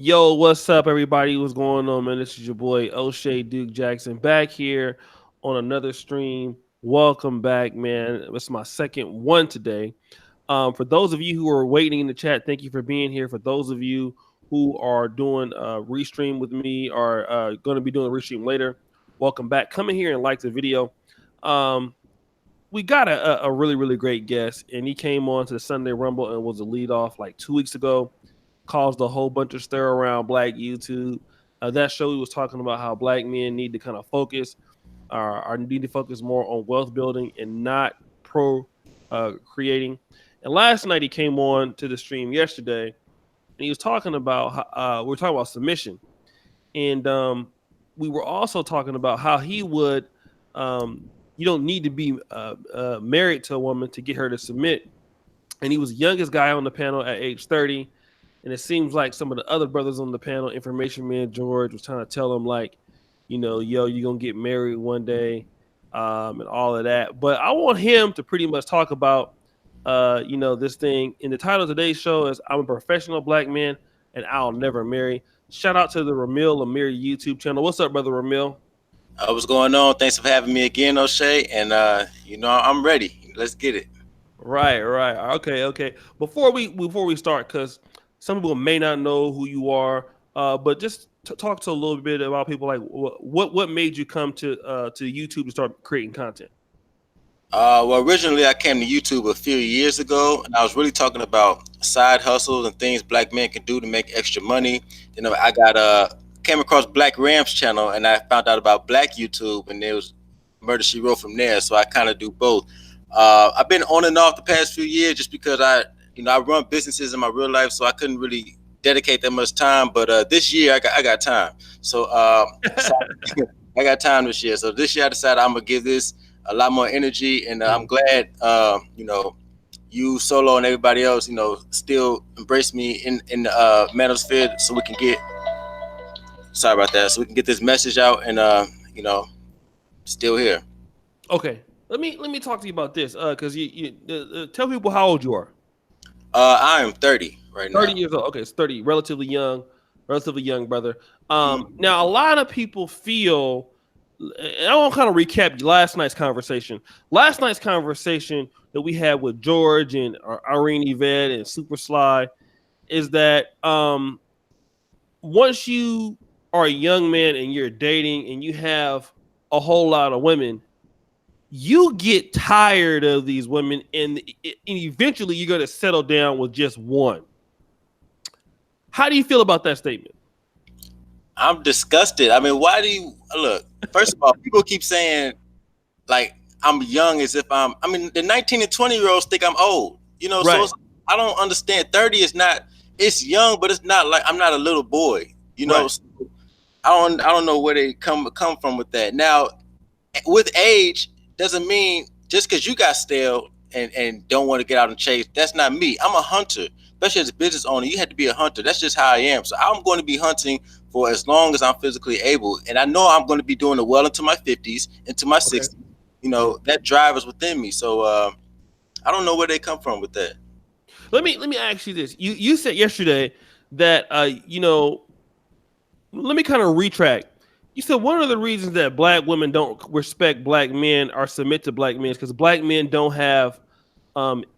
Yo, what's up, everybody? What's going on, man? This is your boy O'Shea Duke Jackson back here on another stream. Welcome back, man. It's my second one today. For those of you who are waiting in the chat, thank you for being here. For those of you who are doing restream with me or going to be doing a restream later, welcome back. Come in here and like the video. Um, we got a really, really great guest, and he came on to the Sunday Rumble and was a lead off like 2 weeks ago, caused a whole bunch of stir around Black YouTube. That show he was talking about how Black men need to kind of focus, or need to focus more on wealth building and not pro creating. And last night he came on to the stream yesterday, and he was talking about we were talking about submission, and we were also talking about how he would you don't need to be married to a woman to get her to submit. And he was the youngest guy on the panel at age 30. And it seems like some of the other brothers on the panel, Information Man George, was trying to tell him, like, yo, you're going to get married one day and all of that. But I want him to pretty much talk about, this thing. And the title of today's show is I'm a Professional Black Man and I'll Never Marry. Shout out to the Ramil Amyr YouTube channel. What's up, brother Ramil? What's going on? Thanks for having me again, O'Shea. And, I'm ready. Let's get it. Right. Okay. Before we start, because some people may not know who you are, but just talk to a little bit about people, like what made you come to YouTube to start creating content. Well, originally I came to YouTube a few years ago, and I was really talking about side hustles and things Black men can do to make extra money. I came across Black Ram's channel, and I found out about Black YouTube, and there was Murder She Wrote from there. So I kind of do both. I've been on and off the past few years just because I run businesses in my real life, so I couldn't really dedicate that much time. But this year I got time. So I got time this year. So this year I decided I'm gonna give this a lot more energy, and I'm glad you Solo and everybody else still embrace me in the manosphere, so we can get this message out, and still here. Okay, let me talk to you about this, because you tell people how old you are. I am 30 right now. 30 years old. Okay, it's 30, relatively young brother. Now a lot of people feel, and I want to kind of recap last night's conversation. Last night's conversation that we had with George and Irene Yvette and Super Sly is that once you are a young man and you're dating and you have a whole lot of women, you get tired of these women, and eventually you're going to settle down with just one. How do you feel about that statement? I'm disgusted. I mean, why do you look? First of all, people keep saying like I'm young as if the 19 and 20-year-olds think I'm old. Right. So I don't understand. 30 is not. It's young, but it's not like I'm not a little boy. Right. So I don't know where they come from with that. Now, with age doesn't mean just because you got stale and don't want to get out and chase. That's not me. I'm a hunter. Especially as a business owner, you have to be a hunter. That's just how I am. So I'm going to be hunting for as long as I'm physically able. And I know I'm going to be doing it well into my 50s, into my 60s. That drive is within me. So I don't know where they come from with that. Let me ask you this. You said yesterday that let me kind of retract. You said one of the reasons that Black women don't respect Black men or submit to Black men is because Black men don't have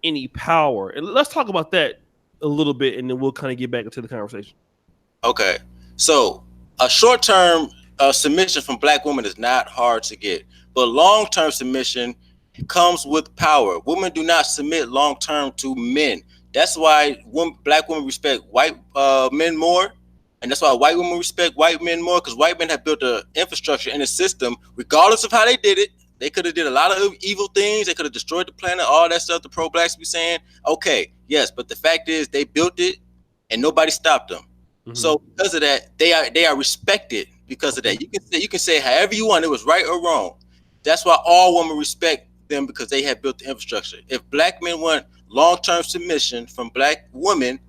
any power. And let's talk about that a little bit, and then we'll kind of get back into the conversation. Okay. So a short-term submission from Black women is not hard to get, but long-term submission comes with power. Women do not submit long-term to men. That's why Black women respect white men more, and that's why white women respect white men more, because white men have built an infrastructure and a system, regardless of how they did it. They could have did a lot of evil things. They could have destroyed the planet, all that stuff the pro-blacks be saying. Okay, yes, but the fact is they built it and nobody stopped them. Mm-hmm. So because of that, they are respected because of that. You can say however you want, it was right or wrong. That's why all women respect them, because they have built the infrastructure. If Black men want long-term submission from Black women,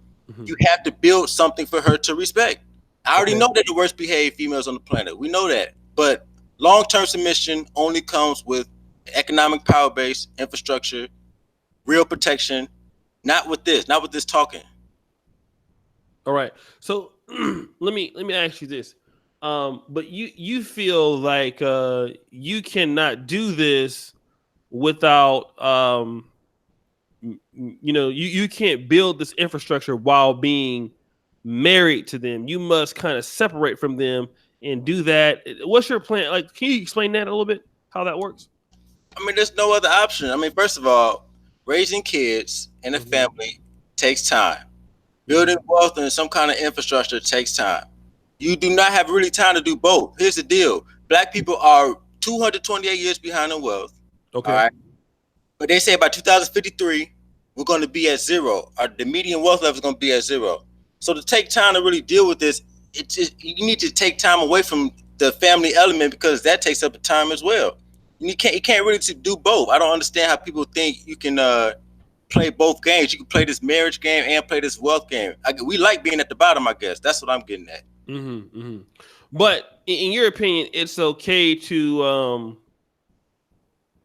you have to build something for her to respect. I already know that the worst behaved females on the planet. We know that. But long-term submission only comes with economic power base, infrastructure, real protection, not with this talking. All right. So let me ask you this. But you feel like you cannot do this without you can't build this infrastructure while being married to them. You must kind of separate from them and do that. What's your plan? Like, can you explain that a little bit? How that works? I mean, there's no other option. I mean, first of all, raising kids in a Mm-hmm. family takes time. Building Mm-hmm. wealth and some kind of infrastructure takes time. You do not have really time to do both. Here's the deal: Black people are 228 years behind in wealth. All Okay. right, but they say by 2053 we're going to be at zero. The median wealth level is going to be at zero. So to take time to really deal with this, you need to take time away from the family element because that takes up time as well. You can't really do both. I don't understand how people think you can play both games. You can play this marriage game and play this wealth game. We like being at the bottom, I guess. That's what I'm getting at. Mm-hmm. Mm-hmm. But in your opinion, it's okay to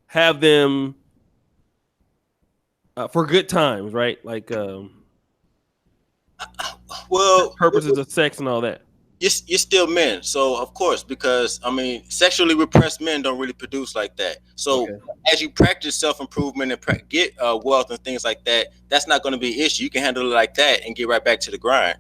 have them for good times, right? Like Well, purposes of sex and all that. you're still men, so of course, because I mean, sexually repressed men don't really produce like that. So Okay. as you practice self improvement and get wealth and things like that, that's not going to be an issue. You can handle it like that and get right back to the grind.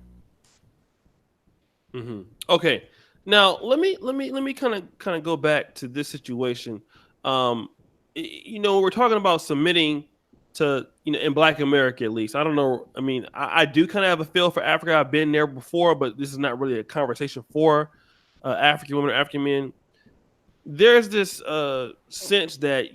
Mm-hmm. Okay. Now let me kind of go back to this situation. Um, we're talking about submitting to in Black America at least. I don't know. I mean, I do kind of have a feel for Africa. I've been there before, but this is not really a conversation for African women or African men. There's this sense that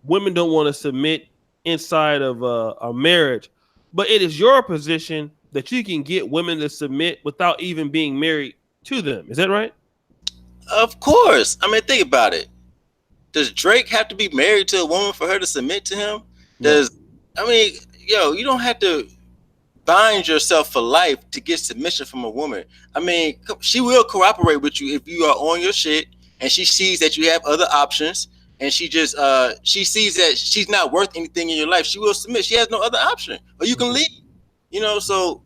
women don't want to submit inside of a marriage, but it is your position that you can get women to submit without even being married to them. Is that right? Of course. I mean, think about it. Does Drake have to be married to a woman for her to submit to him? No. Does I mean, you don't have to bind yourself for life to get submission from a woman. I mean, she will cooperate with you if you are on your shit and she sees that you have other options and she sees that she's not worth anything in your life. She will submit. She has no other option. Or you can Mm-hmm. leave. So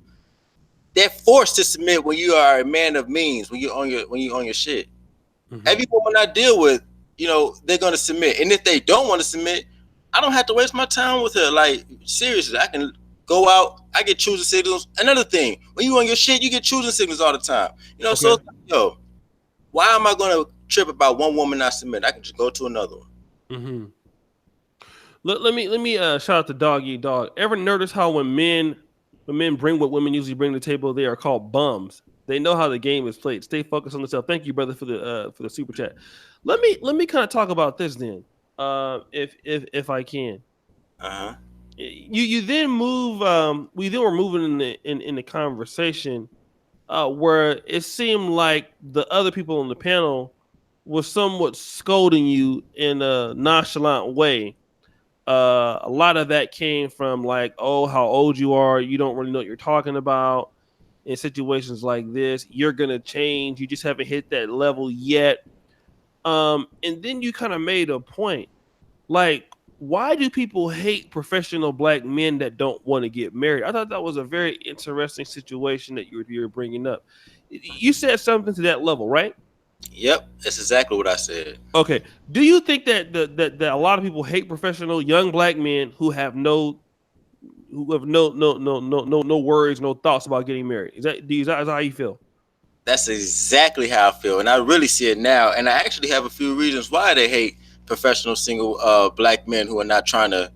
they're forced to submit when you are a man of means, when you're on your shit. Mm-hmm. Every woman I deal with, they're gonna submit. And if they don't want to submit, I don't have to waste my time with her. Like, seriously, I can go out, I get choosing signals. Another thing, when you on your shit, you get choosing signals all the time. Okay. So why am I gonna trip about one woman not submit? I can just go to another one. Mm-hmm. Let me shout out to Doggy Dog. Ever notice how when men bring what women usually bring to the table, they are called bums. They know how the game is played. Stay focused on themselves. Thank you, brother, for the super chat. Let me kind of talk about this then, if I can. Uh-huh. You then move. We then were moving in the conversation where it seemed like the other people on the panel was somewhat scolding you in a nonchalant way. A lot of that came from like, oh, how old you are, you don't really know what you're talking about. In situations like this, you're gonna change, you just haven't hit that level yet. And then you kind of made a point, like, why do people hate professional Black men that don't want to get married? I thought that was a very interesting situation that you were bringing up. You said something to that level, right? Yep, that's exactly what I said. Okay. Do you think that a lot of people hate professional young Black men who have no worries, no thoughts about getting married? Is that how you feel? That's exactly how I feel. And I really see it now. And I actually have a few reasons why they hate professional single black men who are not trying to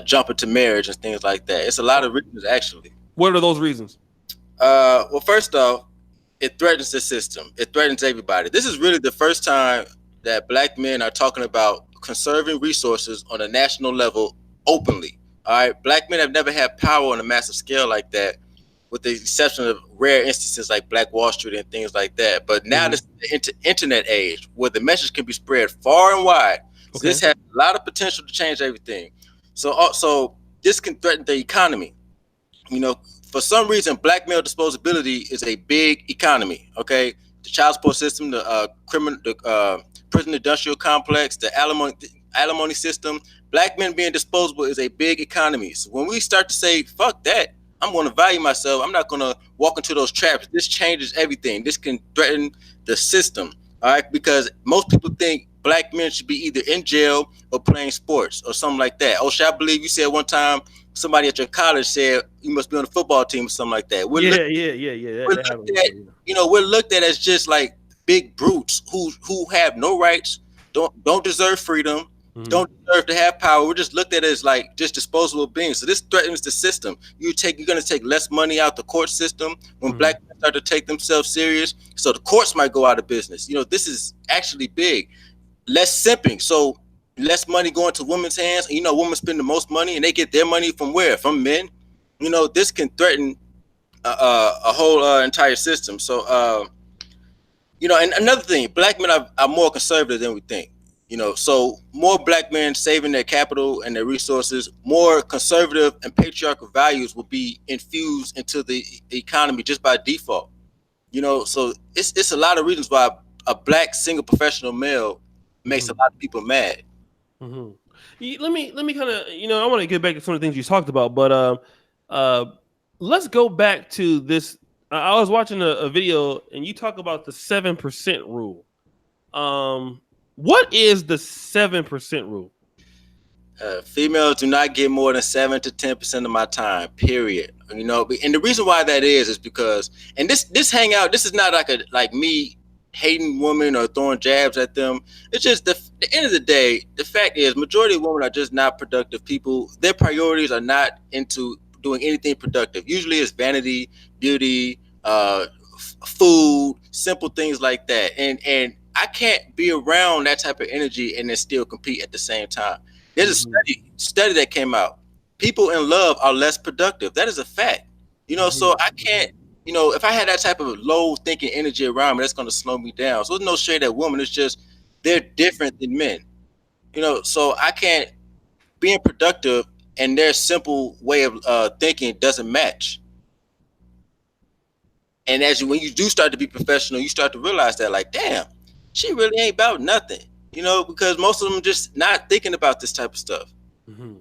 jump into marriage and things like that. It's a lot of reasons, actually. What are those reasons? Well, first off, it threatens the system. It threatens everybody. This is really the first time that black men are talking about conserving resources on a national level openly. All right, black men have never had power on a massive scale like that, with the exception of rare instances like Black Wall Street and things like that. But now Mm-hmm. this is the internet age where the message can be spread far and wide. So Okay. this has a lot of potential to change everything. So also this can threaten the economy. you know, for some reason, black male disposability is a big economy. Okay, the child support system, the prison industrial complex, the alimony system. Black men being disposable is a big economy. So when we start to say "fuck that," I'm going to value myself. I'm not going to walk into those traps. This changes everything. This can threaten the system. All right, because most people think black men should be either in jail or playing sports or something like that. Oh, I believe you said one time somebody at your college said you must be on the football team or something like that. Yeah. We're That happened looked at, before, you know. we're looked at as just like big brutes who have no rights, don't deserve freedom, Mm-hmm. don't deserve to have power. We're just looked at as like just disposable beings. So this threatens the system. You're going to take less money out the court system when Mm-hmm. black men start to take themselves serious. So the courts might go out of business. This is actually big. Less simping. So less money going to women's hands. Women spend the most money, and they get their money from where? From men. This can threaten a whole entire system. So, and another thing, black men are more conservative than we think. So more black men saving their capital and their resources, more conservative and patriarchal values will be infused into the economy just by default. So it's a lot of reasons why a black single professional male makes a lot of people mad. Mm-hmm. Let me kind of I want to get back to some of the things you talked about, but uh, let's go back to this. I was watching a video and you talk about the 7% rule. What is the 7% rule? Females do not get more than 7 to 10% of my time. Period. And the reason why that is because, and this hangout, this is not like me hating women or throwing jabs at them. It's just the end of the day. The fact is, majority of women are just not productive people. Their priorities are not into doing anything productive. Usually, it's vanity, beauty, food, simple things like that. And I can't be around that type of energy and then still compete at the same time. There's a study that came out. People in love are less productive. That is a fact. So I can't, if I had that type of low thinking energy around me, that's going to slow me down. So there's no shade at women. It's just they're different than men. So I can't, being productive and their simple way of thinking doesn't match. And when you do start to be professional, you start to realize that, like, damn, she really ain't about nothing. Because most of them just not thinking about this type of stuff. Mm-hmm.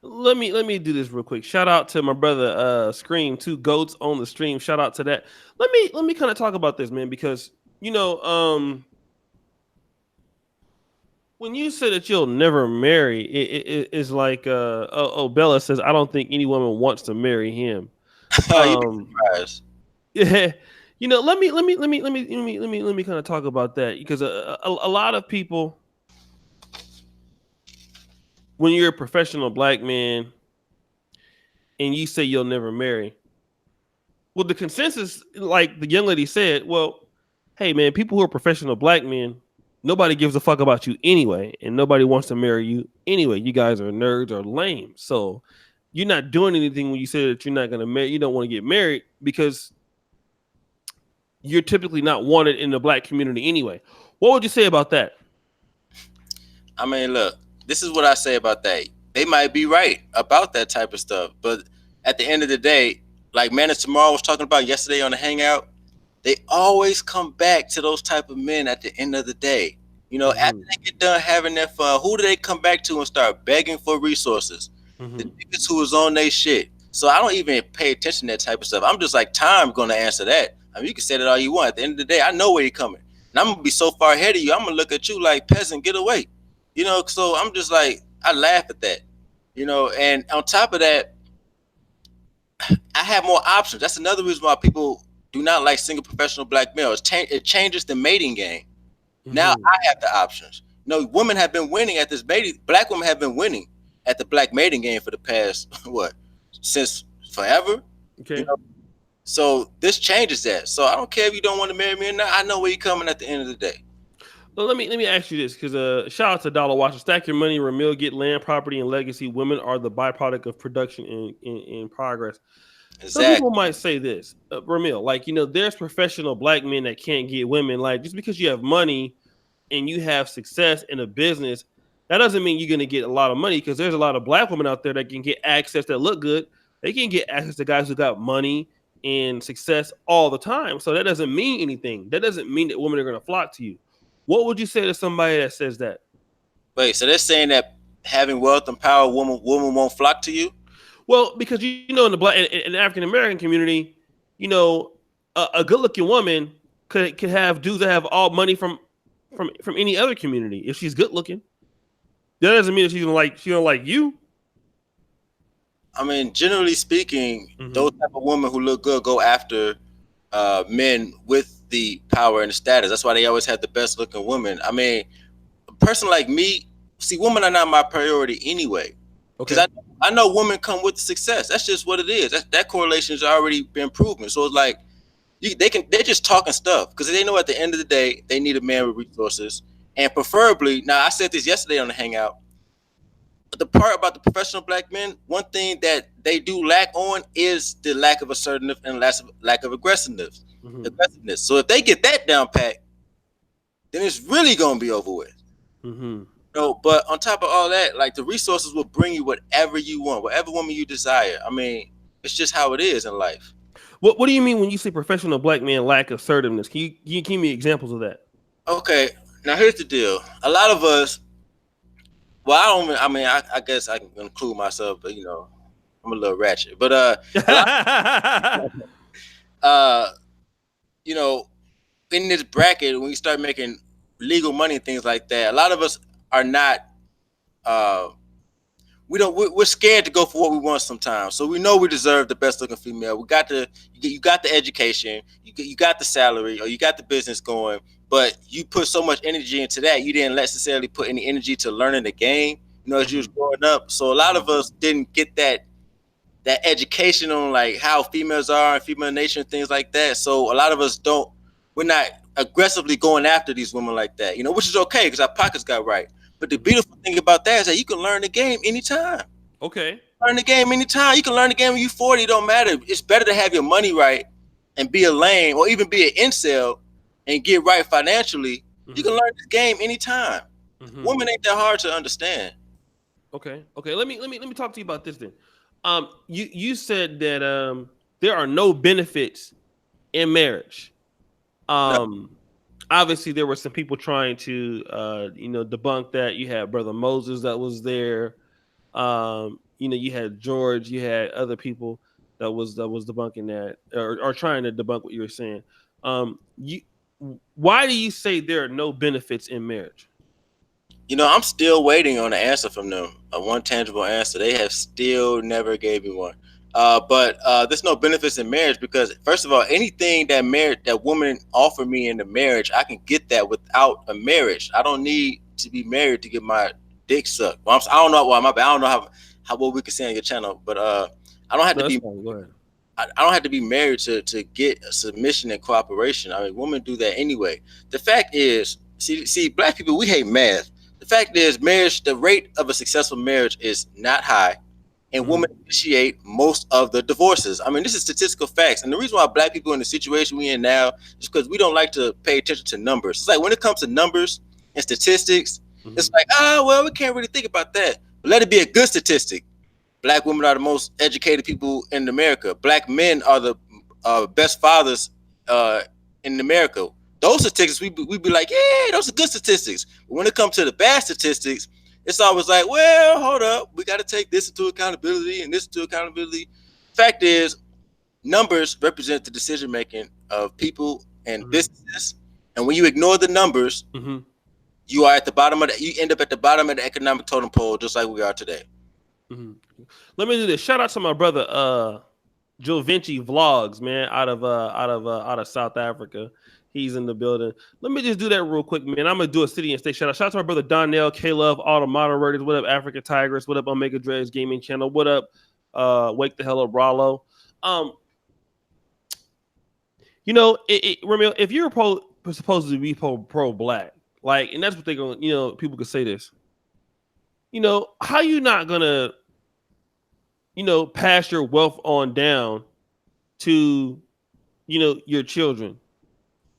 Let me do this real quick. Shout out to my brother Scream, two goats on the stream. Shout out to that. Let me kind of talk about this, man, because when you say that you'll never marry, it's like Bella says, I don't think any woman wants to marry him. You'd be Um surprised. yeah. Let me kind of talk about that because a lot of people, when you're a professional black man and you say you'll never marry, well, the consensus, like the young lady said, well, hey man, people who are professional black men, nobody gives a fuck about you anyway, and nobody wants to marry you anyway. You guys are nerds or lame, so you're not doing anything when you say that you're not going to marry. You don't want to get married because you're typically not wanted in the black community anyway. What would you say about that? I mean, look, this is what I say about that. They might be right about that type of stuff, but at the end of the day, like Man of Tomorrow was talking about yesterday on the Hangout, they always come back to those type of men at the end of the day. After they get done having their fun, who do they come back to and start begging for resources? The niggas who was on their shit. So I don't even pay attention to that type of stuff. I'm just like, time gonna answer that. I mean, you can say that all you want. At the end of the day, I know where you're coming. And I'm gonna be so far ahead of you, I'm gonna look at you like, peasant, get away. So I'm just like, I laugh at that. And on top of that, I have more options. That's another reason why people do not like single professional black males. It changes the mating game. Now I have the options. Women have been winning at this mating. Black women have been winning at the black mating game for the past since forever. Okay. So this changes that. So I don't care if you don't want to marry me or not. I know where you're coming at the end of the day. Well, let me ask you this, because shout out to Dollar Watcher. Stack your money, Ramil, get land, property, and legacy. Women are the byproduct of production in progress. Exactly. Some people might say this, Ramil, like, there's professional black men that can't get women. Like, just because you have money and you have success in a business, that doesn't mean you're going to get a lot of money, because there's a lot of black women out there that can get access that look good. They can get access to guys who got money and success all the time. So that doesn't mean anything. That doesn't mean that women are going to flock to you. What would you say to somebody that says that? Wait, so they're saying that having wealth and power, woman won't flock to you? Well, because you know, in in the African American community, you know, a good looking woman could have dudes that have all money from any other community if she's good looking. That doesn't mean that she don't like you. I mean, generally speaking, those Mm-hmm. type of women who look good go after men with the power and the status. That's why they always have the best looking women. I mean, a person like me, see, women are not my priority anyway, because Okay. I know women come with the success. That's just what it is. That correlation has already been proven. So it's like they're just talking stuff because they know at the end of the day they need a man with resources, and preferably, now I said this yesterday on the hangout, the part about the professional black men, one thing that they do lack on is the lack of assertiveness and lack of aggressiveness. Mm-hmm. Aggressiveness. So if they get that down pat, then it's really gonna be over with. Mm-hmm. No, but on top of all that, like the resources will bring you whatever you want, whatever woman you desire. I mean, it's just how it is in life. What do you mean when you say professional black men lack assertiveness? Can you give me examples of that? Okay, now here's the deal. A lot of us, well, I don't. I mean, I guess I can include myself, but I'm a little ratchet. But a lot, uh, you know, in this bracket, when you start making legal money and things like that, a lot of us are not. Uh, we don't. We're scared to go for what we want sometimes. So we know we deserve the best looking female. We got the. You got the education. You got the salary, or you got the business going. But you put so much energy into that, you didn't necessarily put any energy to learning the game. As you was Mm-hmm. growing up. So a lot of Mm-hmm. us didn't get that education on like how females are and female nature and things like that. So a lot of us don't. We're not aggressively going after these women like that. Which is okay because our pockets got right. But the Mm-hmm. beautiful thing about that is that you can learn the game anytime. Okay. Learn the game anytime. You can learn the game when you're 40. It don't matter. It's better to have your money right and be a lame or even be an incel and get right financially. You can Mm-hmm. learn this game anytime. Mm-hmm. Women ain't that hard to understand. Okay. Okay. Let me talk to you about this then. You said that there are no benefits in marriage. No, Um, Obviously there were some people trying to debunk that. You had Brother Moses that was there. You had George. You had other people that was debunking that or trying to debunk what you were saying. You Why do you say there are no benefits in marriage? I'm still waiting on an answer from them, a one tangible answer. They have still never gave me one. But there's no benefits in marriage because, first of all, anything that woman offer me in the marriage, I can get that without a marriage. I don't need to be married to get my dick sucked. Well, I don't know why my bad. I don't know how what we can say on your channel, but I don't have No, to that's be fine. Go ahead. I don't have to be married to get a submission and cooperation. I mean, women do that anyway. The fact is, see, black people, we hate math. The fact is, marriage, the rate of a successful marriage is not high, and women Mm-hmm. initiate most of the divorces. I mean, this is statistical facts, and the reason why black people in the situation we in now is because we don't like to pay attention to numbers. It's like when it comes to numbers and statistics, it's Mm-hmm. like, well, we can't really think about that. But let it be a good statistic. Black women are the most educated people in America. Black men are the best fathers uh, in America. Those statistics, we be like, yeah, those are good statistics. But when it comes to the bad statistics, it's always like, well, hold up, we got to take this into accountability and this into accountability. Fact is, numbers represent the decision making of people and Mm-hmm. businesses. And when you ignore the numbers, Mm-hmm. you are at the bottom of you end up at the bottom of the economic totem pole, just like we are today. Mm-hmm. Let me do this. Shout out to my brother Joe Vinci Vlogs, man, out of South Africa. He's in the building. Let me just do that real quick, man. I'm gonna do a city and state shout out. Shout out to my brother Donnell, K Love, all the moderators. What up, Africa Tigers? What up, Omega Dreads Gaming Channel? What up, Wake the Hell Up, Rollo? Um, Ramil, if you're supposed to be pro black, like, and that's what they're going, people could say this. How you not gonna, pass your wealth on down to, your children?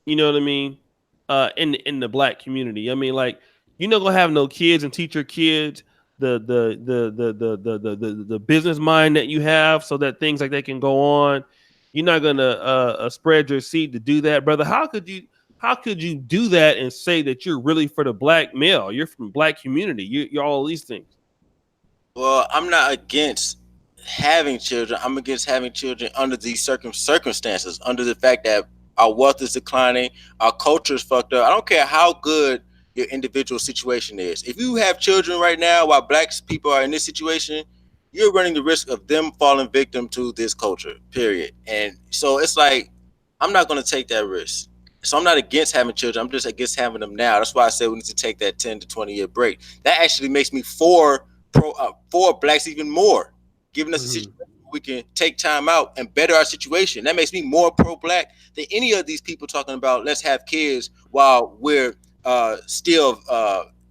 You know what I mean? In the black community, I mean, like, you're not gonna have no kids and teach your kids the business mind that you have, so that things like that can go on. You're not gonna spread your seed to do that, brother. How could you? How could you do that and say that you're really for the black male? You're from black community. You're all these things. Well, I'm not against having children. I'm against having children under these circumstances, under the fact that our wealth is declining, our culture is fucked up. I don't care how good your individual situation is. If you have children right now while black people are in this situation, you're running the risk of them falling victim to this culture, period. And so it's like, I'm not going to take that risk. So I'm not against having children. I'm just against having them now. That's why I said we need to take that 10 to 20-year break. That actually makes me for blacks even more, giving us a situation where we can take time out and better our situation. That makes me more pro-black than any of these people talking about let's have kids while we're still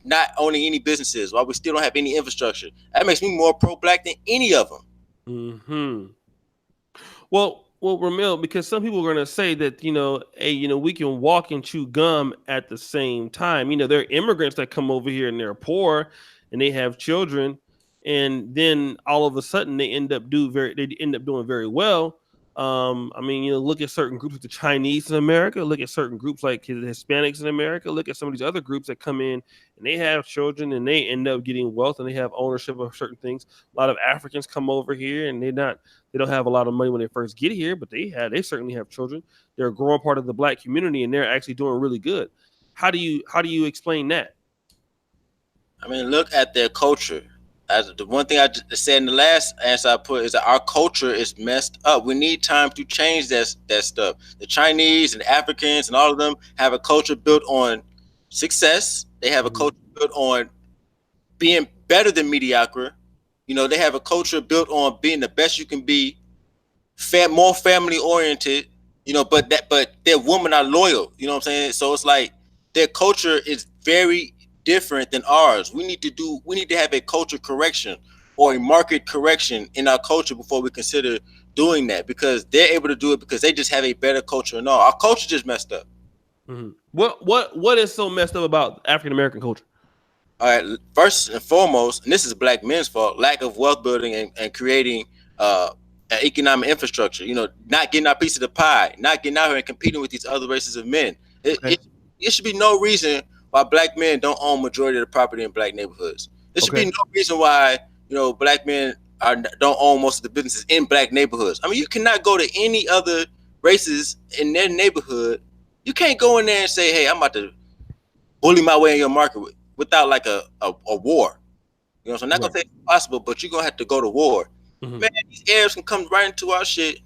not owning any businesses, while we still don't have any infrastructure. That makes me more pro-black than any of them. Mm-hmm. Well, Ramil, because some people are going to say that hey, we can walk and chew gum at the same time. There are immigrants that come over here and they're poor, and they have children, and then all of a sudden they end up doing very well. I mean, look at certain groups like the Chinese in America. Look at certain groups like the Hispanics in America. Look at some of these other groups that come in and they have children and they end up getting wealth and they have ownership of certain things. A lot of Africans come over here and they don't have a lot of money when they first get here, but they certainly have children. They're a growing part of the black community, and they're actually doing really good. How do you explain that? I mean, look at their culture. As the one thing I said in the last answer I put is that our culture is messed up. We need time to change that stuff. The Chinese and the Africans and all of them have a culture built on success. They have a culture built on being better than mediocre. They have a culture built on being the best you can be, more family oriented. But their women are loyal. You know what I'm saying? So it's like their culture is very different than ours. We need to have a culture correction or a market correction in our culture before we consider doing that, because they're able to do it because they just have a better culture and all. Our culture just messed up. Mm-hmm. What is so messed up about African American culture? All right, first and foremost, and this is black men's fault, lack of wealth building and creating an economic infrastructure. Not getting our piece of the pie, not getting out here and competing with these other races of men. Okay. It should be no reason why black men don't own majority of the property in black neighborhoods. There should be no reason why black men don't own most of the businesses in black neighborhoods. I mean, you cannot go to any other races in their neighborhood. You can't go in there and say, "Hey, I'm about to bully my way in your market without like a war." So I'm not gonna say it's possible, but you're gonna have to go to war. Mm-hmm. Man, these Arabs can come right into our shit.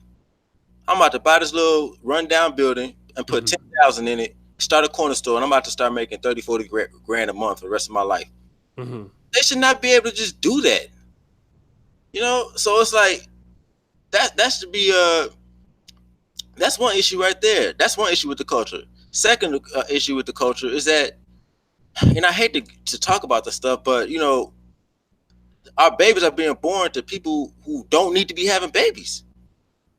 I'm about to buy this little rundown building and put 10,000 in it, start a corner store, and I'm about to start making 30, 40 grand a month for the rest of my life. Mm-hmm. They should not be able to just do that. So it's like that should be that's one issue right there. That's one issue with the culture. Second issue with the culture is that, and I hate to talk about this stuff, but our babies are being born to people who don't need to be having babies.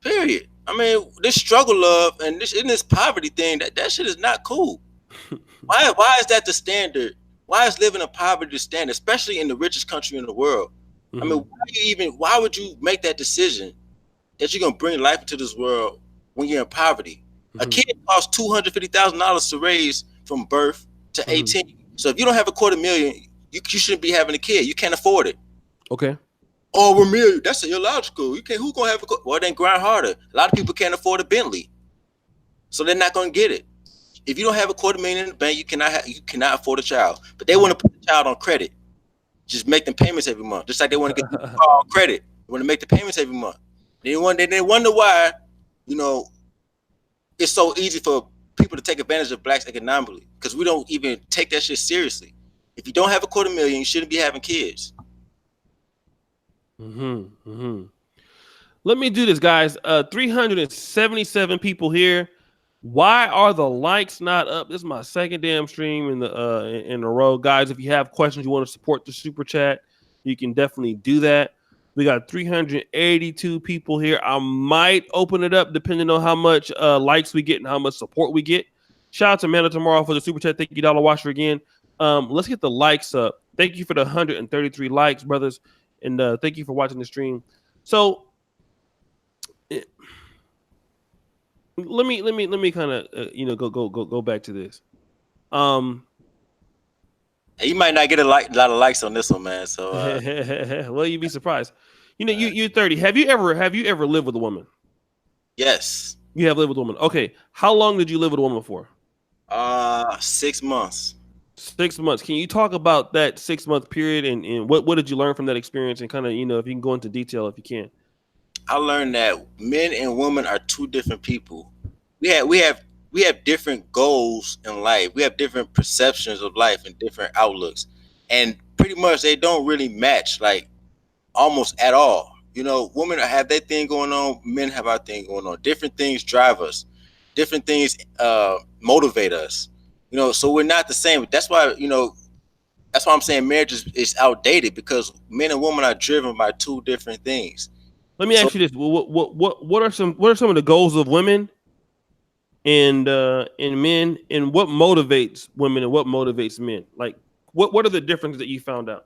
Period. I mean, this struggle love and this poverty thing, that shit is not cool. Why is that the standard? Why is living in poverty the standard, especially in the richest country in the world? I mean, why would you make that decision that you're gonna bring life into this world when you're in poverty? A kid costs $250,000 to raise from birth to 18. So if you don't have $250,000, you shouldn't be having a kid. You can't afford it. Okay. Oh, Ramil, that's illogical. You can't. Who gonna have a? Well, then grind harder. A lot of people can't afford a Bentley, so they're not gonna get it. If you don't have $250,000 in the bank, you cannot afford a child. But they want to put the child on credit, just make them payments every month. Just like they want to get the car on credit, they want to make the payments every month. They wonder why, it's so easy for people to take advantage of blacks economically, because we don't even take that shit seriously. If you don't have $250,000, you shouldn't be having kids. Let me do this, guys. 377 people here. Why are the likes not up? This is my second damn stream in a row, guys. If you have questions, you want to support the super chat, you can definitely do that. We got 382 people here. I might open it up depending on how much likes we get and how much support we get. Shout out to Amanda tomorrow for the super chat. Thank you, Dollar Washer, again. Let's get the likes up. Thank you for the 133 likes, brothers, and thank you for watching the stream. So let me kind of go back to this. You might not get a lot of likes on this one, man. So well, you'd be surprised. You know, you're 30. Have you ever lived with a woman? Yes. You have lived with a woman. Okay. How long did you live with a woman for? 6 months. 6 months. Can you talk about that 6 month period and what did you learn from that experience and kind of if you can go into detail if you can. I learned that men and women are two different people. We have different goals in life. We have different perceptions of life and different outlooks, and pretty much they don't really match, like almost at all. Women have their thing going on, men have our thing going on. Different things drive us, different things motivate us. So we're not the same. That's why I'm saying marriage is outdated, because men and women are driven by two different things. Let me So ask you this: what are some of the goals of women and men, and what motivates women and what motivates men? Like, what are the differences that you found out?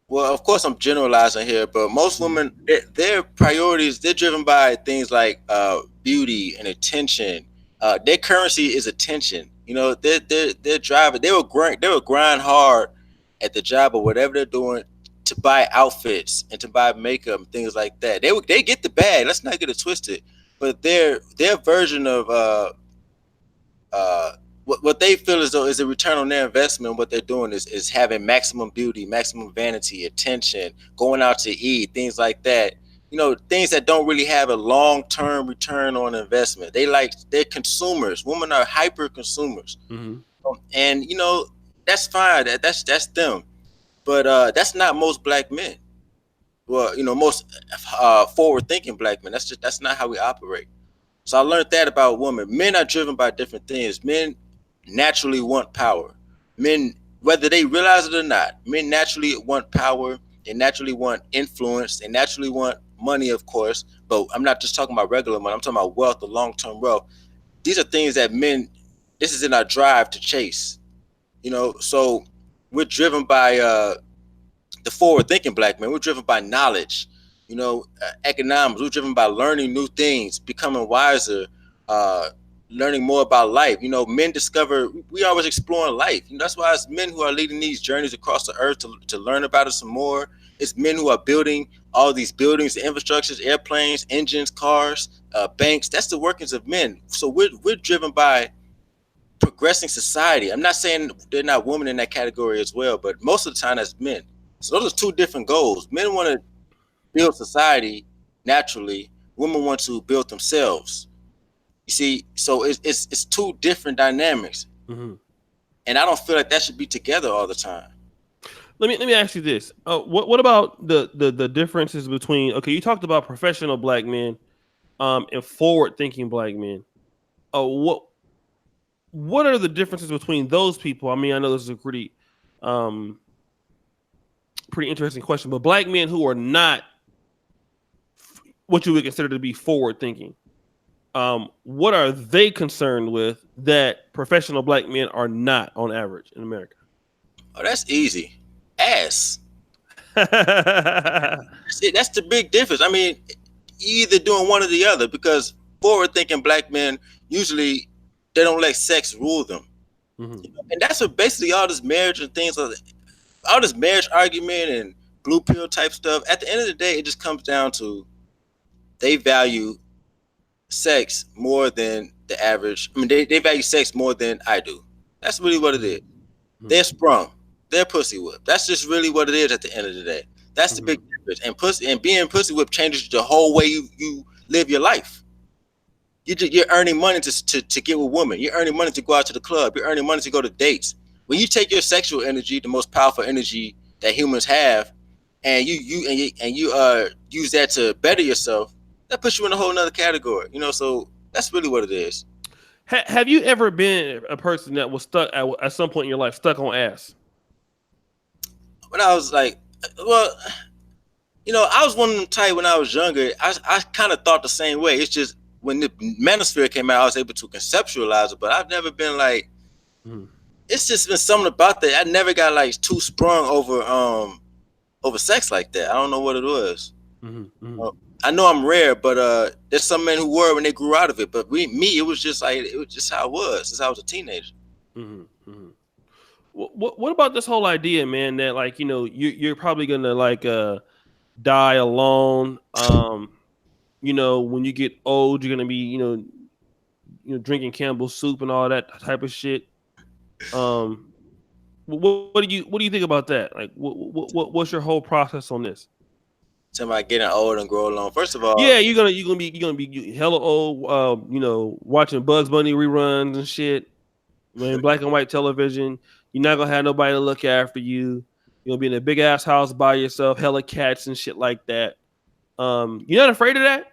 Well, of course, I'm generalizing here, but most Mhm. women, their priorities, they're driven by things like beauty and attention. Their currency is attention. They're driving. They will grind hard at the job or whatever they're doing to buy outfits and to buy makeup and things like that. They get the bag. Let's not get it twisted. But their version of what they feel as though is a return on their investment. What they're doing is having maximum beauty, maximum vanity, attention, going out to eat, things like that. Things that don't really have a long term return on investment. They're consumers. Women are hyper consumers, Mhm. and that's fine. That's them. But that's not most black men. Well, most forward thinking black men. That's not how we operate. So I learned that about women. Men are driven by different things. Men naturally want power. Men, whether they realize it or not, men naturally want power. They naturally want influence. They naturally want money, of course. But I'm not just talking about regular money. I'm talking about wealth, the long term wealth. These are things that men. This is in our drive to chase. So we're driven by the forward thinking black man. We're driven by knowledge, economics. We're driven by learning new things, becoming wiser, uh, learning more about life. Men discover, we always exploring life. That's why it's men who are leading these journeys across the earth to learn about it some more. It's men who are building all these buildings, infrastructures, airplanes, engines, cars, banks. That's the workings of men. So we're driven by progressing society. I'm not saying they're not women in that category as well, but most of the time that's men. So those are two different goals. Men want to build society naturally. Women want to build themselves. You see, so it's two different dynamics, Mhm. and I don't feel like that should be together all the time. Let me ask you this. What about the differences between? Okay, you talked about professional black men, and forward thinking black men. What are the differences between those people? I mean, I know this is a um, pretty interesting question, but black men who are not what you would consider to be forward thinking, what are they concerned with that professional black men are not on average in America? Oh, that's easy. Ass. Mhm. That's it. That's the big difference. I mean, you either doing one or the other, because forward thinking black men usually they don't let sex rule them. And that's what basically all this marriage and things, all this marriage argument and blue pill type stuff. At the end of the day, it just comes down to they value sex more than the average. I mean, they value sex more than I do. That's really what it is. Mhm. They're sprung. They're pussy whipped. That's just really what it is at the end of the day. That's the big Mhm. difference. And being pussy whipped changes the whole way you live your life. You're earning money to get with women. You're earning money to go out to the club. You're earning money to go to dates. When you take your sexual energy, the most powerful energy that humans have, and you use that to better yourself, that puts you in a whole nother category. So that's really what it is. Have you ever been a person that was stuck at some point in your life stuck on ass? When I was like, well, I was one of them type when I was younger. I kind of thought the same way. It's just when the manosphere came out, I was able to conceptualize it, but I've never been like, Mhm. it's just been something about that. I never got like too sprung over sex like that. I don't know what it was. Mhm. Mhm. Uh, I know I'm rare, but there's some men who were when they grew out of it. But me, it was just how it was since I was a teenager. Mhm. Mhm. What about this whole idea, man? That like you're probably gonna like die alone. When you get old, you're gonna be, drinking Campbell's soup and all that type of shit. Um, what do you think about that? Like, what's your whole process on this? Somebody getting old and grow along. First of Yeah, all, you're gonna be hella old. Watching Bugs Bunny reruns and shit. Man, black and white television. You're not gonna have nobody to look after you. You're gonna be in a big ass house by yourself, hella cats and shit like that. You're not afraid of that?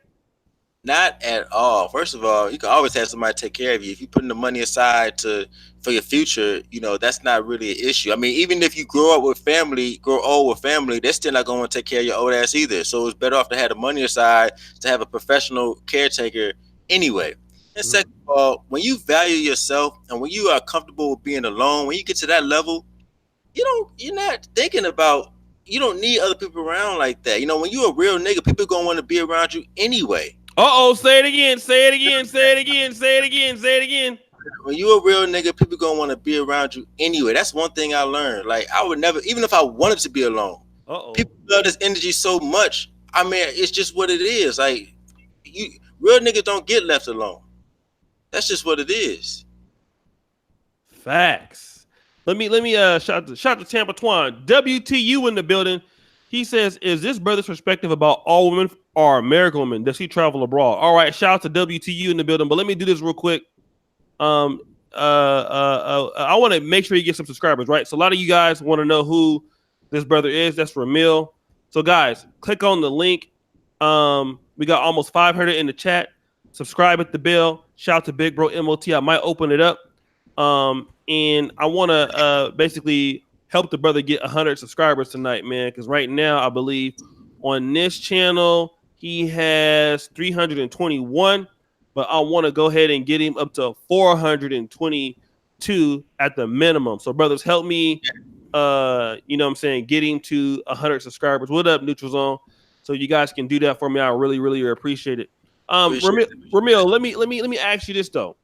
not at all. First of all, you can always have somebody take care of you. If you're putting the money aside to for your future, that's not really an issue. I mean, even if you grow old with family, they're still not going to take care of your old ass either. So it's better off to have the money aside to have a professional caretaker anyway. And second Mm-hmm. of all, when you value yourself and when you are comfortable with being alone, when you get to that level, you're not thinking about you don't need other people around like that. When you're a real nigga, people gonna want to be around you anyway. Uh-oh, say it again, say it again, say it again, say it again, say it again. When you a real nigga, people gonna want to be around you anyway. That's one thing I learned. Like I would never, even if I wanted to be alone, Uh-oh. people love this energy so much. I mean, it's just what it is. Like you, real niggas don't get left alone. That's just what it is. Facts. Let me shout to Tampa Twine. WTU in the building. He says, is this brother's perspective about all women or American women? Does he travel abroad? All right, shout out to WTU in the building. But let me do this real quick. Um I want to make sure you get some subscribers, right? So a lot of you guys want to know who this brother is. That's Ramil. So guys, click on the link. We got almost 500 in the chat. Subscribe at the bell. Shout out to Big Bro MOT. I might open it up. And I want to basically help the brother get 100 subscribers tonight, man. Because right now, I believe on this channel he has 321, but I want to go ahead and get him up to 422 at the minimum. So, brothers, help me. What I'm saying, get him to 100 subscribers. What up, Neutral Zone? So you guys can do that for me. I really, really appreciate it. Appreciate it. Ramil, let me ask you this though.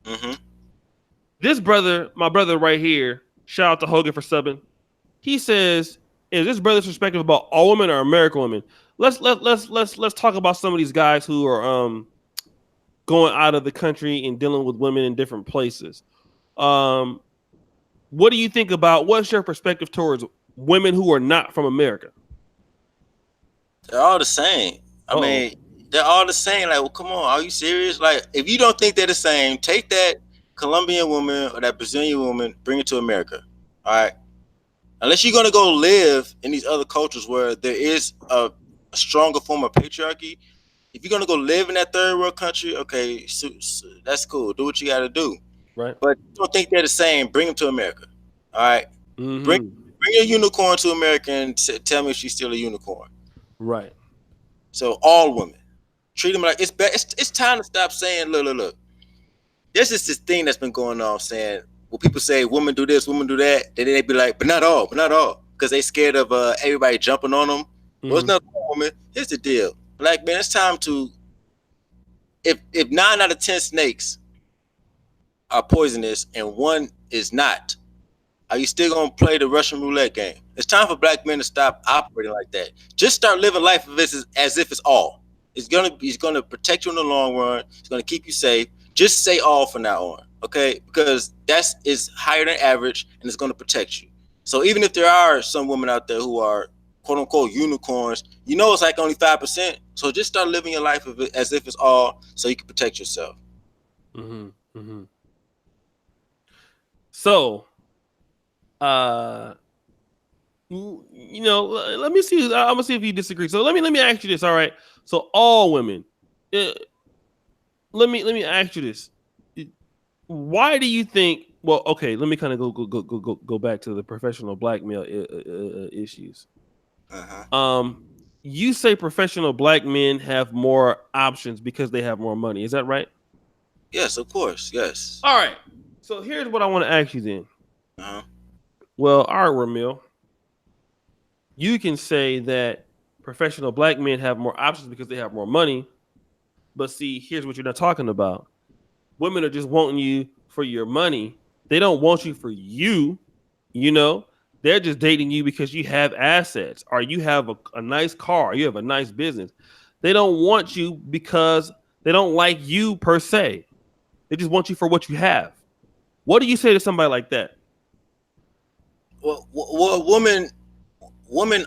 Mm-hmm. This brother, my brother right here, shout out to Hogan for subbing. He says, "Is this brother's perspective about all women or American women?" Let's talk about some of these guys who are going out of the country and dealing with women in different places. Um, what do you think about? What's your perspective towards women who are not from America? They're all the same. I Oh, mean, they're all the same. Like, well, come on, are you serious? Like, if you don't think they're the same, take that Colombian woman or that Brazilian woman, bring it to America. All right. Unless you're gonna go live in these other cultures where there is a stronger form of patriarchy, if you're gonna go live in that third world country, okay, so that's cool. Do what you got to do. right. But if you don't think they're the same, bring them to America. All right. Bring Mm-hmm. bring your unicorn to America and tell me if she's still a unicorn. Right. So all women treat them like it's time to stop saying look. There's just this thing that's been going on saying well people say women do this, women do that. Then they be like, but not all, because they scared of everybody jumping on them. Well, it's Mm-hmm. not all women. Here's the deal, black man. It's time to if 9 out of 10 snakes are poisonous and one is not, are you still gonna play the Russian roulette game? It's time for black men to stop operating like that. Just start living life as if it's all. He's gonna protect you in the long run. It's gonna keep you safe. Just say all from now on, okay? Because that's is higher than average and it's gonna protect you. So even if there are some women out there who are quote unquote unicorns, it's like only 5%. So just start living your life as if it's all, so you can protect yourself. Mm-hmm. Mm-hmm. So, uh, let me see. I'm gonna see if you disagree. So let me ask you this. All right. So all women. Uh, let me ask you this. Why do you think? Well, okay. Let me kind of go back to the professional blackmail issues. Uh-huh. Um, you say professional black men have more options because they have more money. Is that right? Yes, of course. Yes. All right. So here's what I want to ask you then. Uh-huh. Well, all right, Ramil. You can say that professional black men have more options because they have more money. But see, here's what you're not talking about. Women are just wanting you for your money. They don't want you for you, you know? They're just dating you because you have assets or you have a nice car, you have a nice business. They don't want you because they don't like you per se. They just want you for what you have. What do you say to somebody like that? Well, women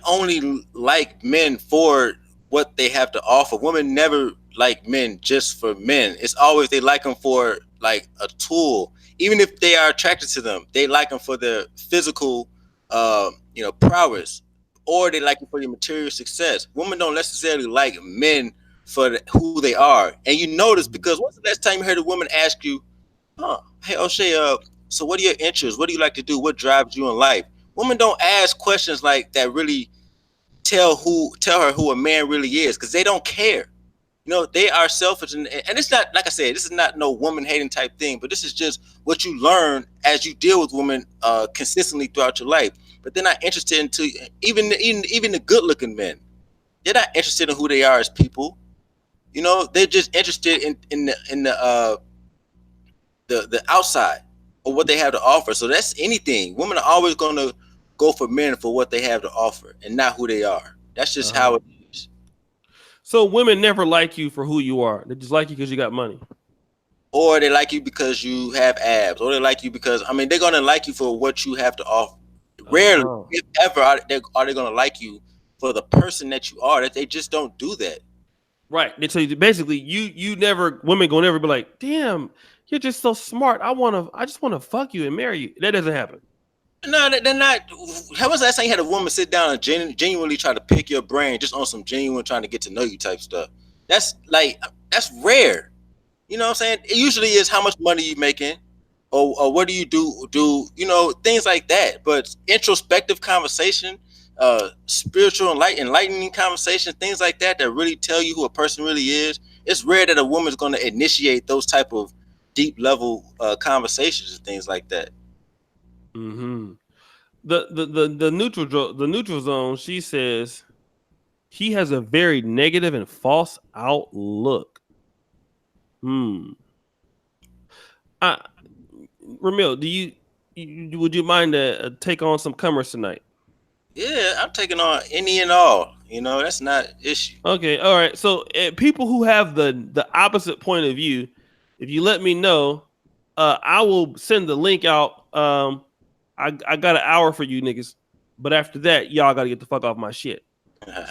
only like men for what they have to offer. Women never like men just for men. It's always they like them for like a tool. Even if they are attracted to them, they like them for their physical, prowess, or they like them for their material success. Women don't necessarily like men for who they are. And you notice because when's the last time you heard a woman ask you, hey O'Shea, so what are your interests? What do you like to do? What drives you in life? Women don't ask questions like that really tell her who a man really is because they don't care. They are selfish, and it's not like I said. This is not no woman hating type thing, but this is just what you learn as you deal with women consistently throughout your life. But they're not interested into even the good looking men. They're not interested in who they are as people. They're just interested in the outside or what they have to offer. So that's anything. Women are always going to go for men for what they have to offer and not who they are. That's just how it is. So women never like you for who you are. They just like you because you got money. Or they like you because you have abs. Or they like you because they're going to like you for what you have to offer. Rarely, if ever, are they going to like you for the person that you are. That they just don't do that. Right. They tell you basically you never women gonna never be like, damn, you're just so smart. I just wanna fuck you and marry you. That doesn't happen. No, they're not. How was the last time you had a woman sit down and genuinely try to pick your brain just on some genuine trying to get to know you type stuff? That's rare. You know what I'm saying? It usually is how much money you making, or what do you do things like that. But introspective conversation, spiritual enlightening conversation, things like that really tell you who a person really is. It's rare that a woman's going to initiate those type of deep level conversations and things like that. Mm-hmm. The neutral zone. She says he has a very negative and false outlook. Hmm. I, Ramil, would you mind to take on some comers tonight? Yeah, I'm taking on any and all. That's not an issue. Okay, all right. So people who have the opposite point of view, if you let me know, I will send the link out. I got an hour for you niggas, but after that, y'all got to get the fuck off my shit.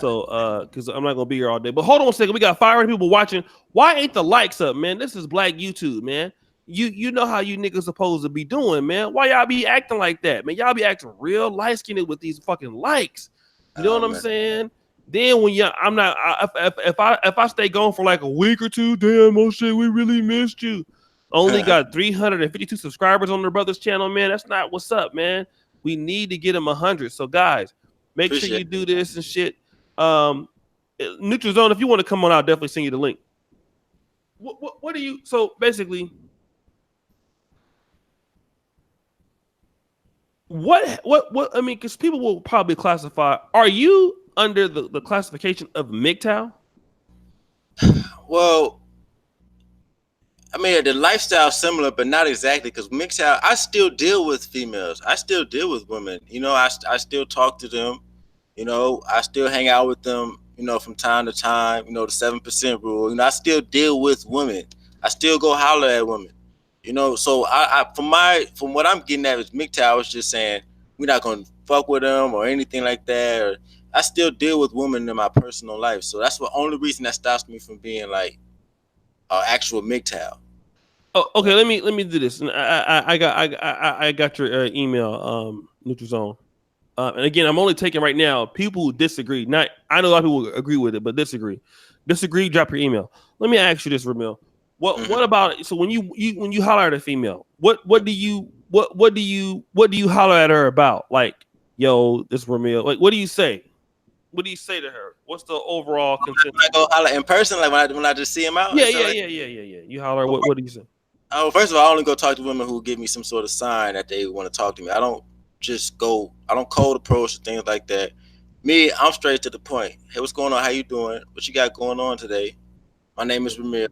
So, because I'm not gonna be here all day. But hold on a second, we got 500 people watching. Why ain't the likes up, man? This is Black YouTube, man. You know how you niggas supposed to be doing, man. Why y'all be acting like that, man? Y'all be acting real light skinned with these fucking likes. You know what I'm Man. saying? Then when I'm not, if I stay gone for like a week or two, damn, oh shit, we really missed you. Only got 352 subscribers on their brother's channel, man. That's not what's up, man. We need to get them 100. So guys, make sure Appreciate you do this and shit. Neutral Zone, if you want to come on, I'll definitely send you the link. What do you? So basically, what? I mean, because people will probably classify. Are you under the classification of MGTOW? Well, the lifestyle similar, but not exactly. Because mixed out, I still deal with females. I still deal with women. I still talk to them. I still hang out with them. From time to time. The 7% rule. I still deal with women. I still go holler at women. So I from what I'm getting at is MGTOW was just saying we're not gonna fuck with them or anything like that. Or I still deal with women in my personal life, so that's the only reason that stops me from being like actual MGTOW. Oh, okay. Let me do this. I got your email, Neutral Zone. And again, I'm only taking right now people who disagree. Not I know a lot of people agree with it, but disagree. Disagree. Drop your email. Let me ask you this, Ramil. What about so when you holler at a female, what do you holler at her about? Like, yo, this Ramil. Like, what do you say? What do you say to her? What's the overall consensus? When I go holler in person, like when I just see them out. Yeah. You holler. What do you say? Oh, first of all, I only go talk to women who give me some sort of sign that they want to talk to me. I don't cold approach or things like that. Me, I'm straight to the point. Hey, what's going on? How you doing? What you got going on today? My name is Ramil.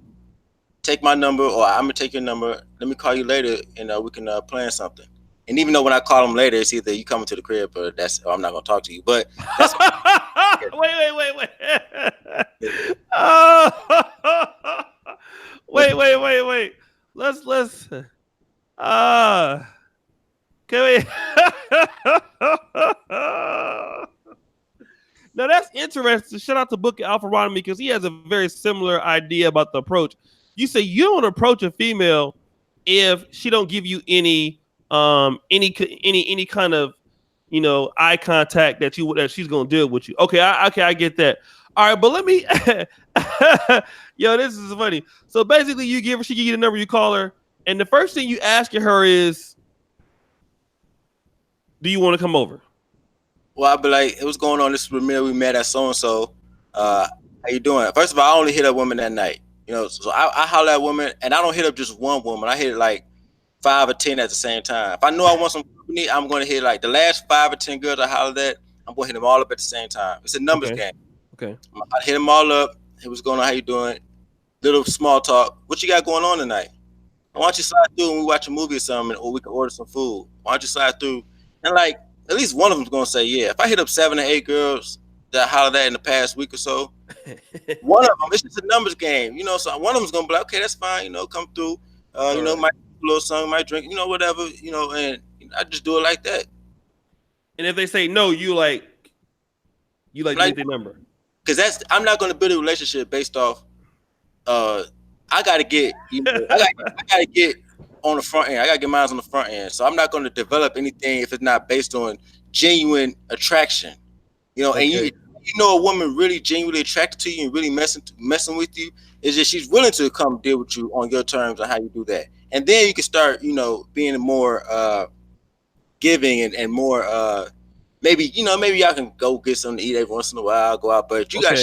Take my number, or I'm gonna take your number. Let me call you later, and we can plan something. And even though when I call them later, it's either you coming to the crib or I'm not gonna talk to you. But that's wait. Uh, wait. Let's uh can we Now that's interesting. Shout out to Book Alpha because he has a very similar idea about the approach. You say you don't approach a female if she don't give you any kind of eye contact that she's gonna deal with you. Okay, I get that. All right, but let me yo, this is funny. So basically she give you the number, you call her, and the first thing you ask her is, do you want to come over? well, I'll be like, "What's going on? This is Ramil. We met at so and so. How you doing?" First of all, I only hit up women that night. So I holler at women, and I don't hit up just one woman. I hit like 5 or 10 at the same time. If I know I want some company, I'm going to hit like the last 5 or 10 girls I hollered at. I'm going to hit them all up at the same time. It's a numbers game. Okay. I hit them all up. Hey, what's going on? How you doing? Little small talk. What you got going on tonight? Why don't you slide through and we watch a movie or something, or we can order some food? Why don't you slide through? And like at least one of them's gonna say yeah. If I hit up 7 or 8 girls that hollered at in the past week or so, one of them, it's just a numbers game, So one of them's gonna be like, okay, that's fine, come through. Might do a little something, might drink, whatever, and I just do it like that. And if they say no, you like make the number. Because I'm not gonna build a relationship based off. I gotta get, I gotta get on the front end. I gotta get mine on the front end. So I'm not gonna develop anything if it's not based on genuine attraction. Okay. And a woman really genuinely attracted to you and really messing with you is that she's willing to come deal with you on your terms and how you do that. And then you can start, being more giving and more maybe y'all can go get something to eat every once in a while, go out, but you gotta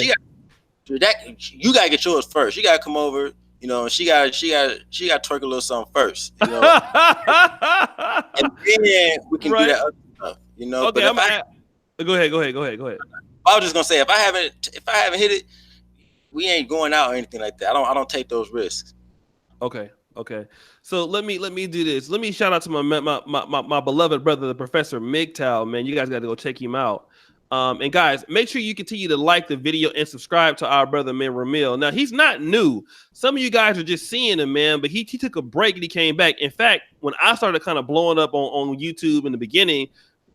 get yours first. You gotta come over, and she gotta twerk a little something first, and then we can do that other stuff, Okay, but go ahead. I was just gonna say if I haven't hit it, we ain't going out or anything like that. I don't take those risks. Okay. So let me do this. Let me shout out to my beloved brother, the Professor MGTOW, man. You guys got to go check him out. And guys, make sure you continue to like the video and subscribe to our brother, man, Ramil. Now, he's not new. Some of you guys are just seeing him, man, but he took a break and he came back. In fact, when I started kind of blowing up on YouTube in the beginning,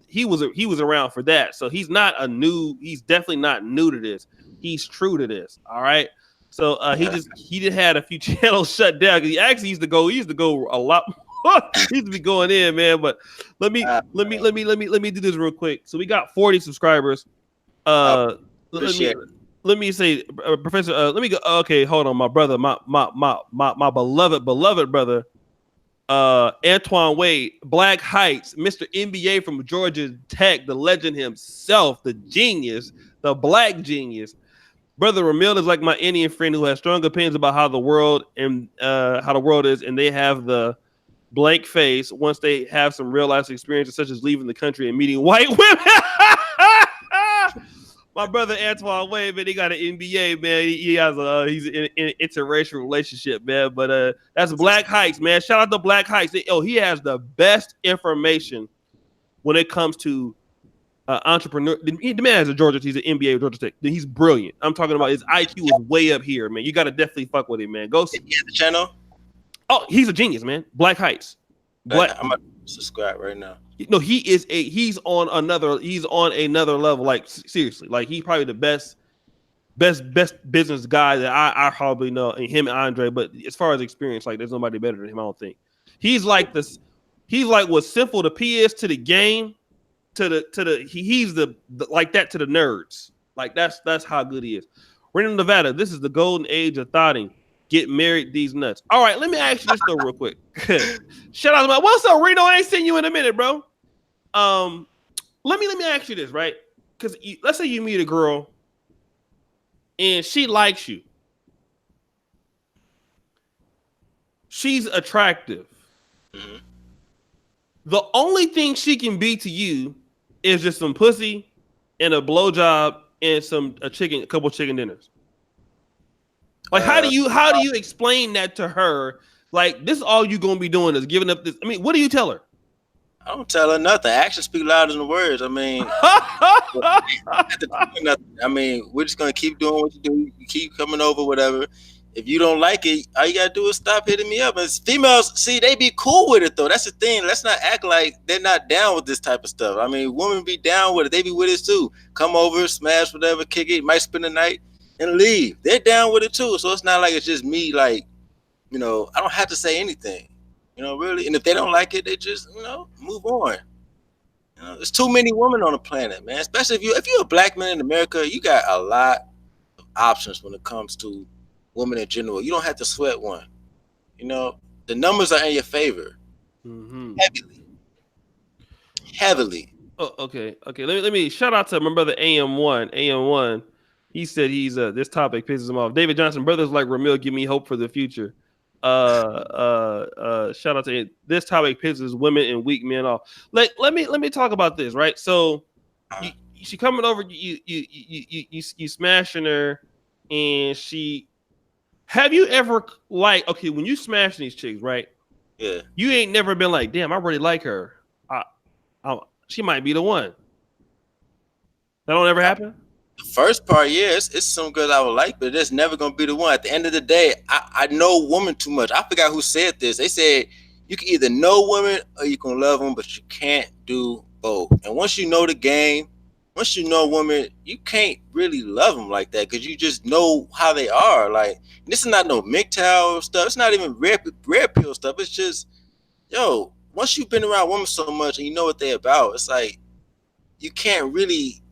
he was around for that. So he's definitely not new to this. He's true to this. All right. So he just had a few channels shut down because he actually used to go a lot more. He used to be going in, man. But let me do this real quick. So we got 40 subscribers. Let me say, Professor. Let me go. Okay, hold on, my brother, my beloved brother, Antoine Wade, Black Heights, Mr. NBA from Georgia Tech, the legend himself, the genius, the black genius. Brother Ramil is like my Indian friend who has strong opinions about how the world is, and they have the blank face once they have some real life experiences, such as leaving the country and meeting white women. My brother Antoine Wade, man, he got an NBA, man. He's in an interracial relationship, man. But that's Black Heights, man. Shout out to Black Heights. He has the best information when it comes to entrepreneur. The man has a Georgia. He's an NBA with Georgia Tech. He's brilliant. I'm talking about his IQ is way up here, man. You got to definitely fuck with him, man. Go see the channel. Oh, he's a genius, man. Black Heights. I'm gonna subscribe right now. No, he's on another level. Like seriously, like he's probably the best business guy that I probably know. And him and Andre, but as far as experience, like there's nobody better than him. I don't think he's like this. He's like what Simple the P is to the game. He's the like that to the nerds. Like that's how good he is. Reno, Nevada. This is the golden age of thoughting. Get married, these nuts. All right, let me ask you this though, real quick. Shout out to what's up, Reno? I ain't seen you in a minute, bro. Let me ask you this, right? Because let's say you meet a girl and she likes you. She's attractive. Mm-hmm. The only thing she can be to you is just some pussy and a blowjob and a couple chicken dinners. Like, how do you explain that to her? Like, this is all you gonna be doing is giving up this. I mean, what do you tell her? I don't tell her nothing. Actions speak louder than words. I mean, I have to tell her nothing. I mean, we're just gonna keep doing what you do. You keep coming over, whatever. If you don't like it, all you gotta do is stop hitting me up. And females, see, they be cool with it though. That's the thing. Let's not act like they're not down with this type of stuff. I mean, women be down with it. They be with it too. Come over, smash whatever, kick it. Might spend the night and leave. They're down with it too. So it's not like it's just me. Like, I don't have to say anything. Really. And if they don't like it, they just move on. There's too many women on the planet, man. Especially if you're a black man in America, you got a lot of options when it comes to women in general. You don't have to sweat one. The numbers are in your favor. Mm-hmm. Heavily. Oh, okay. Let me shout out to my brother AM1. AM1. He said this topic pisses him off. David Johnson, brothers like Ramil give me hope for the future. Shout out to this topic pisses women and weak men off. Like, let me talk about this, right? So she coming over, you smashing her, and have you ever, like, okay, when you smashing these chicks, right? Yeah. You ain't never been like, damn, I really like her. She might be the one. That don't ever happen? The first part, yeah, it's some girls I would like, but it's never gonna be the one. At the end of the day, I know women too much. I forgot who said this. They said you can either know women or you can love them, but you can't do both. And once you know the game, once you know women, you can't really love them like that because you just know how they are. Like, this is not no MGTOW stuff. It's not even red pill stuff. It's just, once you've been around women so much and you know what they're about, it's like you can't really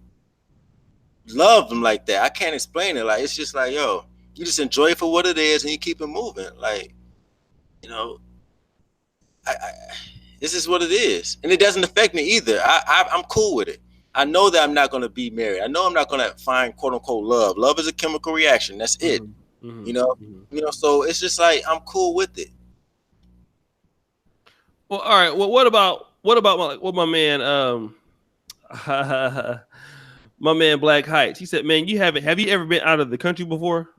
love them like that. I can't explain it. Like, it's just like, you just enjoy it for what it is and you keep it moving. Like, this is what it is, and it doesn't affect me either. I'm cool with it. I know that I'm not going to be married. I know I'm not going to find quote unquote love. Love is a chemical reaction. That's it. Mm-hmm. So it's just like I'm cool with it. Well, all right. Well, what about my man? My man Black Heights. He said, "Man, have you ever been out of the country before?"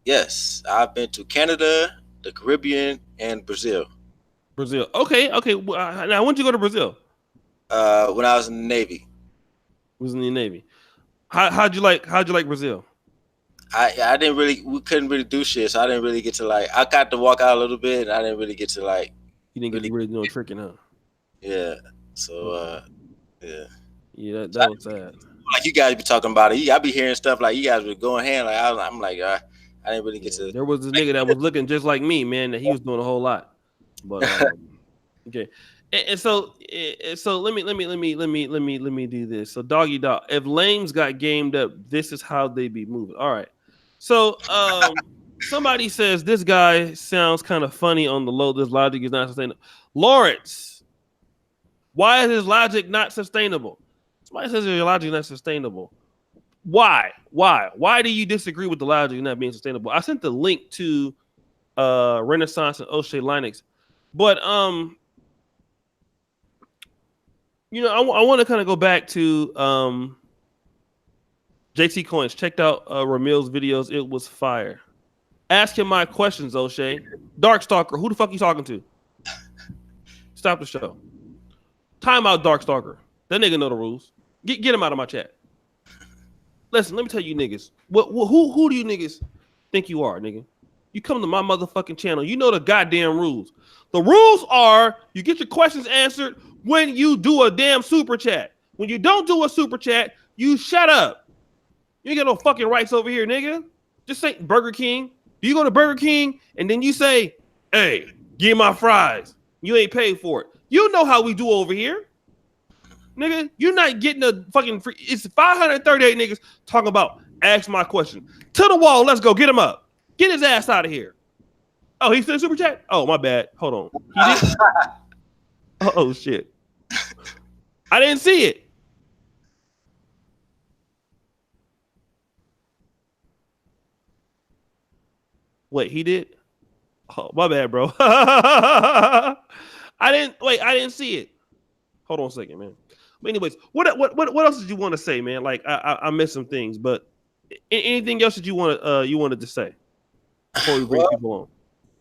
Yes, I've been to Canada, the Caribbean, and Brazil. Brazil. Okay. Now, when did you go to Brazil? When I was in the Navy. Was in the Navy. How'd you like Brazil? We couldn't really do shit, so I didn't really get to I got to walk out a little bit, and I didn't really get to You didn't get to really do no tricking, huh? Yeah. So yeah. Yeah, that was sad. Like you guys be talking about it. I be hearing stuff like you guys were going hand. Like I'm like, I didn't really get to. There was this nigga that was looking just like me, man. That he was doing a whole lot. But okay. And so let me do this. So Doggy Dog, if lames got gamed up, this is how they be moving. All right. So somebody says this guy sounds kind of funny on the low. This logic is not sustainable. Lawrence, why is his logic not sustainable? Somebody says your logic is not sustainable. Why? Why do you disagree with the logic not being sustainable? I sent the link to Renaissance and O'Shea Linux, but I want to kind of go back to JT Coins. Checked out Ramil's videos. It was fire. Ask him my questions, O'Shea. Darkstalker, who the fuck you talking to? Stop the show. Time out, Darkstalker. That nigga know the rules. Get him out of my chat. Listen, let me tell you niggas. Who do you niggas think you are, nigga? You come to my motherfucking channel. You know the goddamn rules. The rules are you get your questions answered when you do a damn super chat. When you don't do a super chat, you shut up. You ain't got no fucking rights over here, nigga. Just say Burger King. Do you go to Burger King and then you say, hey, give me my fries. You ain't paid for it. You know how we do over here. Nigga, you're not getting a fucking free. It's 538 niggas talking about ask my question. To the wall, let's go. Get him up. Get his ass out of here. Oh, he said super chat? Oh, my bad. Hold on. He did? Oh, shit. I didn't see it. Wait, he did? Oh, my bad, bro. I didn't see it. Hold on a second, man. But anyways, what else did you want to say, man? Like I missed some things, but anything else that you wanted to say before we bring people on?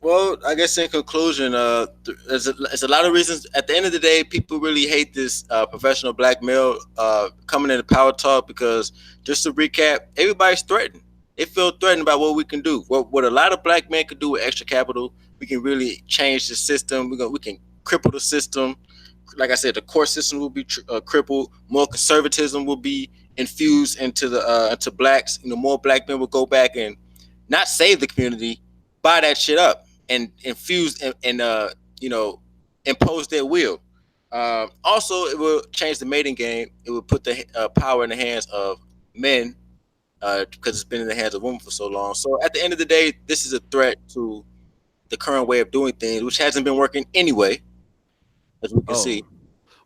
Well, I guess in conclusion, there's a lot of reasons. At the end of the day, people really hate this professional black male coming into power talk because, just to recap, everybody's threatened. They feel threatened by what we can do. What a lot of black men can do with extra capital, we can really change the system. We can cripple the system. Like I said, the court system will be crippled. More conservatism will be infused into blacks. More black men will go back and not save the community, buy that shit up and infuse and impose their will. Also, it will change the mating game. It will put the power in the hands of men because it's been in the hands of women for so long. So at the end of the day, this is a threat to the current way of doing things, which hasn't been working anyway, as we can Oh, see.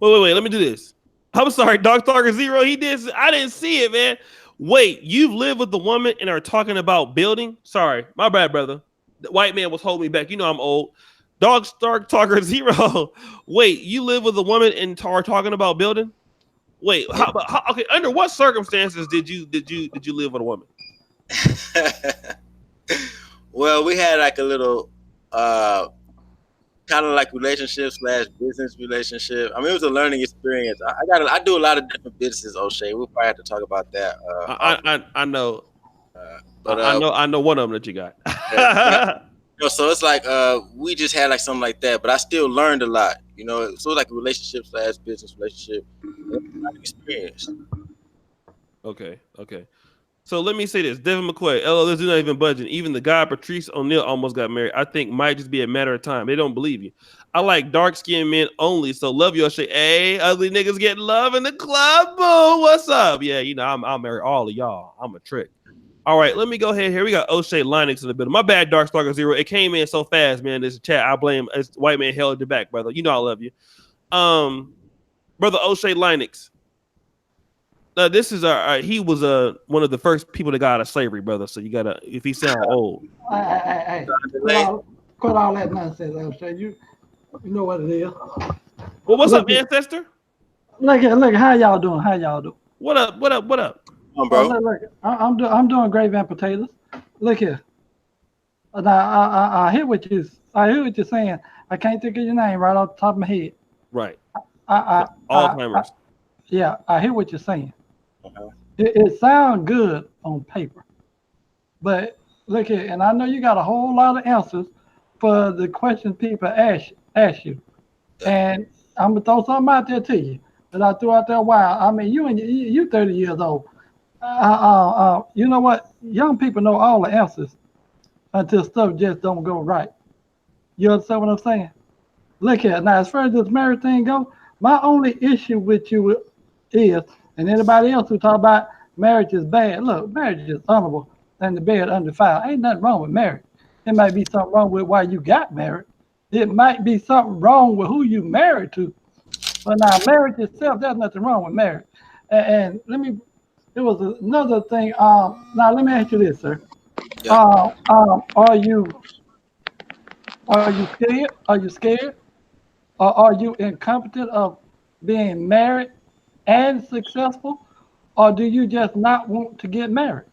wait. Let me do this. I'm sorry, Dark Stalker Zero. He did. I didn't see it, man. Wait, you've lived with the woman and are talking about building? Sorry, my bad, brother. The white man was holding me back. You know I'm old. Dog Stark Talker Zero. Wait, you live with a woman and are talking about building? Wait, okay. Under what circumstances did you live with a woman? Well, we had like a little uh, kind of like relationship slash business relationship. I mean, it was a learning experience. I do a lot of different businesses, O'Shea. We'll probably have to talk about that I off. I, I know But I know one of them that you got. yeah, so it's like we just had like something like that, but I still learned a lot. So it's like a relationship slash business relationship experience. Okay. So let me say this: Devin McQuay, LL, is not even budging. Even the guy Patrice O'Neal almost got married. I think might just be a matter of time. They don't believe you. I like dark skinned men only. So love your shit. Hey, ugly niggas getting love in the club. Boo. What's up? Yeah, I'll marry all of y'all. I'm a trick. All right, let me go ahead here. We got O'Shea Linux in the middle. My bad, Dark Stalker Zero. It came in so fast, man. This chat, I blame white man held it back, brother. You know I love you. Brother O'Shea Linux. This is he was one of the first people that got out of slavery, brother. So you gotta, if he sound old. Hey, quit all that nonsense, O'Shea. You know what it is. Well, what's up, Look, ancestor? look. How y'all doing? How y'all doing? What up? What up? What up? Come on, Oh, bro. look. I'm doing gravy and potatoes. Look here. Now, I hear what you're saying. I can't think of your name right off the top of my head. Right. I Alzheimer's. yeah, I hear what you're saying. Uh-huh. It sounds good on paper, but look here, and I know you got a whole lot of answers for the questions people ask you. And I'm gonna throw something out there to you that I threw out there a while. I mean, you 30 years old. You know what? Young people know all the answers until stuff just don't go right. You understand what I'm saying? Look here. Now, as far as this marriage thing go, my only issue with you is, and anybody else who talk about marriage is bad. Look, marriage is honorable and the bed undefiled. Ain't nothing wrong with marriage. It might be something wrong with why you got married. It might be something wrong with who you married to. But now, marriage itself, there's nothing wrong with marriage. And there was another thing. Now, let me ask you this, sir. Yeah. Are you scared? Are you scared? Or are you incompetent of being married and successful? Or do you just not want to get married?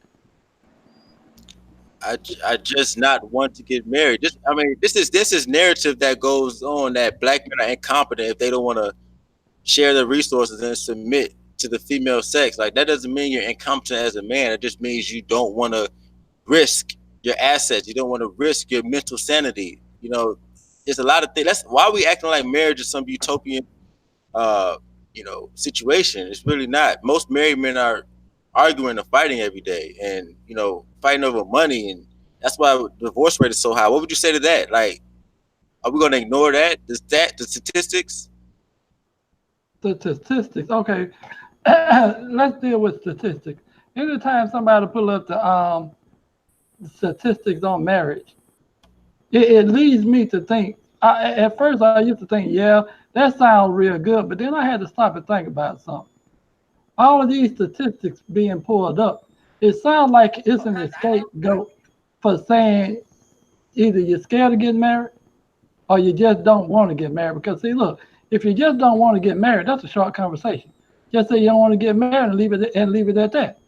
I just not want to get married. This is narrative that goes on that black men are incompetent if they don't want to share their resources and submit to the female sex. Like that doesn't mean you're incompetent as a man. It just means you don't want to risk your assets. You don't want to risk your mental sanity. There's a lot of things. That's why we acting like marriage is some utopian, uh, situation. It's really not. Most married men are arguing and fighting every day, and fighting over money, and that's why the divorce rate is so high. What would you say to that? Like, are we going to ignore that? The statistics? The statistics. Okay, let's deal with statistics. Anytime somebody pull up the statistics on marriage, it leads me to think. At first, I used to think, yeah, that sounds real good, but then I had to stop and think about something. All of these statistics being pulled up, it sounds like it's an scapegoat for saying either you're scared of getting married or you just don't want to get married. Because see, look, if you just don't want to get married, that's a short conversation. Just say you don't want to get married and leave it at that.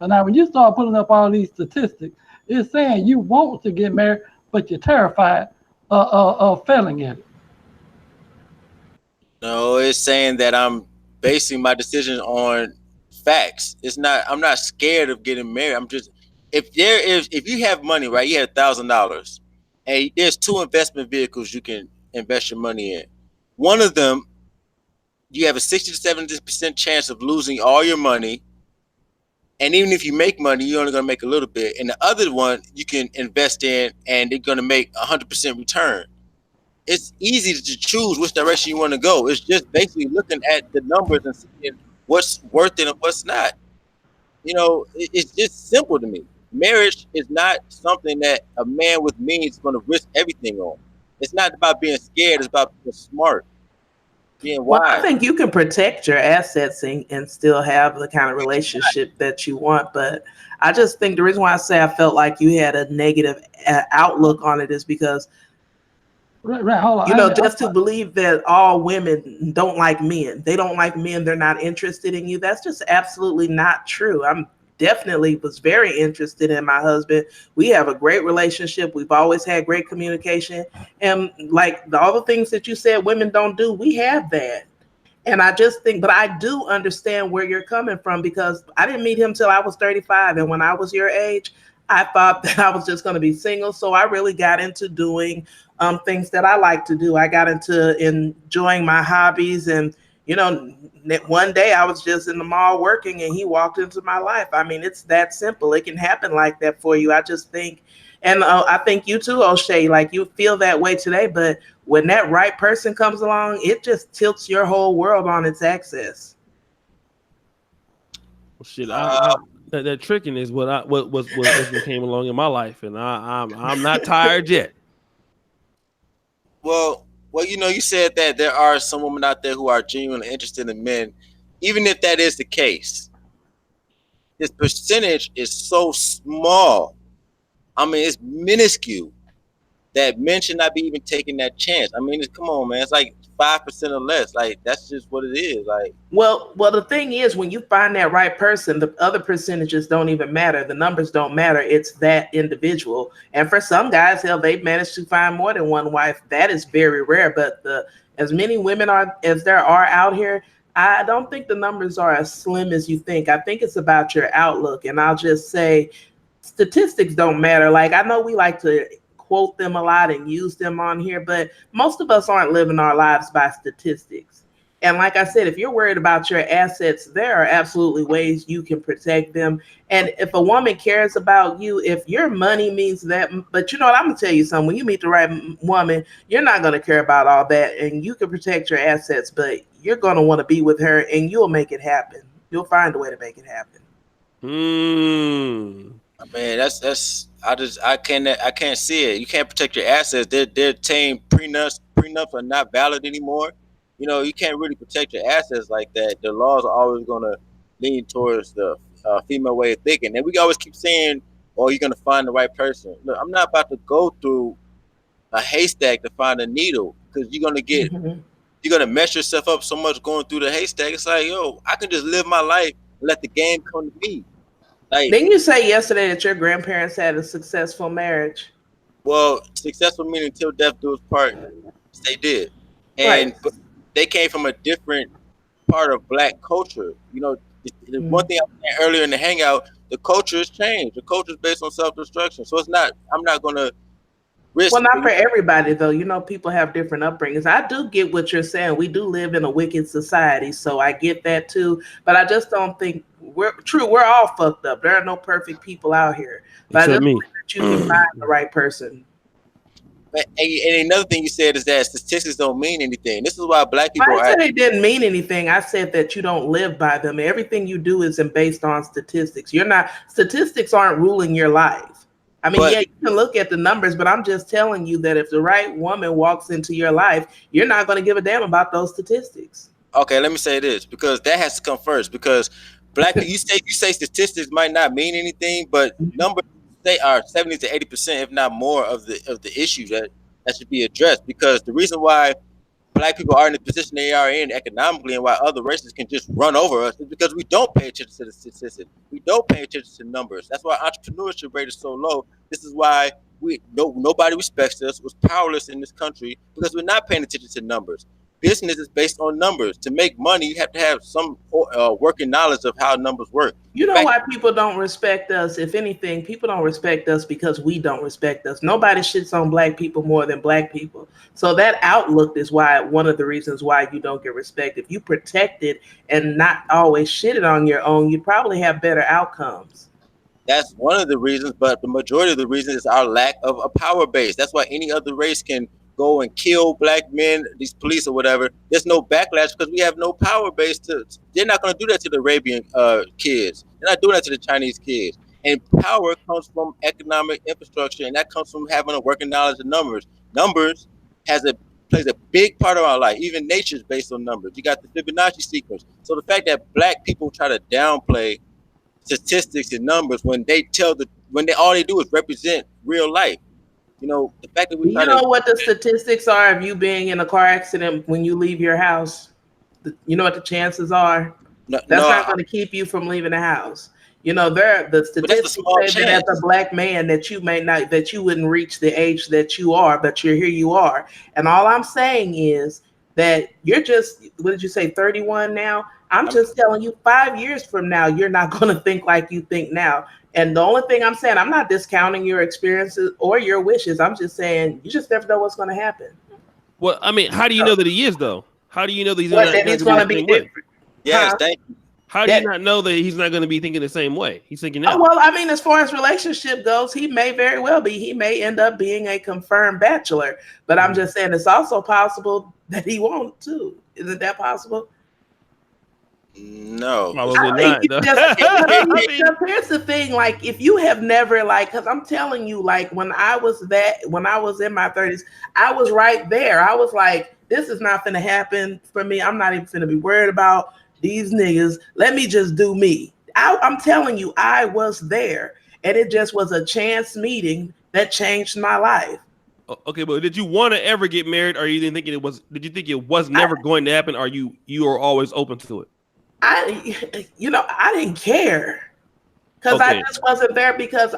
But now when you start putting up all these statistics, it's saying you want to get married, but you're terrified failing at it. No, it's saying that I'm basing my decision on facts. It's not. I'm not scared of getting married. I'm just if you have money, right? You have $1,000, and there's two investment vehicles you can invest your money in. One of them, you have a 60 to 70% chance of losing all your money, and even if you make money, you're only going to make a little bit. And the other one, you can invest in, and they're going to make 100% return. It's easy to choose which direction you want to go. It's just basically looking at the numbers and seeing what's worth it and what's not. It's just simple to me. Marriage is not something that a man with means is going to risk everything on. It's not about being scared. It's about being smart, being Well, I wise. think you can protect your assets and still have the kind of relationship that you want. But I just think the reason why I say I felt like you had a negative outlook on it is because, Right, hold on. just to believe that all women don't like men, they don't like men, they're not interested in you. That's just absolutely not true. I'm definitely was very interested in my husband. We have a great relationship. We've always had great communication. And like all the things that you said women don't do, we have that. And I just think, but I do understand where you're coming from because I didn't meet him till I was 35. And when I was your age, I thought that I was just going to be single. So I really got into doing things that I like to do. I got into enjoying my hobbies. And, one day I was just in the mall working and he walked into my life. I mean, it's that simple. It can happen like that for you. I just think, and I think you too, O'Shea, like you feel that way today. But when that right person comes along, it just tilts your whole world on its axis. Well, shit, that tricking is what came along in my life, and I'm not tired yet. Well, you said that there are some women out there who are genuinely interested in men. Even if that is the case, this percentage is so small. I mean, it's minuscule that men should not be even taking that chance. I mean, come on, man. It's like 5% or less. Like, that's just what it is. Like, Well, the thing is, when you find that right person, the other percentages don't even matter. The numbers don't matter. It's that individual. And for some guys, hell, they've managed to find more than one wife. That is very rare. But as many women as there are out here, I don't think the numbers are as slim as you think. I think it's about your outlook. And I'll just say, statistics don't matter. Like, I know we like to quote them a lot and use them on here, but most of us aren't living our lives by statistics. And like I said, if you're worried about your assets, there are absolutely ways you can protect them. And if a woman cares about you, if your money means that, but you know what, I'm gonna tell you something, when you meet the right woman, you're not gonna care about all that, and you can protect your assets, but you're gonna want to be with her and you'll make it happen. You'll find a way to make it happen. Man, that's I can't see it. You can't protect your assets. They're saying prenups are not valid anymore. You can't really protect your assets like that. The laws are always gonna lean towards the female way of thinking, and we always keep saying, "Oh, you're gonna find the right person." Look, I'm not about to go through a haystack to find a needle because you're gonna mess yourself up so much going through the haystack. It's like, yo, I can just live my life and let the game come to me. Like, didn't you say yesterday that your grandparents had a successful marriage? well, successful meaning till death do us part. They did, and Right. they came from a different part of Black culture. The one thing I was saying earlier in the hangout, the culture has changed. The culture is based on self-destruction. So it's not. I'm not gonna risk. Well, not for everybody, though. People have different upbringings. I do get what you're saying. We do live in a wicked society, so I get that too. But I just don't think we're true. We're all fucked up. There are no perfect people out here. But Except I just me. think that you can find the right person. And another thing you said is that statistics don't mean anything. This is why Black people I said it didn't mean anything. I said that you don't live by them. Everything you do isn't based on statistics. Statistics aren't ruling your life. I mean, yeah, you can look at the numbers, but I'm just telling you that if the right woman walks into your life, you're not going to give a damn about those statistics. Okay, let me say this because that has to come first. Because Black people, you say statistics might not mean anything, but numbers they are 70 to 80%, if not more, of the issue that should be addressed. Because the reason why Black people are in the position they are in economically, and why other races can just run over us is because we don't pay attention to the statistics. We don't pay attention to numbers. That's why entrepreneurship rate is so low. This is why nobody respects us. Was powerless in this country because we're not paying attention to numbers. Business is based on numbers. To make money, you have to have some working knowledge of how numbers work. You know Back, why people don't respect us? If anything, people don't respect us because we don't respect us. Nobody shits on black people more than black people. So that outlook is why one of the reasons why you don't get respect. If you protected and not always shitted on your own, you'd probably have better outcomes. that's one of the reasons, but the majority of the reason is our lack of a power base. That's why any other race can go and kill black men, these police or whatever. There's no backlash because we have no power base. They're not going to do that to the Arabian kids. They're not doing that to the Chinese kids. And power comes from economic infrastructure, and that comes from having a working knowledge of numbers. Numbers plays a big part of our life. Even nature is based on numbers. You got the Fibonacci sequence. So the fact that black people try to downplay statistics and numbers when they all they do is represent real life. The fact that we Do try you know to what the statistics are of you being in a car accident when you leave your house? You know what the chances are? no, That's no not going to keep you from leaving the house. The statistics small say that as chance. a black man that you may not, that you wouldn't reach the age that you are, but here you are. And all I'm saying is that you're just, what did you say, 31 now? I'm just telling you 5 years from now, you're not going to think like you think now. And the only thing I'm saying, I'm not discounting your experiences or your wishes. I'm just saying you just never know what's going to happen. Well, I mean, how do you know that he is though? How do you know that he's What, not that going he's to going be to the be same way? different? Yes, Huh? thank you. How do you not know that he's not going to be thinking the same way? He's thinking now. Oh, well, I mean, as far as relationship goes, he may very well be. He may end up being a confirmed bachelor. But I'm just saying it's also possible that he won't too. Isn't that possible? No. Probably I think not. you though. just I mean, because here's the thing, like if you have never because I'm telling you, like when I was in my 30s, I was right there. I was like, this is not gonna happen for me. I'm not even gonna be worried about these niggas. Let me just do me. I'm telling you, I was there, and it just was a chance meeting that changed my life. okay, but did you want to ever get married, or you didn't think it was? Did you think it was never going to happen, or you are always open to it? I didn't care. Because I Okay, just wasn't there because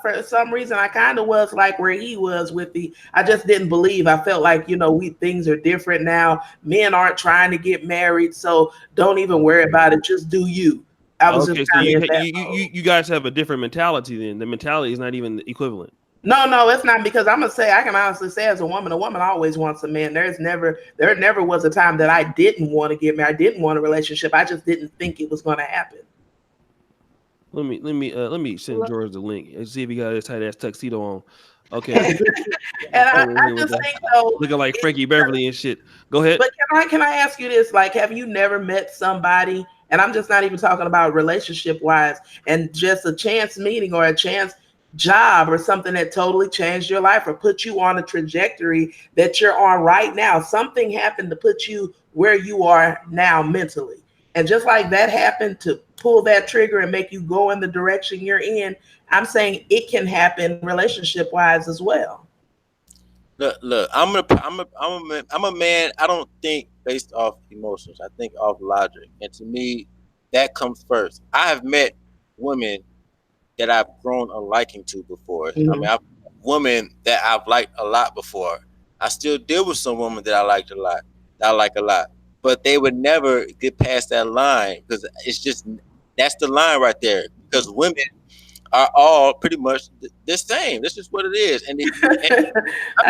for some reason, I kind of was like where he was with I just didn't believe. I felt like, things are different now. Men aren't trying to get married. So don't even worry about it. Just do you. I was just okay. So kind of you in that you, mode. you you guys have a different mentality. Then the mentality is not even equivalent. No, it's not because I'm gonna say I can honestly say as a woman always wants a man. There never was a time that I didn't want to get married. I didn't want a relationship. I just didn't think it was gonna happen. Let me send George the link and see if he got his tight ass tuxedo on. Okay, And I over here with just that, think though, looking like Frankie Beverly and shit. Go ahead. but can I ask you this? Like, have you never met somebody, and I'm just not even talking about relationship wise, and just a chance meeting or a chance job or something that totally changed your life or put you on a trajectory that you're on right now? Something happened to put you where you are now mentally. And just like that happened to pull that trigger and make you go in the direction you're in, I'm saying it can happen relationship wise as well. Look. I'm a man. I don't think based off emotions. I think off logic, and to me, that comes first. I have met women that I've grown a liking to before. I mean, Mhm. I've women that I've liked a lot before. I still deal with some women that I liked a lot, that I like a lot, but they would never get past that line because it's just that's the line right there. Because women are all pretty much the same. This is what it is, and I mean,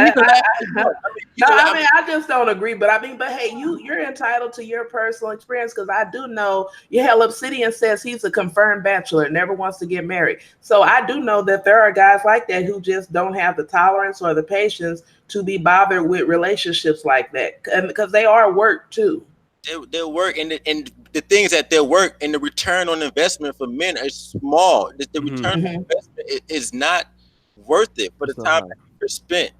you can laugh if you I, want. I mean, you No, can. I mean, I just don't agree. But hey, you're entitled to your personal experience because I do know. Yeah, hell, Obsidian says he's a confirmed bachelor, never wants to get married. So I do know that there are guys like that who just don't have the tolerance or the patience to be bothered with relationships like that, and because they are work too. Their work and the things that their work and the return on investment for men is small. The Hmm. return on Mhm. investment is not worth it for the It's not time high. that you're spent.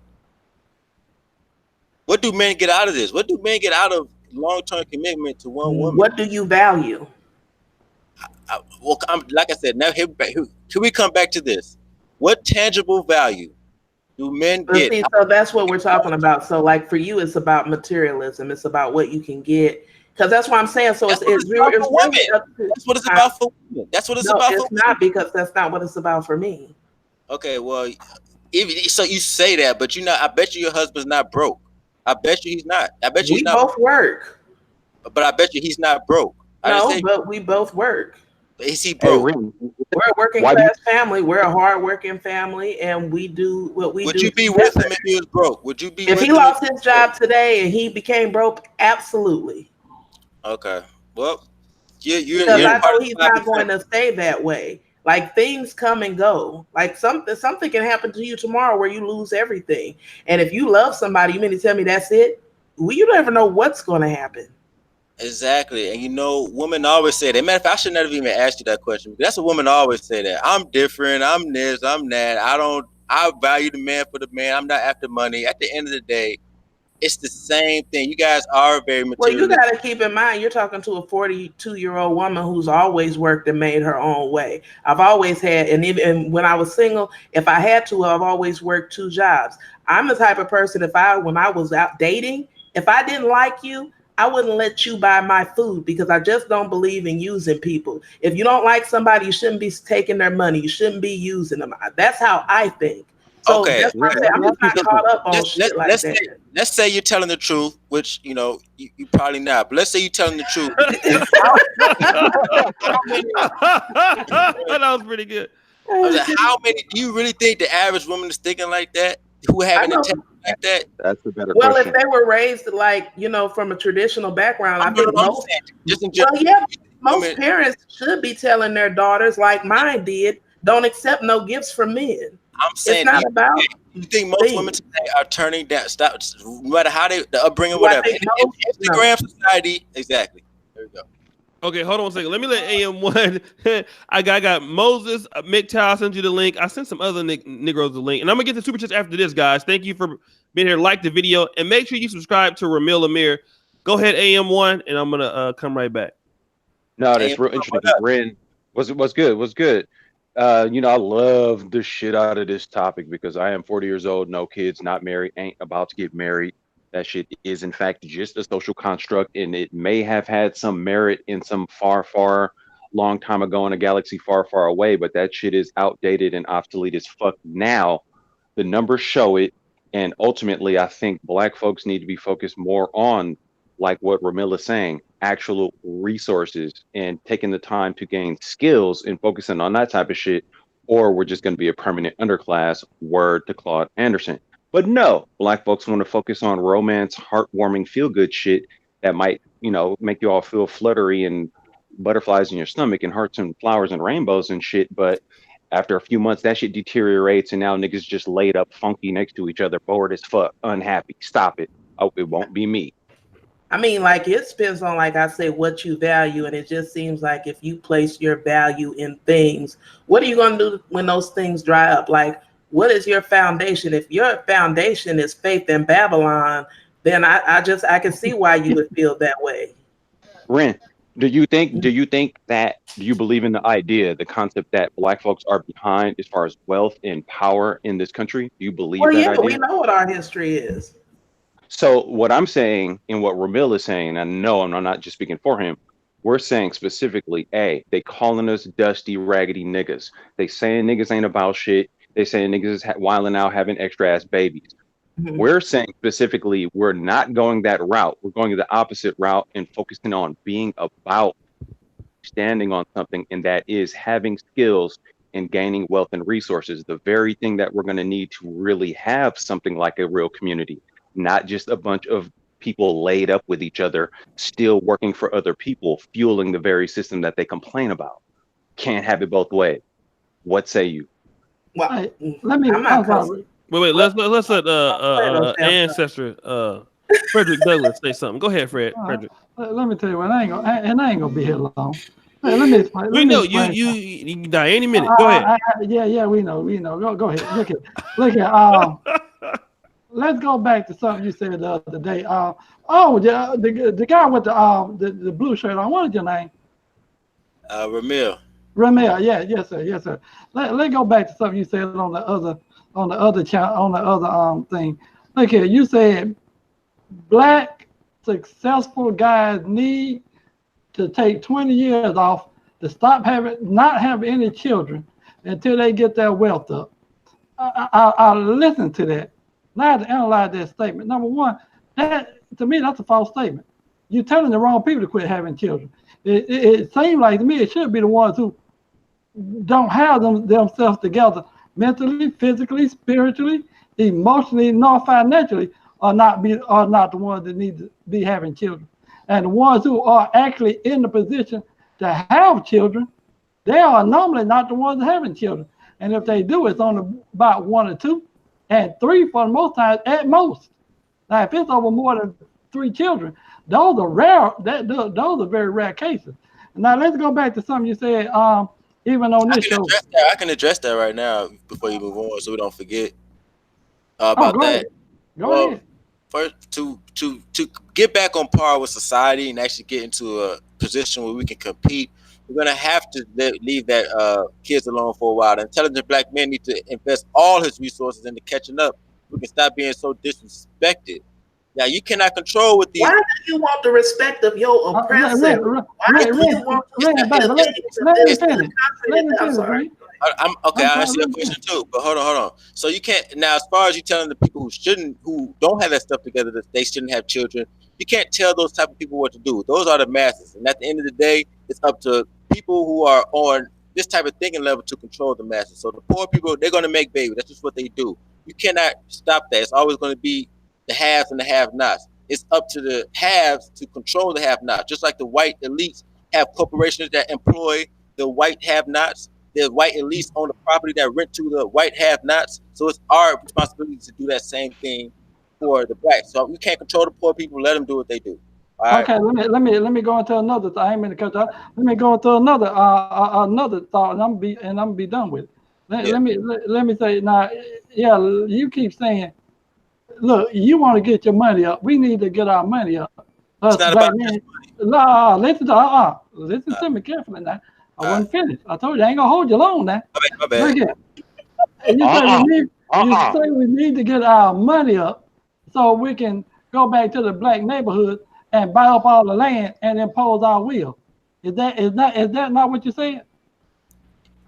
What do men get out of this? What do men get out of long-term commitment to one woman? What do you value? Like I said, now here we come back to this. What tangible value Do men But get? see, so that's what we're talking about. So, like for you, it's about materialism. It's about what you can get. Because that's what I'm saying. So That's what it's about it's for really women. up to. That's what it's about for women. That's what it's No, about for it's not, women. because that's not what it's about for me. Okay, well, if so, you say that, but you know, I bet you your husband's not broke. I bet you he's not. I bet you he's We not. both work. But I bet you he's not broke. I didn't No, say but we both work. is he Hey, broke. Ren, We're a working why do you? class family. We're a hard working family, and we do what we Would do you be with together. him if he was broke? Would you be If with he him if lost he his was broke? job today and he became broke, absolutely. Okay. Well, Because you're I part know of he's the happy not going family. to stay that way. Like things come and go. Like something can happen to you tomorrow where you lose everything. And if you love somebody, you mean to tell me that's it? Well, you never know what's going to happen. Exactly. And you know, women always say that. Matter of fact, I should never even ask you that question. That's what women always say that. I'm different. I'm this. I'm that. I value the man for the man. I'm not after money. At the end of the day, it's the same thing. You guys are very Well, you materialistic. got to keep in mind, you're talking to a 42-year-old woman who's always worked and made her own way. I've always had, and even when I was single, if I had to, I've always worked 2 jobs. I'm the type of person, when I was out dating, if I didn't like you, I wouldn't let you buy my food because I just don't believe in using people. If you don't like somebody, you shouldn't be taking their money. You shouldn't be using them. That's how I think. So Okay. that's why Ren, I say let I'm me ask just you not something. caught up on Let's let, shit like let's that. say let's say you're telling the truth, which you know you probably not. But let's say you're telling the truth. How many? That was pretty good. I was like, how many? Do you really think the average woman is thinking like that? Who have I an know. intent like that? That's a better Well, if question. they were raised like, from a traditional background, I I'm not think I'm most, saying just in well, general. yeah, most Women, parents should be telling their daughters, like mine did, don't accept no gifts from men. I'm It's saying, not about you think most women things. today are turning down? Stop, no matter how the upbringing, Do I whatever. think In most? No. Instagram society, exactly. There we go. Okay, hold on a second. Let me let AM1. I got Moses, MGTOW sent you the link. I sent some other Negroes the link. And I'm going to get the super chats after this, guys. Thank you for being here. Like the video. And make sure you subscribe to Ramil Amyr. Go ahead, AM1, and I'm going to come right back. No, Hey, that's real what interesting because up? Ren was good, was good. I love the shit out of this topic because I am 40 years old, no kids, not married, ain't about to get married. That shit is in fact just a social construct, and it may have had some merit in some far, far long time ago in a galaxy far, far away, but that shit is outdated and obsolete as fuck now. The numbers show it, and ultimately, I think Black folks need to be focused more on, like what Ramil is saying, actual resources and taking the time to gain skills and focusing on that type of shit, or we're just going to be a permanent underclass. Word to Claude Anderson. But no, Black folks want to focus on romance, heartwarming, feel good shit that might, make you all feel fluttery and butterflies in your stomach and hearts and flowers and rainbows and shit. But after a few months, that shit deteriorates, and now niggas just laid up funky next to each other, bored as fuck, unhappy. Stop it. Oh, it won't be me. I mean, like it depends on, like I say, what you value, and it just seems like if you place your value in things, what are you going to do when those things dry up? Like, what is your foundation? If your foundation is faith in Babylon, then I can see why you would feel that way. Ren, do you believe in the idea, the concept that Black folks are behind as far as wealth and power in this country? Do you believe Well, that yeah, we idea? know what our history is. So what I'm saying and what Ramil is saying, and no, I'm not just speaking for him, we're saying specifically, A, they calling us dusty, raggedy niggas. They saying niggas ain't about shit. They saying niggas is wilding out having extra ass babies. Mhm. We're saying specifically, we're not going that route. We're going the opposite route and focusing on being about standing on something, and that is having skills and gaining wealth and resources, the very thing that we're going to need to really have something like a real community, not just a bunch of people laid up with each other, still working for other people, fueling the very system that they complain about. Can't have it both ways. What say you? Well, Hey, let me. I'm not I'm cussing. sorry. Wait. Well, Let's let go ahead, Osam. ancestor Frederick Douglass say something. Go ahead, Uh, Frederick. let me tell you what. I ain't gonna be here long. Hey, let me explain. We Let me know you explain. you can die any minute. Go ahead. Yeah, we know, we know. Go ahead. Look at. Let's go back to something you said the other day. The guy with the blue shirt on. What is your name? Ramil. Ramel. Yeah, yes, sir, yes, sir. Let's go back to something you said on the on the other on the other thing. Look here, you said black successful guys need to take 20 years off to not have any children until they get their wealth up. I listen to that. Now I have to analyze that statement. Number one, that to me that's a false statement. You're telling the wrong people to quit having children. It seems like to me it should be the ones who don't have themselves together mentally, physically, spiritually, emotionally, nor financially are not the ones that need to be having children. And the ones who are actually in the position to have children, they are normally not the ones having children. And if they do, it's only about 1 or 2, and 3 for the most times at most. Now, if it's over more than 3 children, those are rare. Those are very rare cases. Now let's go back to something you said. Even on this show, I can address that right now before you move on, so we don't forget about that. Go ahead. First, to get back on par with society and actually get into a position where we can compete, we're gonna have to leave that kids alone for a while. The intelligent black men need to invest all his resources into catching up. We can stop being so disrespected. Now you cannot control what these. Why do you want the respect of your oppressor? Why do you want I'm okay. I answer your question too, but hold on. So you can't now, as far as you telling the people who don't have that stuff together, that they shouldn't have children. You can't tell those type of people what to do. Those are the masses, and at the end of the day, it's up to people who are on this type of thinking level to control the masses. So the poor people, they're going to make babies. That's just what they do. You cannot stop that. It's always going to be the haves and the have-nots. It's up to the haves to control the have-nots. Just like the white elites have corporations that employ the white have-nots. The white elites own the property that rent to the white have-nots. So it's our responsibility to do that same thing for the blacks. So we can't control the poor people. Let them do what they do. All right? Okay, let me go into another. I ain't mean to cut you off. Let me go into another thought, and I'm gonna be done with it. Let me say now. Yeah, you keep saying, look, you want to get your money up. We need to get our money up. It's not about listen to me carefully now. I wasn't finished. I told you I ain't gonna hold you long now. My bad. Look at you say we need to get our money up so we can go back to the black neighborhood and buy up all the land and impose our will. Is that not what you said?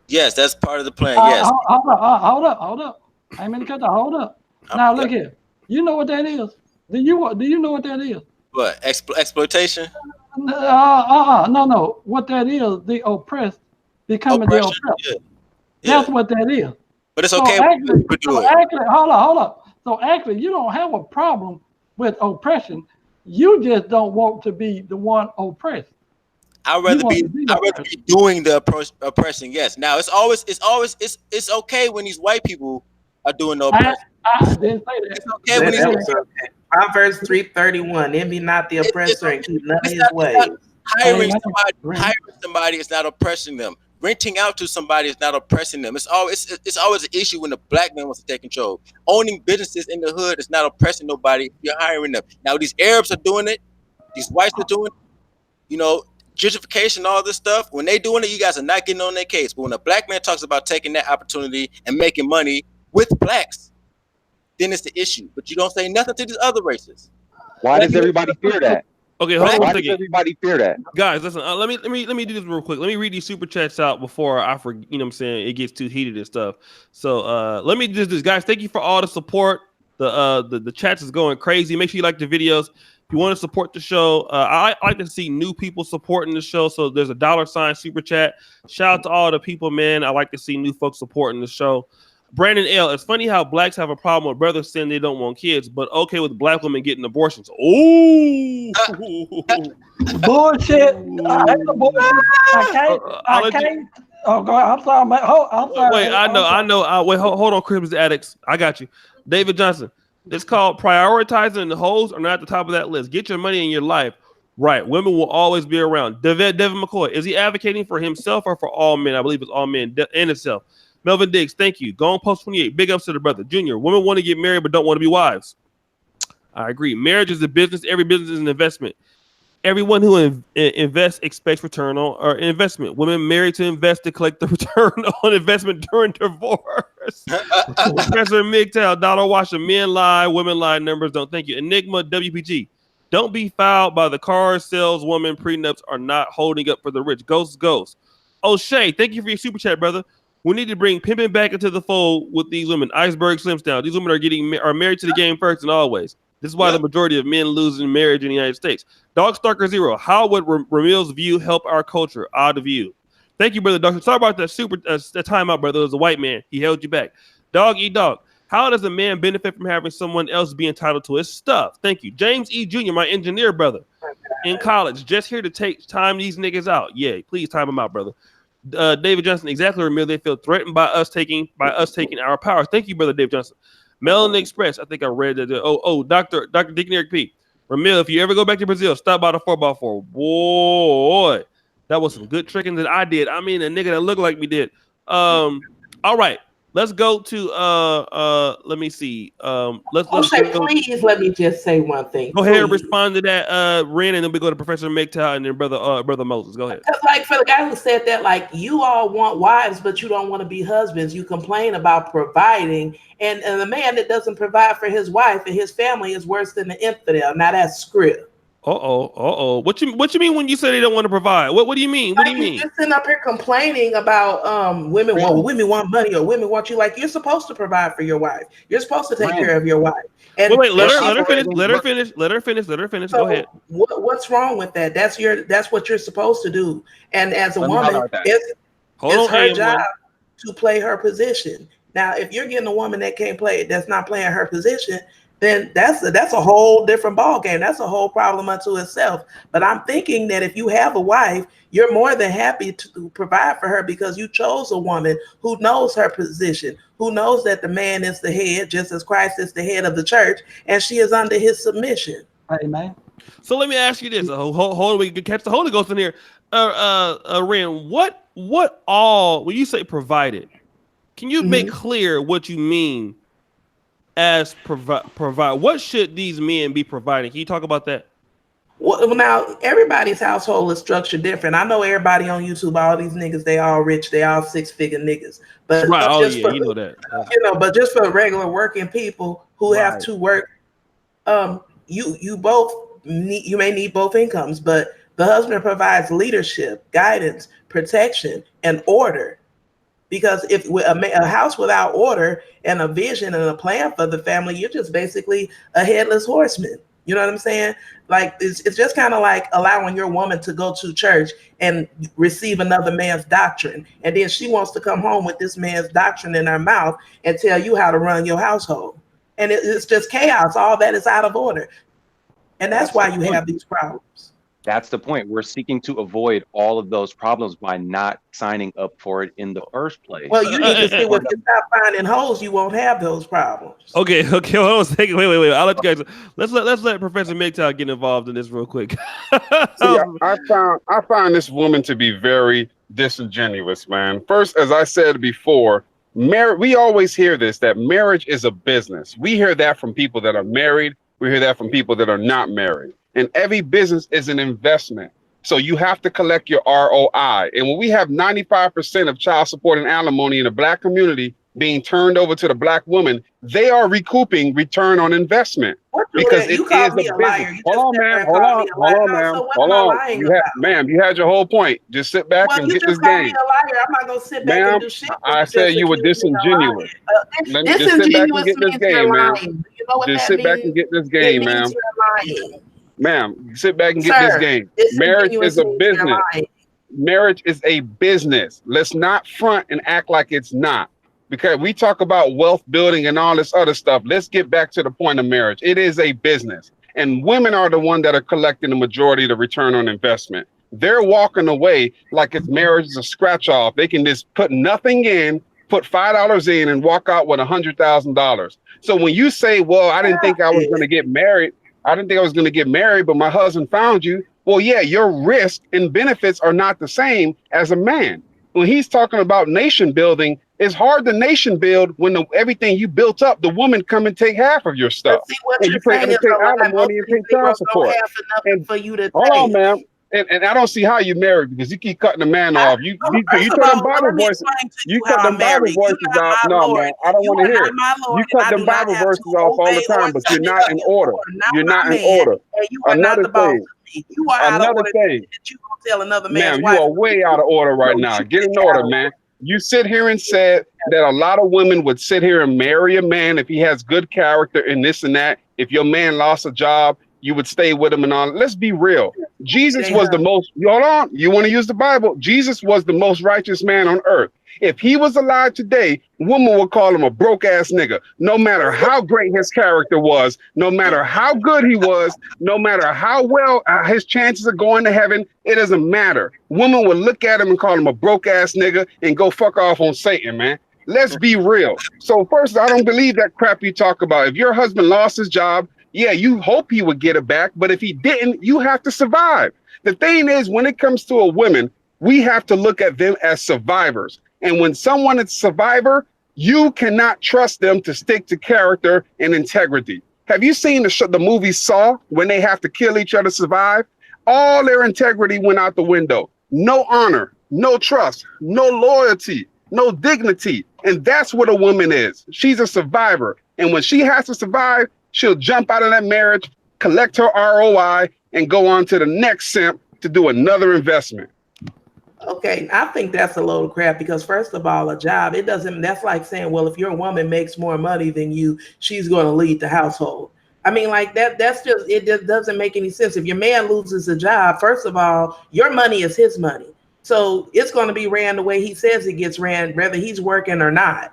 Yes, that's part of the plan. Yes. Hold up. I ain't mean to cut that. Hold up. Now look here. You know what that is? Do you know what that is? What? Exploitation? No. What that is, the oppressed becoming the oppressed. Yeah. That's what that is. But it's okay when people do it. Actually, hold up. So actually, you don't have a problem with oppression. You just don't want to be the one oppressed. I'd rather be doing the oppressing. Yes. Now it's okay when these white people are doing the oppression. I didn't say that. It's okay when these Proverbs 3:31. Envy not the oppressor and keep none of his ways. Hiring somebody is not oppressing them. Renting out to somebody is not oppressing them. It's always an issue when the black man wants to take control. Owning businesses in the hood is not oppressing nobody. You're hiring them. Now these Arabs are doing it. These whites are doing it. Gentrification, all this stuff. When they doing it, you guys are not getting on their case. But when a black man talks about taking that opportunity and making money with blacks, then it's the issue. But you don't say nothing to these other races. Why does everybody fear that? Okay, hold on. Why does everybody fear that? Guys, listen. Let me do this real quick. Let me read these super chats out before I forget. You know what I'm saying? It gets too heated and stuff. So let me just do this, guys. Thank you for all the support. The chats is going crazy. Make sure you like the videos. If you want to support the show, I like to see new people supporting the show. So there's a $ super chat. Shout out to all the people, man. I like to see new folks supporting the show. Brandon L. It's funny how blacks have a problem with brothers saying they don't want kids, but okay with black women getting abortions. Oh, bullshit! I can't. Oh God, I'm sorry, man. I'm sorry. Wait, I know. Wait, hold on, Christmas addicts. I got you, David Johnson. It's called prioritizing. The hoes are not at the top of that list. Get your money in your life. Right. Women will always be around. Devin McCoy. Is he advocating for himself or for all men? I believe it's all men and itself. Melvin Diggs, thank you. Go on post 28. Big ups to the brother. Junior, women want to get married but don't want to be wives. I agree. Marriage is a business. Every business is an investment. Everyone who invests expects return on or investment. Women married to invest to collect the return on investment during divorce. Professor MGTOW, dollar washer, men lie, women lie, numbers don't. Thank you. Enigma WPG. Don't be fouled by the car saleswoman. Prenups are not holding up for the rich. Ghost. O'Shea, thank you for your super chat, brother. We need to bring pimping back into the fold with these women. Iceberg Slims down. These women are married to the game first and always. This is why the majority of men lose in marriage in the United States. Dog Stalker Zero. How would Ramil's view help our culture? Odd view. Thank you, brother. Doctor. Sorry about that that timeout, brother. It was a white man. He held you back. Dog eat dog. How does a man benefit from having someone else be entitled to his stuff? Thank you. James E. Jr., my engineer brother in college, just here to time these niggas out. Yeah, please time them out, brother. David Johnson, exactly, Ramil. They feel threatened by us taking our powers. Thank you, brother Dave Johnson. Melanin Express. I think I read that. Dr. Deacon Eric P. Ramil, if you ever go back to Brazil, stop by the 4x4. Boy, that was some good tricking that I did. I mean, a nigga that looked like me did. All right. Let's go to let me see. Let's please let me just say one thing. Go ahead and respond to that, Ren, and then we go to Professor MGTOW and then brother Moses. Go ahead. Like for the guy who said that, like you all want wives, but you don't want to be husbands. You complain about providing, and the man that doesn't provide for his wife and his family is worse than the infidel. Now that's script. What you mean when you say they don't want to provide? What do you mean? What do you mean? You're sitting up here complaining about women. Well, women want money, or women want you. Like you're supposed to provide for your wife. You're supposed to take care of your wife. And wait, let her finish. So go ahead. What's wrong with that? That's what you're supposed to do. And as a woman, it's her job to play her position. Now, if you're getting a woman that can't play, that's not playing her position, then that's a whole different ball game. That's a whole problem unto itself. But I'm thinking that if you have a wife, you're more than happy to provide for her because you chose a woman who knows her position, who knows that the man is the head, just as Christ is the head of the church, and she is under his submission. Amen. So let me ask you this: hold, we can catch the Holy Ghost in here. Ren, what all when you say provided? Can you make clear what you mean? As provide, what should these men be providing? Can you talk about that? Well, now everybody's household is structured different. I know everybody on YouTube, all these niggas, they all rich, they all six-figure niggas. But right, you know that. But just for regular working people who have to work, you may need both incomes, but the husband provides leadership, guidance, protection, and order. Because if a house without order and a vision and a plan for the family, you're just basically a headless horseman. You know what I'm saying? Like it's just kind of like allowing your woman to go to church and receive another man's doctrine. And then she wants to come home with this man's doctrine in her mouth and tell you how to run your household. And it's just chaos. All that is out of order. And that's why you have these problems. That's the point. We're seeking to avoid all of those problems by not signing up for it in the first place. Well, you need to see if you stop finding hoes, you won't have those problems. Okay. Hold on a second. Wait. I'll let you guys. Let's let Professor MGTOW get involved in this real quick. I find this woman to be very disingenuous, man. First, as I said before, we always hear this, that marriage is a business. We hear that from people that are married. We hear that from people that are not married. And every business is an investment. So you have to collect your ROI. And when we have 95% of child support and alimony in the Black community being turned over to the Black woman, they are recouping return on investment because it is a business. Hold on. Ma'am, you had your whole point. Just sit back and get this game. I'm not going to sit back and do shit. I said you were disingenuous. Just sit back and get this game, ma'am. Just sit back and get this game, ma'am. Ma'am, sit back and get this game. Marriage is a business. Marriage is a business. Let's not front and act like it's not. Because we talk about wealth building and all this other stuff. Let's get back to the point of marriage. It is a business. And women are the ones that are collecting the majority of the return on investment. They're walking away like if marriage is a scratch off. They can just put nothing in, put $5 in and walk out with $100,000. So when you say, well, I didn't think I was going to get married. But my husband found you. Well, yeah, your risk and benefits are not the same as a man. When he's talking about nation building, It's hard to nation build when everything you built up, the woman come and take half of your stuff. But see, what And you're you pay saying and is take a lie. alimony and Most of pay these child Negroes don't support. have enough And for you to hold on, take. ma'am. And I don't see how you married because you keep cutting the man off. You First of turn them all, Bible let me voices. explain to You you cut how them I'm Bible married. You voices are off. my No, Lord. man, I don't You want to are hear not it. my Lord, You and cut I them do not Bible have to verses off all the obey or time, but you're submit not to in you. You order. are not You're my not in man, order. and you are not Another the boss thing. of me. You are out of Another order thing. that you gonna tell another man's Ma'am, you wife. are way out of order right now. Get in order, man. You sit here and said that a lot of women would sit here and marry a man if he has good character and this and that. If your man lost a job, you would stay with him and all. Let's be real. Jesus was the most, hold on, you want to use the Bible? Jesus was the most righteous man on earth. If he was alive today, women would call him a broke ass nigga. No matter how great his character was, no matter how good he was, no matter how well his chances of going to heaven, it doesn't matter. Women would look at him and call him a broke ass nigga and go fuck off on Satan, man. Let's be real. So first, I don't believe that crap you talk about. If your husband lost his job, yeah, you hope he would get it back. But if he didn't, you have to survive. The thing is, when it comes to a woman, we have to look at them as survivors. And when someone is a survivor, you cannot trust them to stick to character and integrity. Have you seen the movie Saw when they have to kill each other to survive? All their integrity went out the window. No honor, no trust, no loyalty, no dignity. And that's what a woman is. She's a survivor. And when she has to survive, she'll jump out of that marriage, collect her ROI, and go on to the next simp to do another investment. Okay, I think that's a load of crap because first of all, a job, that's like saying, well, if your woman makes more money than you, she's going to lead the household. I mean, like it just doesn't make any sense. If your man loses a job, first of all, your money is his money. So it's going to be ran the way he says it gets ran, whether he's working or not.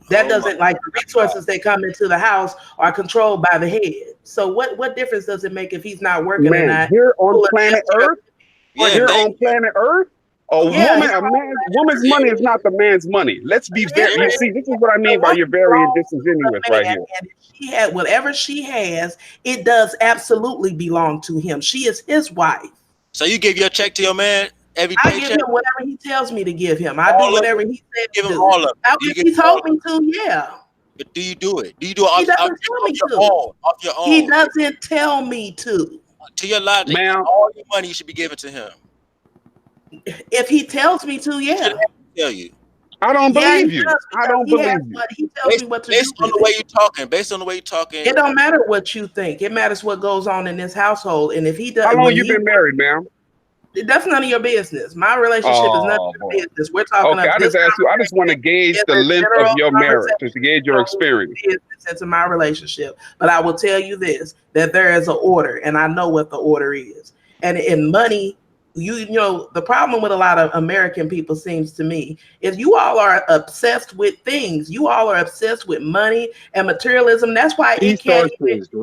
That doesn't, like, the resources that come into the house are controlled by the head. So what difference does it make if he's not working or not? Here on planet Earth, on planet Earth, woman's money is not the man's money. Let's be very. You see, this is what I mean by you're very disingenuous right here. And if she had whatever she has, it does absolutely belong to him. She is his wife. So you give your check to your man every I paycheck? give him whatever he tells me to give him. I do whatever he says. Give him all of it. If he told me to, yeah. But do you do it? Do you do it He doesn't tell me to. Off your own? He doesn't tell me to. To your logic, ma'am, all your money you should be given to him. If he tells me to, yeah. Tell you. I don't believe you. I don't believe you. He tells me what to do. Based on the way you're talking. Based on the way you're talking. It don't matter what you think. It matters what goes on in this household. And if he does, how long you been married, ma'am? That's none of your business. My relationship is none of your business. We're talking. Okay, I just asked you. I just want to gauge the length of your marriage, to gauge your experience into my relationship. But I will tell you this: that there is an order, and I know what the order is. And in money, you know, the problem with a lot of American people seems to me is you all are obsessed with things. You all are obsessed with money and materialism. That's why you can't grasp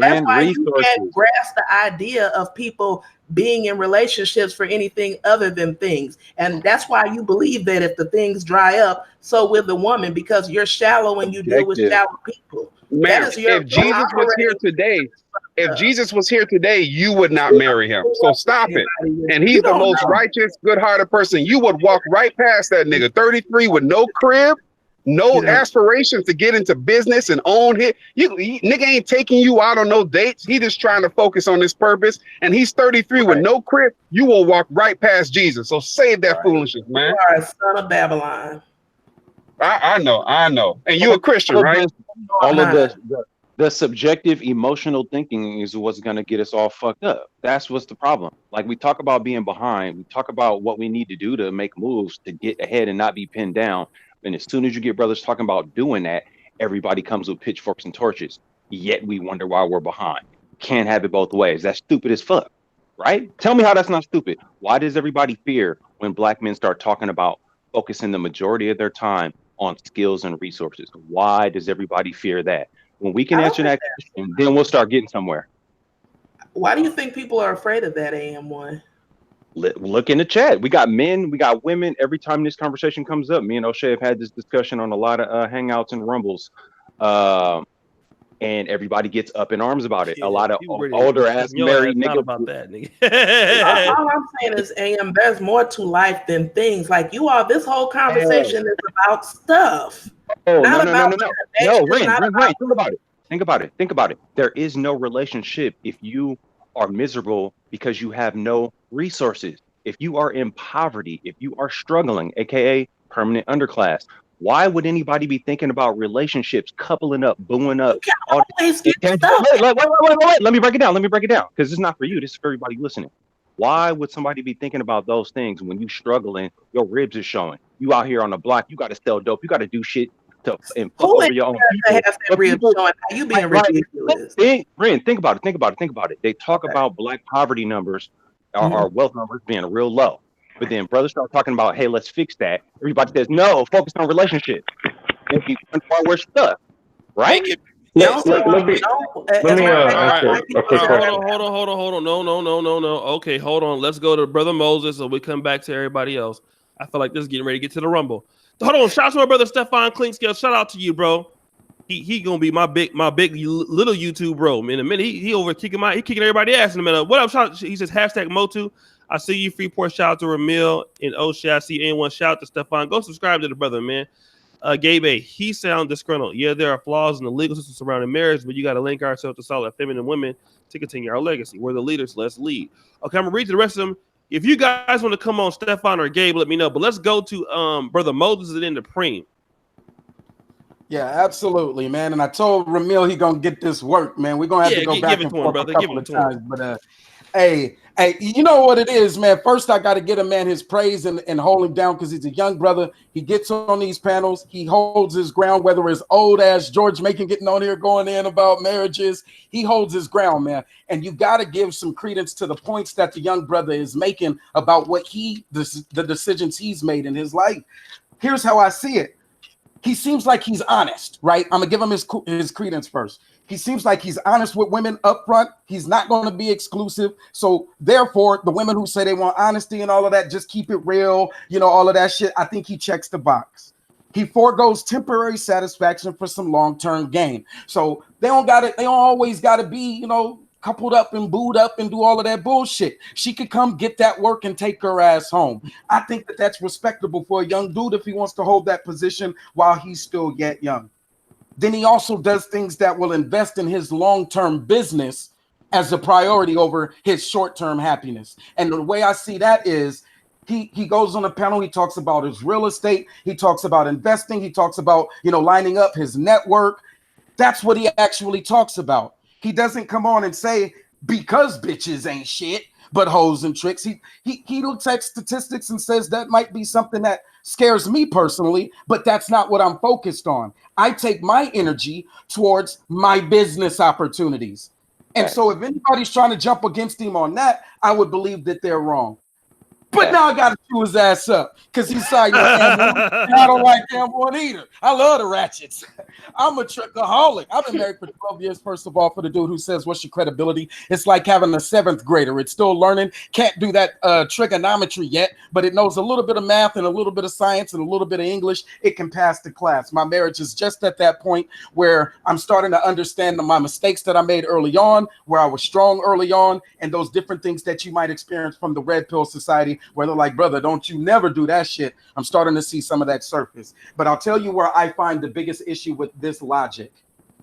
the idea of people being in relationships for anything other than things. And that's why you believe that if the things dry up, so will the woman, because you're shallow and you deal with shallow people. Man, if Jesus was here today, you would not marry him. So stop it. And he's the most righteous, good-hearted person. You would walk right past that nigga. 33 with no crib, no aspirations to get into business and own it. Nigga ain't taking you out on no dates. He just trying to focus on this purpose. And he's 33 with no crib. You will walk right past Jesus. So save that foolishness, man. You are a son of Babylon. I know. And you a Christian, right? All of the subjective emotional thinking is what's going to get us all fucked up. That's what's the problem. Like, we talk about being behind. We talk about what we need to do to make moves to get ahead and not be pinned down. And as soon as you get brothers talking about doing that, everybody comes with pitchforks and torches. Yet we wonder why we're behind. Can't have it both ways. That's stupid as fuck, right? Tell me how that's not stupid. Why does everybody fear when black men start talking about focusing the majority of their time on skills and resources? Why does everybody fear that? When we can answer that question, then we'll start getting somewhere. Why do you think people are afraid of that, AM1? Look in the chat. We got men, we got women. Every time this conversation comes up, me and O'Shea have had this discussion on a lot of hangouts and rumbles. and everybody gets up in arms about it. Yeah, A lot of people really older ass married not niggas. about that, nigga. All I'm saying is, AM, there's more to life than things. Like you all, this whole conversation is about stuff. Oh, not no. about No, Rain, think about it. Think about it. There is no relationship if you are miserable because you have no resources. If you are in poverty, if you are struggling, aka permanent underclass, why would anybody be thinking about relationships, coupling up, booing up? You can't always get stuff. Wait. Let me break it down. Because it's not for you. This is for everybody listening. Why would somebody be thinking about those things when you struggling, your ribs is showing? You out here on the block, you got to sell dope, you got to do shit and fuck over your own people. You being ridiculous. Brent, think about it. They talk about black poverty numbers, our wealth numbers being real low. But then brothers start talking about, hey, let's fix that. Everybody says, no, focus on relationships. And we're stuck, right? Let me ask a quick question. Hold on. No. Okay, hold on. Let's go to Brother Moses so we come back to everybody else. I feel like this is getting ready to get to the Rumble. Hold on. Shout out to my brother Stefan Clinkscale. Shout out to you, bro. He gonna be my big little YouTube bro. In a minute, he over kicking everybody ass in a minute. What up? Shout, he says hashtag Motu. I see you, Freeport. Shout out to Ramil and O'Shea. I see anyone. Shout out to Stefan. Go subscribe to the brother, man. Gabe, he sound disgruntled. Yeah, there are flaws in the legal system surrounding marriage, but you got to link ourselves to solid feminine women to continue our legacy. We're the leaders. Let's lead. Okay, I'm gonna read to the rest of them. If you guys want to come on, Stefan or Gabe, let me know. But let's go to Brother Moses and then the Preem. Yeah, absolutely, man. And I told Ramil he gonna get this work, man. We're gonna have to go back and forth a couple of times. But hey, you know what it is, man. First, I got to get a man his praise and hold him down because he's a young brother. He gets on these panels. He holds his ground, whether it's old ass George Macon getting on here going in about marriages. He holds his ground, man. And you got to give some credence to the points that the young brother is making about what the decisions he's made in his life. Here's how I see it. He seems like he's honest, right? I'm gonna give him his credence first. He seems like he's honest with women up front. He's not going to be exclusive. So therefore, the women who say they want honesty and all of that, just keep it real, all of that shit. I think he checks the box. He foregoes temporary satisfaction for some long-term gain. So they don't always gotta be, coupled up and booed up and do all of that bullshit. She could come get that work and take her ass home. I think that that's respectable for a young dude if he wants to hold that position while he's still yet young. Then he also does things that will invest in his long-term business as a priority over his short-term happiness. And the way I see that is he goes on a panel, he talks about his real estate, he talks about investing, he talks about, lining up his network. That's what he actually talks about. He doesn't come on and say, because bitches ain't shit, but hoes and tricks. He looks at statistics and says that might be something that scares me personally, but that's not what I'm focused on. I take my energy towards my business opportunities. And so if anybody's trying to jump against him on that, I would believe that they're wrong. But now I got to chew his ass up because he's sorry. I don't like them one either. I love the ratchets. I'm a trickaholic. I've been married for 12 years, first of all, for the dude who says, what's your credibility? It's like having a seventh grader. It's still learning. Can't do that trigonometry yet, but it knows a little bit of math and a little bit of science and a little bit of English. It can pass the class. My marriage is just at that point where I'm starting to understand my mistakes that I made early on, where I was strong early on, and those different things that you might experience from the Red Pill Society, where they're like, brother, don't you never do that shit. I'm starting to see some of that surface. But I'll tell you where I find the biggest issue with this logic.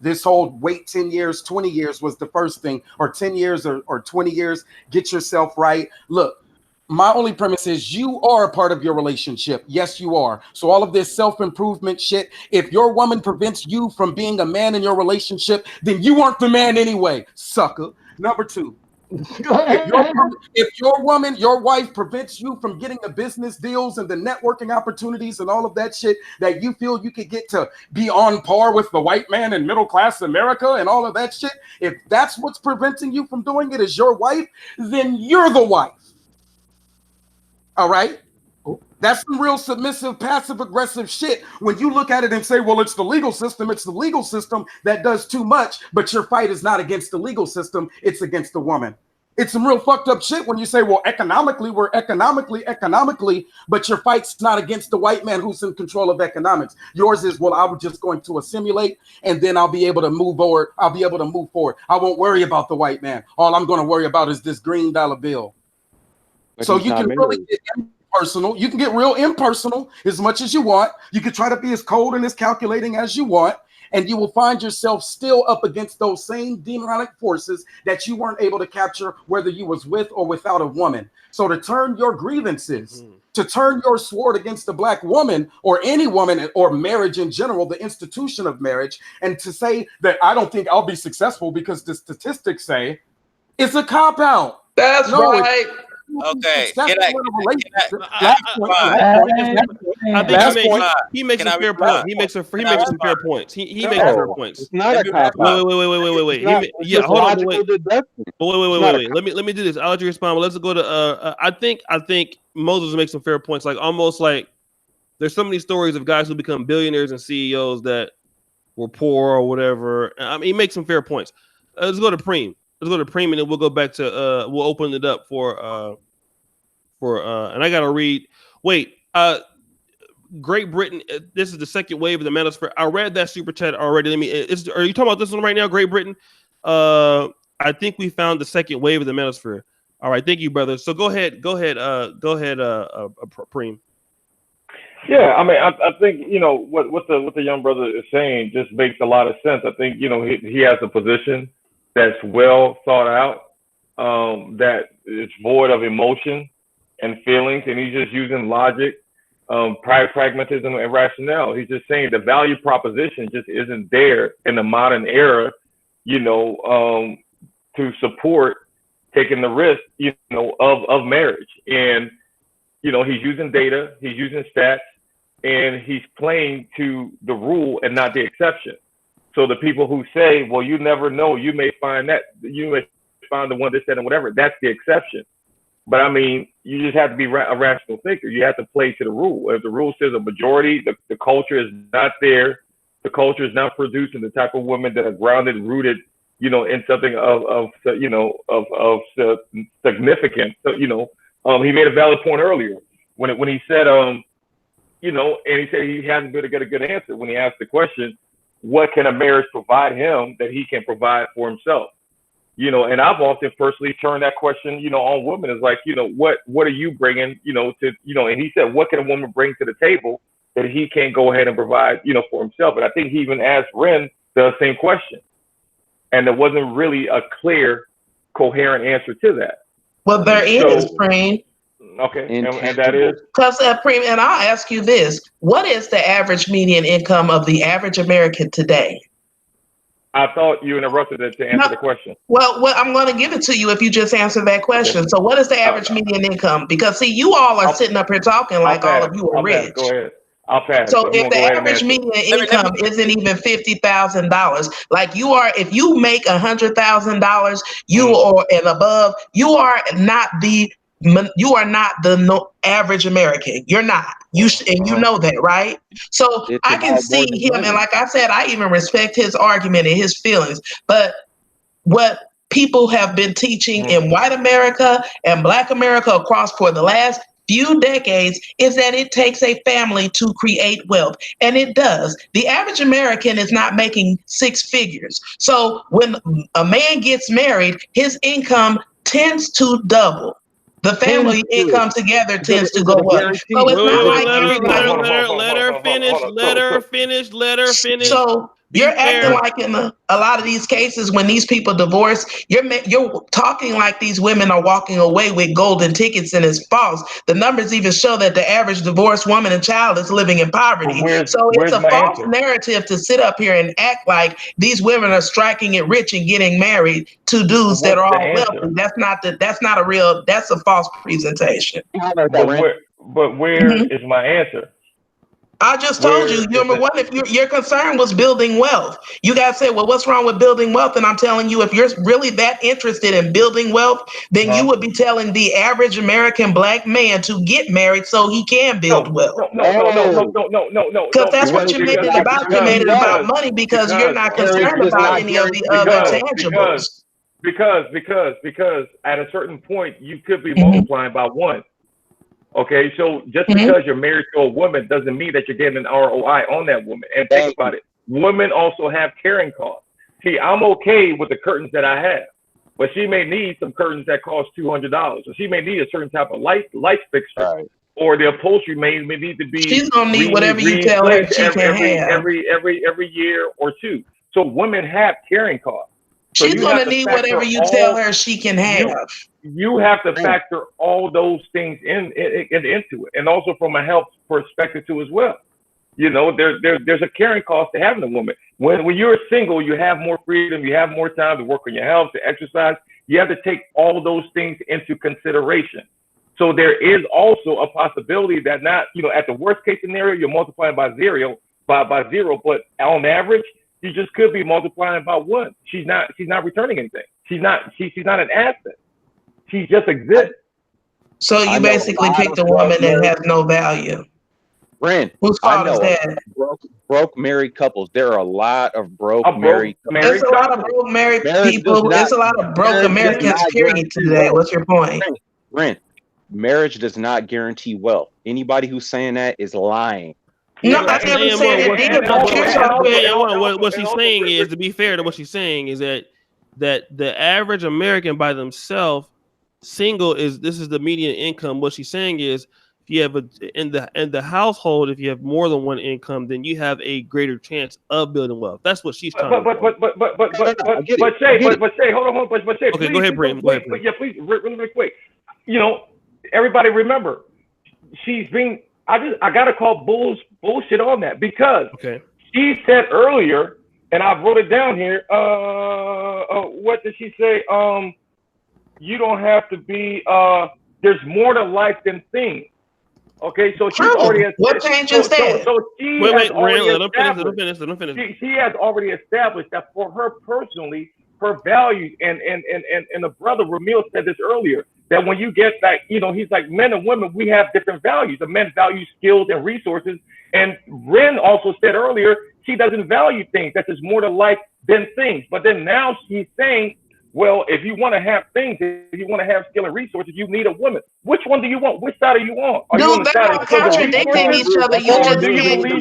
This whole wait 10 years, 20 years was the first thing, or 10 years or 20 years, get yourself right. Look, my only premise is you are a part of your relationship. Yes, you are. So all of this self-improvement shit, if your woman prevents you from being a man in your relationship, then you aren't the man anyway, sucker. Number two. If your woman, your wife prevents you from getting the business deals and the networking opportunities and all of that shit that you feel you could get to be on par with the white man in middle class America and all of that shit, if that's what's preventing you from doing it as your wife, then you're the wife. All right? That's some real submissive, passive-aggressive shit when you look at it and say, well, it's the legal system that does too much, but your fight is not against the legal system, it's against the woman. It's some real fucked up shit when you say, well, economically, we're economically, but your fight's not against the white man who's in control of economics. Yours is, well, I was just going to assimilate and then I'll be able to move forward. I won't worry about the white man. All I'm going to worry about is this green dollar bill. But so you can really get impersonal. You can get real impersonal as much as you want. You can try to be as cold and as calculating as you want. And you will find yourself still up against those same demonic forces that you weren't able to capture, whether you was with or without a woman. So to turn your grievances, to turn your sword against a black woman or any woman or marriage in general, the institution of marriage, and to say that I don't think I'll be successful because the statistics say it's a cop-out. That's right. Okay. He makes some fair points. He makes some fair points. He makes fair points. It's not a cop out. Wait. Hold on. Wait. Let me do this. I'll let you respond. But let's go to. I think Moses makes some fair points. Like almost like there's so many stories of guys who become billionaires and CEOs that were poor or whatever. I mean, he makes some fair points. Let's go to Preem. Let's go to Preem, and then we'll go back to we'll open it up for and I gotta read. Wait, Great Britain. This is the second wave of the manosphere. I read that super chat already. Are you talking about this one right now, Great Britain? I think we found the second wave of the manosphere. All right, thank you, brother. So go ahead, Preem. Yeah, I mean, I think what the young brother is saying just makes a lot of sense. I think he has a position that's well thought out, that is void of emotion and feelings, and he's just using logic, pragmatism, and rationale. He's just saying the value proposition just isn't there in the modern era, to support taking the risk, of marriage. And he's using data, he's using stats, and he's playing to the rule and not the exception. So the people who say, well, you never know, you may find the one that said and whatever, that's the exception. But I mean, you just have to be a rational thinker. You have to play to the rule. If the rule says a majority, the culture is not there. The culture is not producing the type of women that are grounded, rooted, in something of significance. So, he made a valid point earlier when he said, and he said he hasn't been able to get a good answer when he asked the question, what can a marriage provide him that he can provide for himself? And I've often personally turned that question, on women is like, what are you bringing, and he said, what can a woman bring to the table that he can't go ahead and provide, for himself? And I think he even asked Ren the same question. And there wasn't really a clear, coherent answer to that. Well, there is, Preem. Okay, and that is? Because, Preem, and I'll ask you this. What is the average median income of the average American today? I thought you interrupted it to answer the question. Well, I'm going to give it to you if you just answer that question. Okay. So what is the average median income? Because, see, you all are sitting up here talking like all of you are rich. Go ahead. I'll pass. So if the average median income isn't even $50,000, like you are, if you make $100,000, and above, you are not the average American. You're not. And you know that, right? So I can see him, and like I said, I even respect his argument and his feelings. But what people have been teaching in white America and black America across for the last few decades is that it takes a family to create wealth. And it does. The average American is not making six figures. So when a man gets married, his income tends to double. The family income together tends to go up. So it's not like let her finish. So you're acting like in a lot of these cases when these people divorce, you're talking like these women are walking away with golden tickets, and it's false. The numbers even show that the average divorced woman and child is living in poverty. So it's a false narrative to sit up here and act like these women are striking it rich and getting married to dudes that are all wealthy. That's a false presentation. But where is my answer? I just told you, number one, if your concern was building wealth, you guys say, well, what's wrong with building wealth? And I'm telling you, if you're really that interested in building wealth, then you would be telling the average American black man to get married so he can build wealth. No. Because that's what you made it about. You made it about money because you're not concerned about any of the other tangibles. because at a certain point you could be multiplying by one. Okay, so just because you're married to a woman doesn't mean that you're getting an ROI on that woman. And think about it. Women also have carrying costs. See, I'm okay with the curtains that I have, but she may need some curtains that cost $200, or she may need a certain type of light fixture, or the upholstery may need to be. She's gonna need whatever you tell her she can have every year or two. So women have carrying costs. So she's gonna need whatever you tell her she can have. You have to factor all those things into it, and also from a health perspective too as well. You know, there's a carrying cost to having a woman. When you're single, you have more freedom, you have more time to work on your health, to exercise. You have to take all those things into consideration. So there is also a possibility that not, you know, at the worst case scenario, you're multiplying by zero, but on average, you just could be multiplying by one. She's not returning anything. She's not an asset. She just exists. So you basically picked a woman that has no value. Ren, whose fault is that? Broke married couples. There are a lot of broke married couples. There's a lot of broke married people. There's a lot of broke Americans, period, today. What's your point? Ren, marriage does not guarantee wealth. Anybody who's saying that is lying. No, I never said it did. What she's saying is, to be fair to what she's saying, is that the average American by themselves, single, this is the median income. What she's saying is, if you have in the household, if you have more than one income, then you have a greater chance of building wealth. That's what she's trying to do. But Shay, hold on, but Shay. Okay, go ahead, Brim. Go ahead. Yeah, please, really quick. You know, everybody remember, she's being. I gotta call bullshit on that, because she said earlier, and I wrote it down here. What did she say? You don't have to be. There's more to life than things. Okay, so she's already. What changes that? So she has finish. She has already established that for her personally, her values, and the brother Ramil said this earlier, that when you get that, you know, he's like, men and women, we have different values. The men value skills and resources. And Ren also said earlier, she doesn't value things. That there's more to life than things. But then now she's saying, well, if you want to have things, if you want to have skill and resources, you need a woman. Which one do you want? Which side are you on? Are you on the side of contradicting each other. You just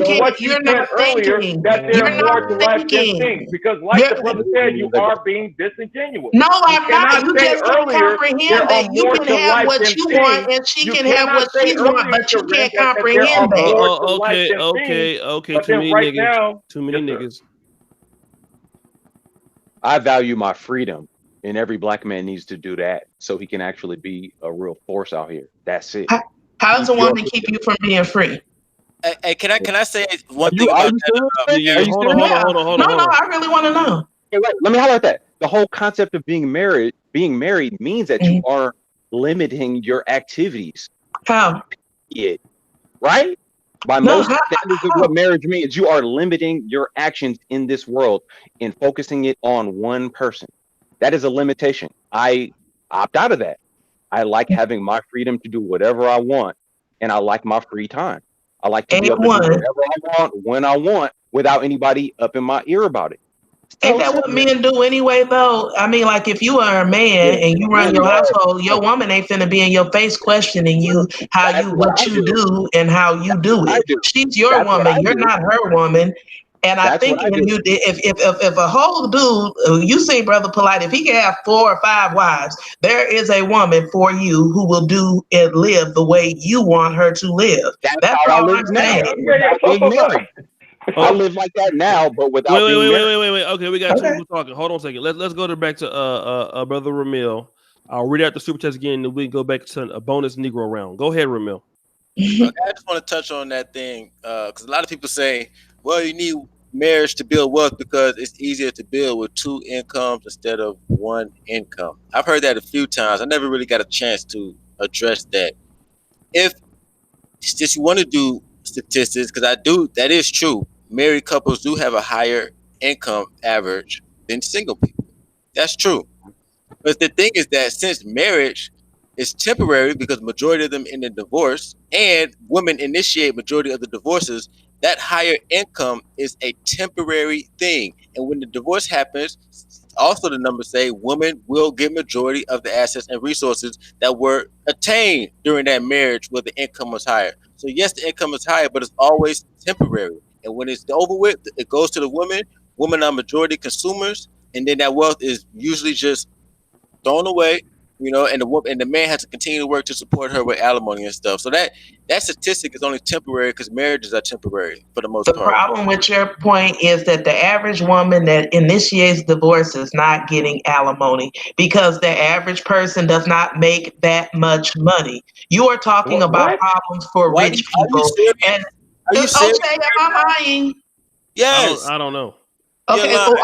can't. You're not thinking. That there's more to life than things. Because like the brother said, you are being disingenuous. No, I'm not. You just can't comprehend that you can have what you want and she can have what she wants, but you can't comprehend that. Okay. Too many niggas. I value my freedom. And every black man needs to do that so he can actually be a real force out here. That's it. How does a woman keep you from being free? Hey, can I say one thing about that? Hold on. No, I really want to know. Hey, wait, let me highlight that. The whole concept of being married means that you are limiting your activities. How? Right? By most standards of what marriage means, you are limiting your actions in this world and focusing it on one person. That is a limitation. I opt out of that. I like having my freedom to do whatever I want, and I like my free time. I like to be able to do whatever I want, when I want, without anybody up in my ear about it. Ain't that what men do anyway, though? I mean, like, if you are a man and you run your household, your woman ain't finna be in your face questioning you what you do and how you do it. She's your woman. You're not her woman. And I think if a whole dude, you see, Brother Polite, if he can have 4 or 5 wives, there is a woman for you who will do and live the way you want her to live. That's all I'm saying. I live like that now, but without wait. Okay, we got 2 people talking. Hold on a second. Let's go back to Brother Ramil. I'll read out the super chat again, and we can go back to a bonus Negro round. Go ahead, Ramil. Okay, I just want to touch on that thing because a lot of people say, well, you need marriage to build wealth because it's easier to build with 2 incomes instead of 1 income. I've heard that a few times. I never really got a chance to address that. If just you want to do statistics, because that is true. Married couples do have a higher income average than single people. That's true. But the thing is that since marriage is temporary, because majority of them end in divorce, and women initiate majority of the divorces, that higher income is a temporary thing. And when the divorce happens, Also, the numbers say women will get majority of the assets and resources that were attained during that marriage where the income was higher. So yes, the income is higher, but it's always temporary. And when it's over with, it goes to the women. Women are majority consumers, and then that wealth is usually just thrown away, and the man has to continue to work to support her with alimony and stuff. So that statistic is only temporary because marriages are temporary for the most The part. problem with your point is that the average woman that initiates divorce is not getting alimony because the average person does not make that much money. You are talking about problems for Why rich are you people. serious? And Are you serious? okay, am I lying? Yes. I don't know. Okay, well,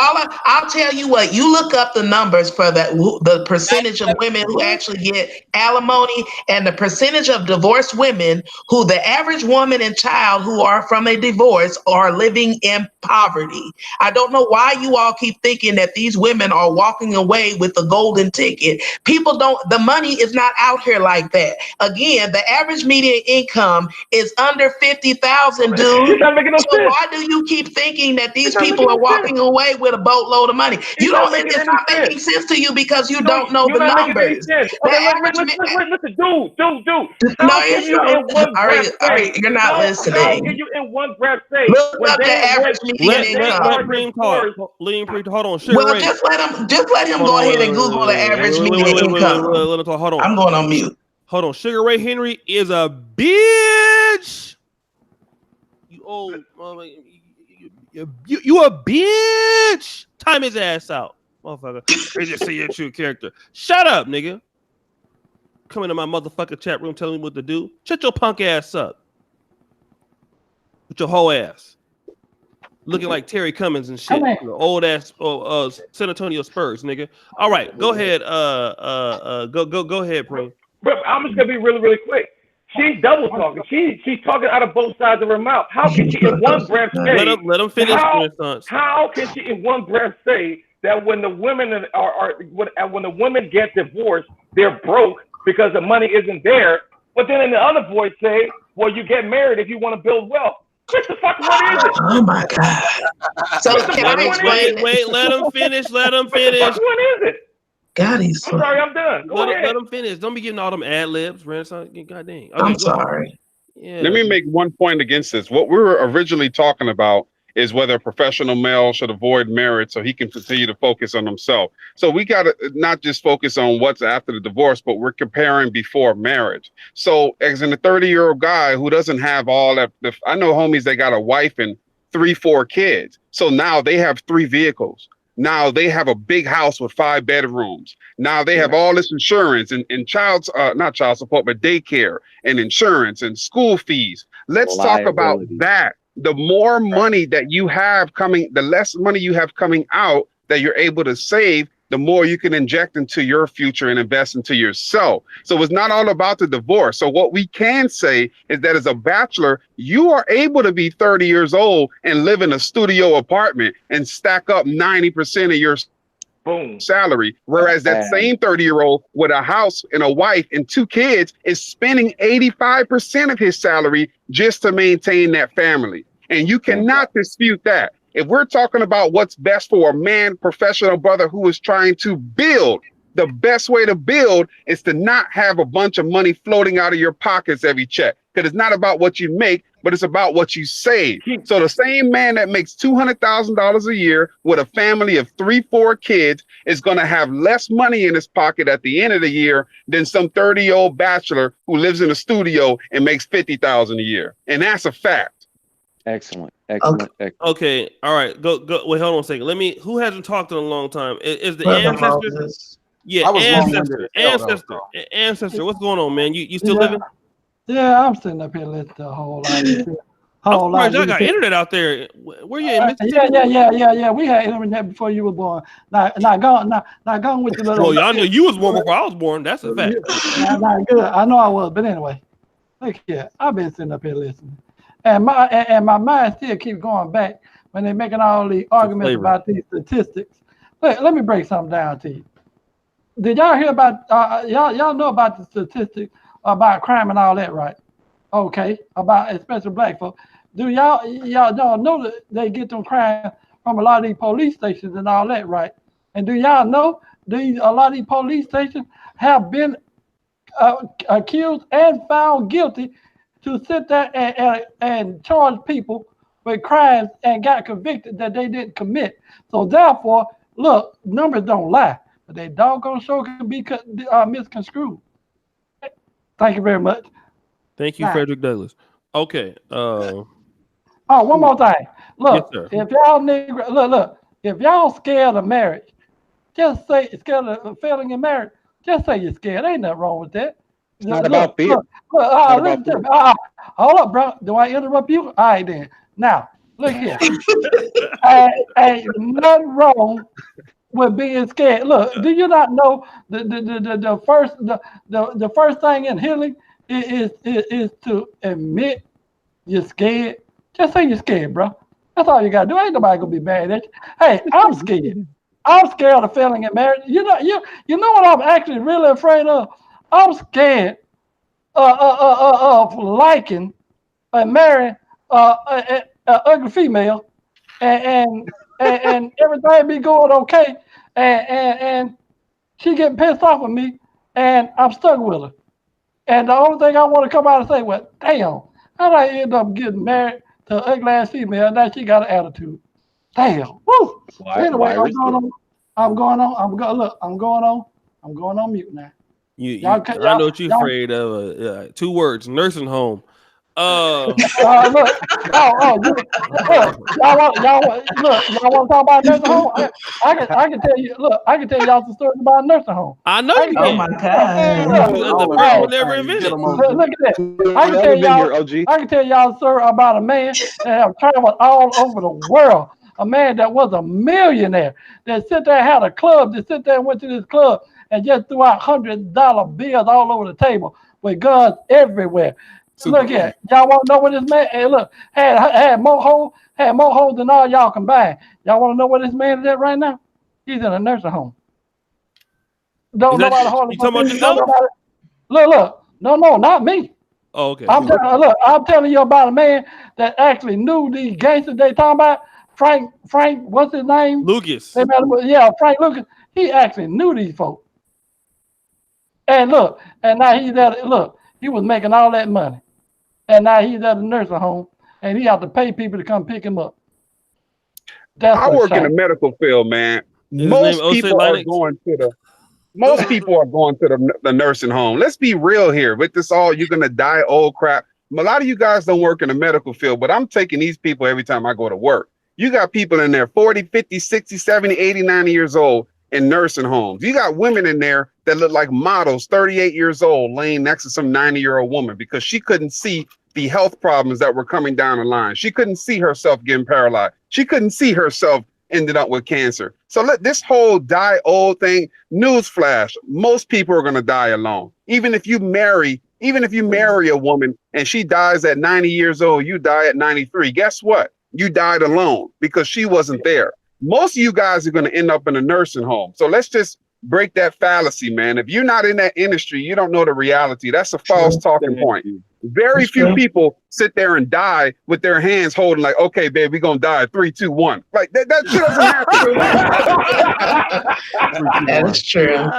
I'll tell you what. You look up the numbers for the percentage of women who actually get alimony and the percentage of divorced women who the average woman and child who are from a divorce are living in poverty. I don't know why you all keep thinking that these women are walking away with a golden ticket. People don't. The money is not out here like that. Again, the average median income is under 50,000, dude. It's not making no So sense. why do you keep thinking that these people are walking away with a boatload of money? It's not making sense to you because you don't know the numbers. Listen, dude. No, it's all right, you're not listening. How can you in one breath say Look when up the they average median income. Let Preem talk. Hold on. Sugar Well, Ray. just let him go ahead and Google the average median income. Let him talk. Hold on. I'm going on mute. Hold on. Sugar Ray Henry is a bitch. You old, you a bitch. Time his ass out, motherfucker. They just see your true character. Shut up, nigga. Come into my motherfucking chat room telling me what to do. Shut your punk ass up. With your whole ass. Looking like Terry Cummins and shit. Old ass San Antonio Spurs, nigga. All right, go ahead. Go ahead, Preem. But I'm just gonna be really, really quick. She's double talking. She's talking out of both sides of her mouth. How can she in one breath say? Let them finish. How can she in one breath say that when the women when the women get divorced, they're broke because the money isn't there? But then in the other voice say, well, you get married if you want to build wealth. What the fuck? What is it? Oh my god! So can I explain? Wait. Let him finish. Let him finish. What is it? God, he's. I'm sorry, I'm done. Let him finish. Don't be getting all them ad libs, Renaissance. God dang. Okay, I'm sorry. Yeah. Let me make one point against this. What we were originally talking about is whether a professional male should avoid marriage so he can continue to focus on himself. So we got to not just focus on what's after the divorce, but we're comparing before marriage. So as in a 30-year-old guy who doesn't have all that, I know homies that got a wife and 3-4 kids. So now they have 3 vehicles. Now they have a big house with 5 bedrooms. Now they have all this insurance and not child support, but daycare and insurance and school fees. Let's talk about that. The more money that you have coming, the less money you have coming out that you're able to save, the more you can inject into your future and invest into yourself. So it's not all about the divorce. So what we can say is that as a bachelor, you are able to be 30 years old and live in a studio apartment and stack up 90% of your salary. Whereas that same 30-year-old with a house and a wife and 2 kids is spending 85% of his salary just to maintain that family. And you cannot dispute that. If we're talking about what's best for a man, professional brother who is trying to build, the best way to build is to not have a bunch of money floating out of your pockets every check. Because it's not about what you make, but it's about what you save. So the same man that makes $200,000 a year with a family of 3-4 kids is going to have less money in his pocket at the end of the year than some 30-year-old bachelor who lives in a studio and makes $50,000 a year. And that's a fact. Excellent. Okay. All right. Go. Wait, hold on a second. Who hasn't talked in a long time? Is the ancestor? Yeah, ancestor. What's going on, man? You still living? Yeah, I'm sitting up here listening to a whole lot of shit. I'm surprised y'all got internet out there. Where you at? Yeah. We had internet before you were born. Not going with the little. Well, y'all knew you was born before I was born. That's a fact. Not good. I know I was, but anyway, look here. I've been sitting up here listening, and my mind still keeps going back when they're making all these arguments about these statistics. Let me break something down to you. Did y'all hear about y'all know about the statistics about crime and all that, right? Okay, about especially black folks. Do y'all know that they get them crime from a lot of these police stations and all that, right? And do y'all know a lot of these police stations have been accused and found guilty to sit there and charge people with crimes and got convicted that they didn't commit. So therefore, look, numbers don't lie, but they doggone sure can be misconstrued. Thank you very much. Thank you, Frederick Douglass. Okay. Oh, one more thing. Look, yes, if y'all look, if y'all scared of marriage, just say scared of failing in marriage. Just say you're scared. Ain't nothing wrong with that. It's not about fear. Hold up, bro. Do I interrupt you? All right, then. Now, look here. Ain't nothing wrong with being scared. Look, do you not know the first thing in healing is to admit you're scared? Just say you're scared, bro. That's all you gotta do. Ain't nobody gonna be mad at you. Hey, I'm scared. I'm scared of failing in marriage. You know what I'm actually really afraid of? I'm scared of liking and marrying an ugly female, and everything be going okay, and she getting pissed off with me, and I'm stuck with her. And the only thing I want to come out and say, well, damn, how did I end up getting married to an ugly ass female? And now she got an attitude. Damn. Woo. Anyway, I'm going on mute now. I know what you're afraid of. 2 words: nursing home. Look, y'all want to talk about nursing home? I can tell you. Look, I can tell y'all some stories about nursing home. I know you can. Oh my God! The first one never invented. Look at that. I can tell y'all a story about a man that have traveled all over the world. A man that was a millionaire that sit there, had a club, that sit there and went to this club and just threw out $100 bills all over the table with guns everywhere. Look here, y'all want to know what this man? Hey, look, had more holes than all y'all combined. Y'all want to know where this man is at right now? He's in a nursing home. Don't nobody hold him. Look, no, not me. Oh, okay. I'm telling you about a man that actually knew these gangsters they talking about. Frank, what's his name? Lucas. Yeah, Frank Lucas. He actually knew these folks. And look, and now he was making all that money. And now he's at a nursing home and he have to pay people to come pick him up. I work in the medical field, man. Most people are going to the nursing home. Let's be real here. With this all, you're gonna die old crap. A lot of you guys don't work in the medical field, but I'm taking these people every time I go to work. You got people in there 40, 50, 60, 70, 80, 90 years old in nursing homes. You got women in there that look like models, 38 years old, laying next to some 90-year-old woman because she couldn't see the health problems that were coming down the line. She couldn't see herself getting paralyzed. She couldn't see herself ended up with cancer. So let this whole die old thing, newsflash, most people are going to die alone. Even if you marry a woman and she dies at 90 years old, you die at 93. Guess what? You died alone because she wasn't there. Most of you guys are going to end up in a nursing home. So let's just break that fallacy, man. If you're not in that industry, you don't know the reality. That's a false talking point. Very few people sit there and die with their hands holding like, okay, babe, we're going to die. 3, 2, 1. Like that shit doesn't happen. That's true. You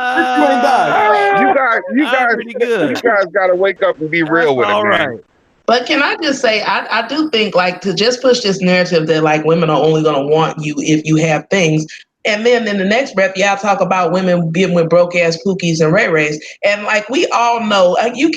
guys got to wake up and be real with it, man. Right. But can I just say, I do think like to just push this narrative that like women are only going to want you if you have things. And then in the next breath, y'all talk about women being with broke ass pookies and ray-rays. And like we all know, you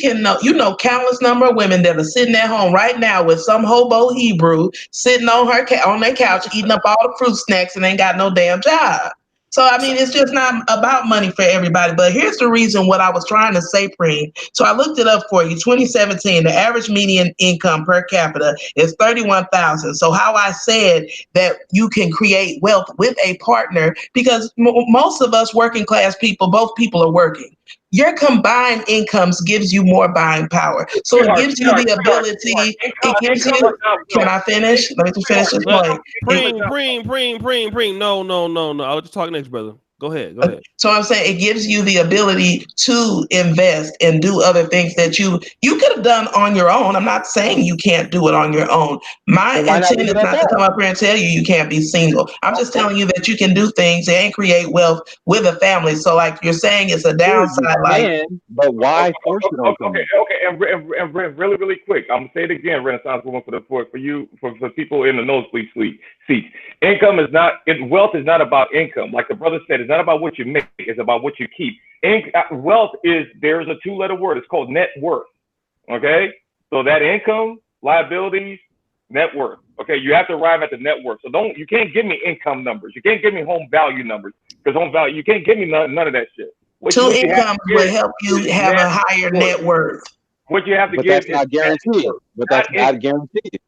know countless number of women that are sitting at home right now with some hobo Hebrew sitting on their couch eating up all the fruit snacks and ain't got no damn job. So, I mean, it's just not about money for everybody. But here's the reason what I was trying to say, Preem. So I looked it up for you. 2017, the average median income per capita is $31,000. So how I said that you can create wealth with a partner, because most of us working class people, both people are working. Your combined incomes gives you more buying power. So it gives you the ability, it gives you, can I finish? Let me finish this point. Preem. No. I'll just talk next, brother. Go ahead. Go ahead. So I'm saying it gives you the ability to invest and do other things that you could have done on your own. I'm not saying you can't do it on your own. My intent is not to come up here and tell you you can't be single. I'm just telling you that you can do things and create wealth with a family. So like you're saying, it's a downside. But why force it on someone? Okay, and really, really quick, I'm gonna say it again, Renaissance woman, for you, for people in the nosebleed seats. Income is not, wealth is not about income. Like the brother said, it's not about what you make, it's about what you keep. Wealth is, there's a 2-letter word, it's called net worth. Okay, so that income, liabilities, net worth. Okay, you have to arrive at the net worth. So you can't give me income numbers, you can't give me home value numbers, because home value, you can't give me none of that shit. Two incomes will help you have a higher net worth. What you have to but give that's not guaranteed. But that's not guaranteed.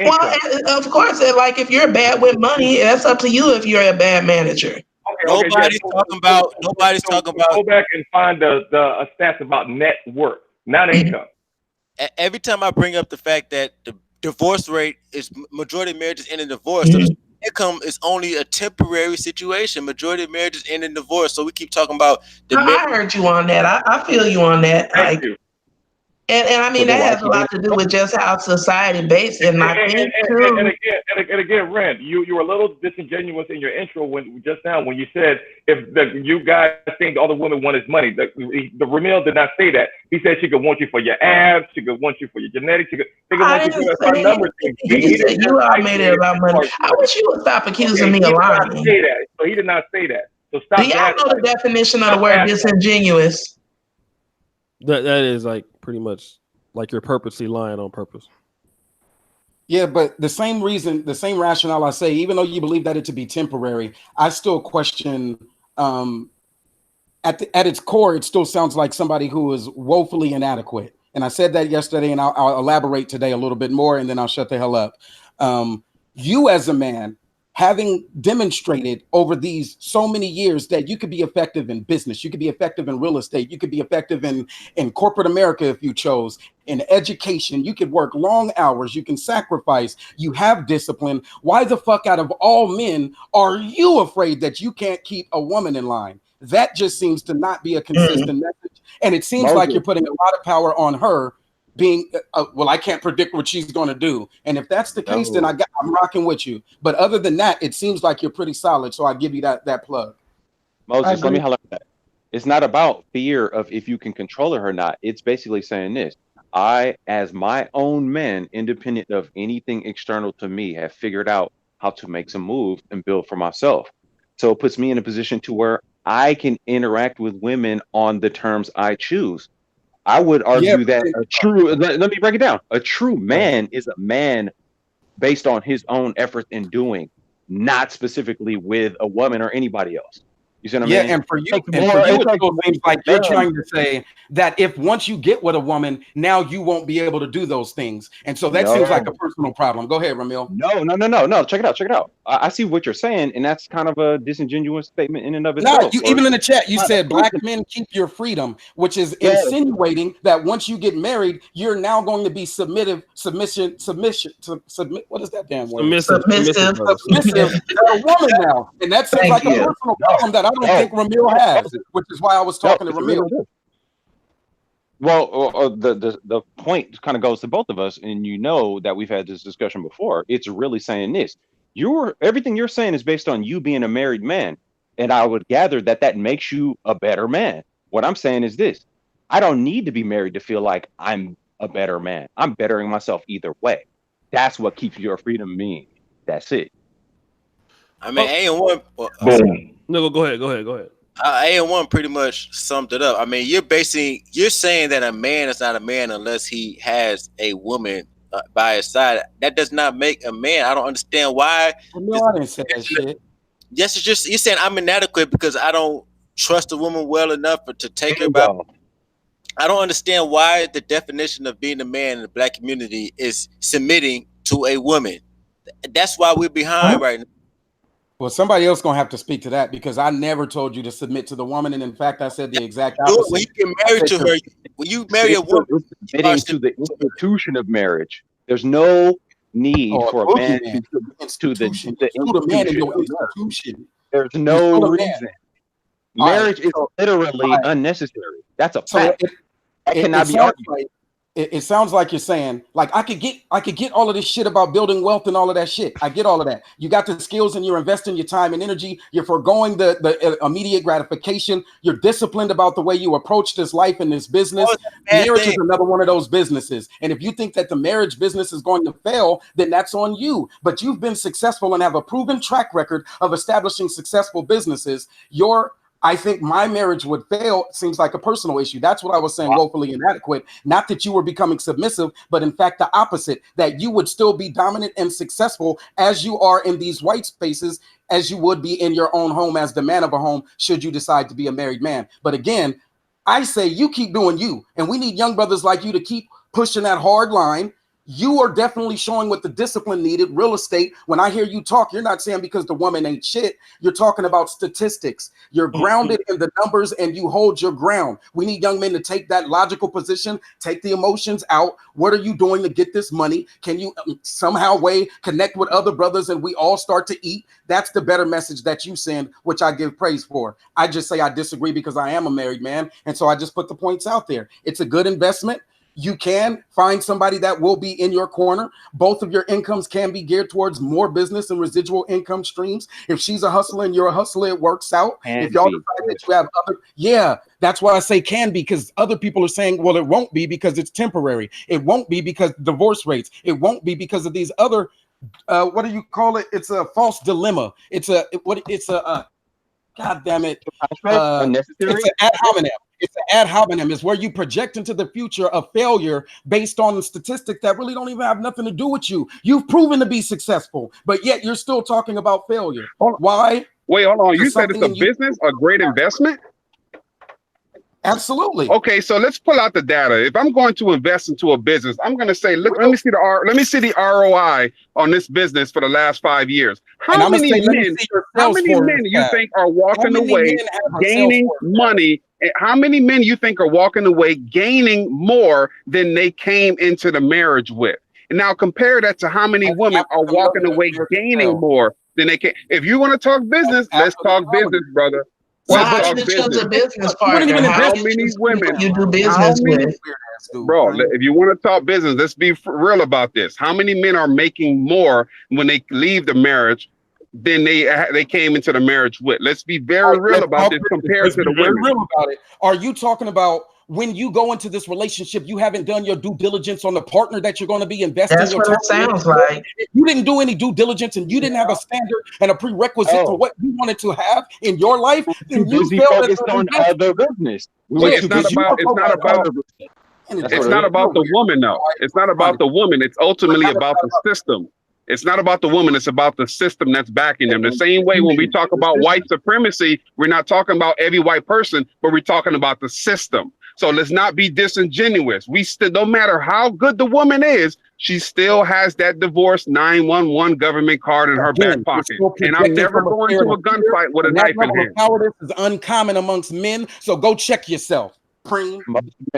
Well, of course, like if you're bad with money, that's up to you if you're a bad manager. Nobody's talking about. Go back and find the stats about net worth, not income. Every time I bring up the fact that the divorce rate is, majority of marriages end in divorce, so the income is only a temporary situation. Majority of marriages end in divorce, so we keep talking about. I heard you on that. I feel you on that. Thank you. And I mean, that has a lot to do with just how society based, and I think too. And again, Rand, you were a little disingenuous in your intro when you said if you guys think all the women want is money. The Ramil did not say that. He said she could want you for your abs, she could want you for your genetics, she could want you for a number of things. You all made it about money. I wish you would stop accusing me of lying. So he did not say that. So stop. Do y'all know the definition of the word disingenuous? That is like pretty much like you're purposely lying on purpose. Yeah, but the same rationale I say, even though you believe that it to be temporary, I still question. At its core, it still sounds like somebody who is woefully inadequate. And I said that yesterday, and I'll elaborate today a little bit more, and then I'll shut the hell up. You as a man, having demonstrated over these so many years that you could be effective in business, you could be effective in real estate, you could be effective in corporate America if you chose, in education, you could work long hours, you can sacrifice, you have discipline. Why the fuck out of all men are you afraid that you can't keep a woman in line? That just seems to not be a consistent message. And it seems like you're putting a lot of power on her being, well, I can't predict what she's going to do. And if that's the case, then I'm rocking with you. But other than that, it seems like you're pretty solid. So I give you that plug. Moses, let me highlight that. It's not about fear of if you can control her or not. It's basically saying this. I, as my own man, independent of anything external to me, have figured out how to make some moves and build for myself. So it puts me in a position to where I can interact with women on the terms I choose. I would argue that let me break it down. A true man is a man based on his own efforts in doing, not specifically with a woman or anybody else. You see what I mean? Yeah, and for you, it still seems like you're trying to say that if once you get with a woman, now you won't be able to do those things. And so that seems like a personal problem. Go ahead, Ramil. No. Check it out. I see what you're saying, and that's kind of a disingenuous statement in and of itself. No, even in the chat, you said black men keep your freedom, which is insinuating that once you get married, you're now going to be submit. What is that damn word? Submissive to a woman now, and that seems like a personal problem that I don't think Ramil has, which is why I was talking to Ramil. Well, the point kind of goes to both of us, and you know that we've had this discussion before. It's really saying this. Everything you're saying is based on you being a married man, and I would gather that makes you a better man. What I'm saying is this. I don't need to be married to feel like I'm a better man. I'm bettering myself either way. That's what keeps your freedom mean. That's it. I mean, A&1. No, go ahead. A&1 pretty much summed it up. I mean, you're saying that a man is not a man unless he has a woman by his side. That does not make a man. I don't understand why. No, I didn't say that shit. Yes, it's just you're saying I'm inadequate because I don't trust a woman well enough to take her back. I don't understand why the definition of being a man in the black community is submitting to a woman. That's why we're behind right now. Well, somebody else gonna have to speak to that because I never told you to submit to the woman, and in fact, I said the exact opposite. When you get married to her, when you marry a woman, submitting to the institution of marriage. There's no need for a man to the institution. Man in your institution. There's no reason. Marriage is literally unnecessary. That's a fact. That cannot be argued. It sounds like you're saying, like, I could get all of this shit about building wealth and all of that shit. I get all of that. You got the skills and you're investing your time and energy. You're foregoing the immediate gratification. You're disciplined about the way you approach this life and this business. Marriage is another one of those businesses. And if you think that the marriage business is going to fail, then that's on you. But you've been successful and have a proven track record of establishing successful businesses. I think my marriage would fail. Seems like a personal issue. That's what I was saying, woefully inadequate. Not that you were becoming submissive, but in fact, the opposite, that you would still be dominant and successful as you are in these white spaces, as you would be in your own home as the man of a home, should you decide to be a married man. But again, I say you keep doing you, and we need young brothers like you to keep pushing that hard line. You are definitely showing what the discipline needed. Real estate, when I hear you talk, you're not saying because the woman ain't shit. You're talking about statistics. You're grounded in the numbers and you hold your ground. We need young men to take that logical position, take the emotions out. What are you doing to get this money? Can you somehow connect with other brothers and we all start to eat? That's the better message that you send, which I give praise for. I just say I disagree because I am a married man. And so I just put the points out there. It's a good investment. You can find somebody that will be in your corner. Both of your incomes can be geared towards more business and residual income streams. If she's a hustler and you're a hustler, it works out. If y'all decide that you have other, that's why I say can be, because other people are saying, well, it won't be because it's temporary. It won't be because divorce rates. It won't be because of these other, what do you call it? It's a false dilemma. It's a God damn it. It's an ad hominem. It's an ad hominem. It's where you project into the future a failure based on statistics that really don't even have nothing to do with you. You've proven to be successful, but yet you're still talking about failure. Why? Wait, hold on. You said it's a business, a great investment? Absolutely. Okay, so let's pull out the data. If I'm going to invest into a business, I'm going to say, look, let me see the ROI on this business for the last 5 years. How many men do you think are walking away gaining money? How many men you think are walking away gaining more than they came into the marriage with? And now compare that to how many women are walking away gaining more than they can. If you want to talk business, let's talk business, brother. Well, how do you choose a business partner? How many women you do business with? Bro, if you want to talk business, let's be real about this. How many men are making more when they leave the marriage than they came into the marriage with? Let's be very real about this compared to the women. Real about it. Are you talking about when you go into this relationship, you haven't done your due diligence on the partner that you're going to be investing? That's what it sounds like. You didn't do any due diligence and you didn't have a standard and a prerequisite for what you wanted to have in your life. Then you focused on other business. It's not about the woman, though. It's not about the woman. It's ultimately about the system. It's not about the woman. It's about the system that's backing them. The same way when we talk about white supremacy, we're not talking about every white person, but we're talking about the system. So let's not be disingenuous. We still, no matter how good the woman is, she still has that divorce 911 government card in her back pocket. And I'm never going to a gunfight with a knife in hand. Cowardice is uncommon amongst men. So go check yourself.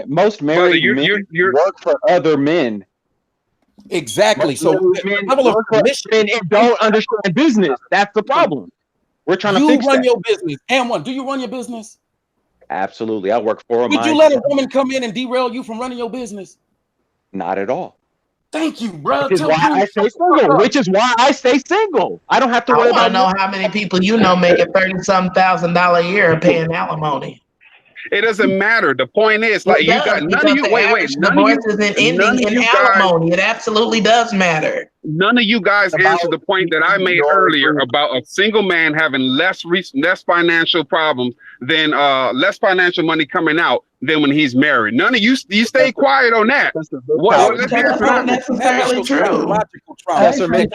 Most married men work for other men. Exactly. So level of men don't understand business. That's the problem. We're trying to fix that. You run your business. And do you run your business? Absolutely. I work for a Would you let a woman come in and derail you from running your business? Not at all. Thank you, bro. Which is why I stay single. I don't have to worry about. I know how many people you know making $30,000 a year and paying alimony. It doesn't matter. The point is, like, you got none of you. Wait. Divorce isn't ending in alimony. It absolutely does matter. None of you guys answered the point that I made earlier about a single man having less financial problems than less financial money coming out than when he's married. None of you stay quiet on that. That's not necessarily true. So if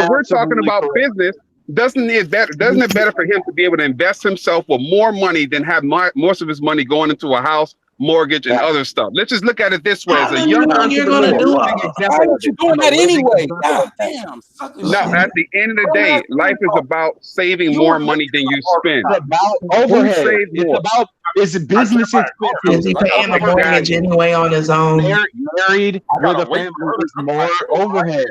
we're talking about business, doesn't it better for him to be able to invest himself with more money than have most of his money going into a house, mortgage, and other stuff? Let's just look at it this way: as a young entrepreneur, why aren't you doing that anyway? God damn. No, at the end of the day, life is about saving more money than you spend. It's about overhead. It's business expenses. Is he paying the mortgage anyway on his own? Married with a family is more overhead.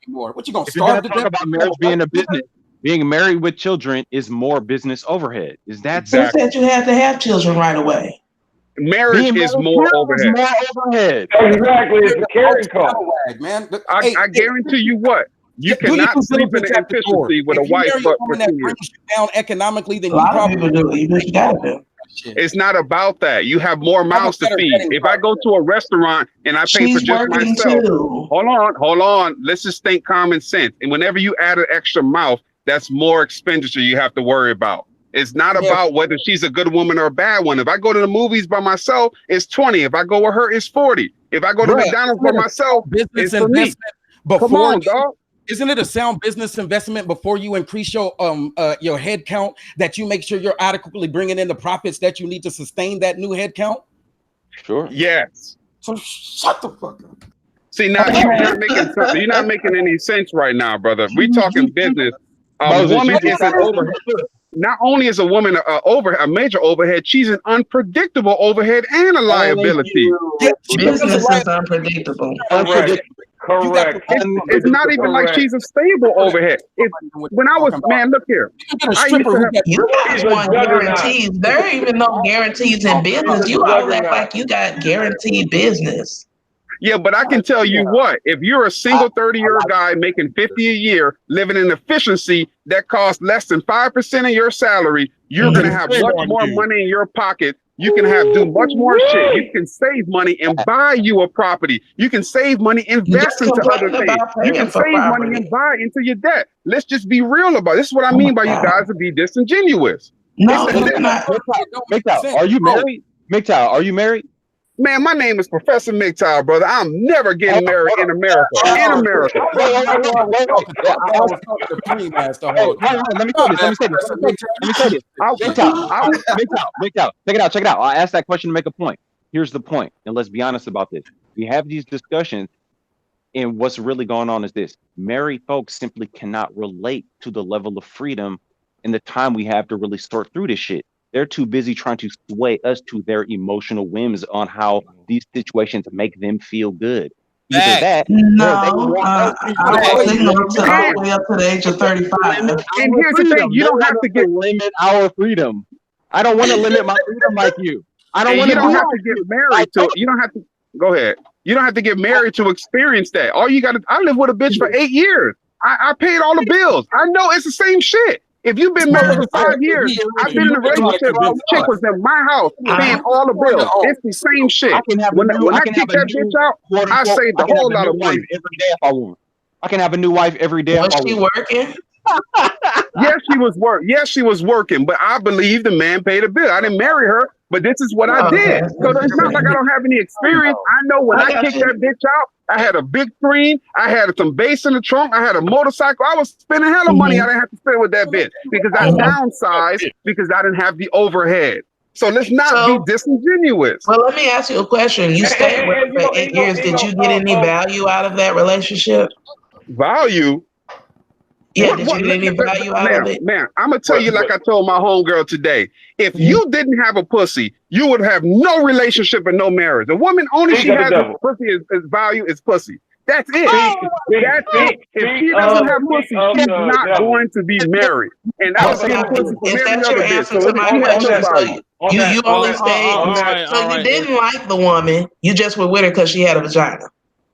What you gonna start to talk about marriage being a business? Being married with children is more business overhead. Is that Who said you had to have children right away? Marriage is more overhead. Exactly, it's a carrying cost, man. I guarantee you what. You cannot sleep in an efficiency with a wife for 2 years. Brings you down economically, then a lot of people do. You just gotta do. It's not about that. You have more mouths to feed. If I go to a restaurant and I pay for just myself, hold on. Let's just think common sense. And whenever you add an extra mouth, that's more expenditure you have to worry about. It's not about whether she's a good woman or a bad one. If I go to the movies by myself, it's 20. If I go with her, it's 40. If I go to McDonald's by myself, it's for me. Come on, dog. Isn't it a sound business investment before you increase your head count that you make sure you're adequately bringing in the profits that you need to sustain that new head count? Sure. Yes. So shut the fuck up. See, now you're not making any sense right now, brother. We talking business. A woman is an overhead. Not only is a woman a major overhead, she's an unpredictable overhead and a liability. Business is unpredictable. Correct. It's not even like she's a stable overhead. When I was, man, look here. You guys want guarantees. There ain't even no guarantees in business. You all act like you got guaranteed business. Yeah, but I can tell you what, if you're a single 30-year guy making 50 a year, living in efficiency that costs less than 5% of your salary, you're going to have much more money in your pocket. You can do much more shit. You can save money and buy you a property. You can save money, invest into other things. You can save money and buy into your debt. Let's just be real about it. This is what I mean by you guys to be disingenuous. No, you're not. MGTOW, are you married? MGTOW, are you married? Man, my name is Professor MGTOW, brother. I'm never getting married in America. In America. Let me say this. MGTOW, check it out. I asked that question to make a point. Here's the point, and let's be honest about this. We have these discussions, and what's really going on is this. Married folks simply cannot relate to the level of freedom and the time we have to really sort through this shit. They're too busy trying to sway us to their emotional whims on how these situations make them feel good. Either that, I was ignorant all the way up to the age of 35. And here's the thing: you don't have to limit our freedom. I don't want to limit my freedom like you. I don't want to. You don't have to get married to. You don't have to. Go ahead. You don't have to get married to experience that. All you got to. I lived with a bitch for 8 years. I paid all the bills. I know it's the same shit. If you've been married for 5 years, I've been in a relationship. The chick was in my house paying all the bills. It's the same shit. When I kick that bitch out, I saved a whole lot of money every day if I want. I can have a new wife every day. Was she working? Yes, she was working, but I believe the man paid a bill. I didn't marry her, but this is what I did. So it's not like I don't have any experience. I know when I kicked that bitch out, I had a big screen. I had some bass in the trunk. I had a motorcycle. I was spending hell of money I didn't have to spend with that bitch because I downsized because I didn't have the overhead. So let's not be disingenuous. Well, let me ask you a question. You stayed with her for 8 years. Did you get any value out of that relationship? Value? Yeah, did you get any value out of it? Man, I'm going to tell you like I told my homegirl today. If you didn't have a pussy, you would have no relationship and no marriage. A woman only she has a pussy is value is pussy. That's it. That's it. If she doesn't have pussy, she's not going to be married. And that's getting pussy from every other bitch. So my question. You only stayed. So you didn't like the woman. You just were with her because she had a vagina.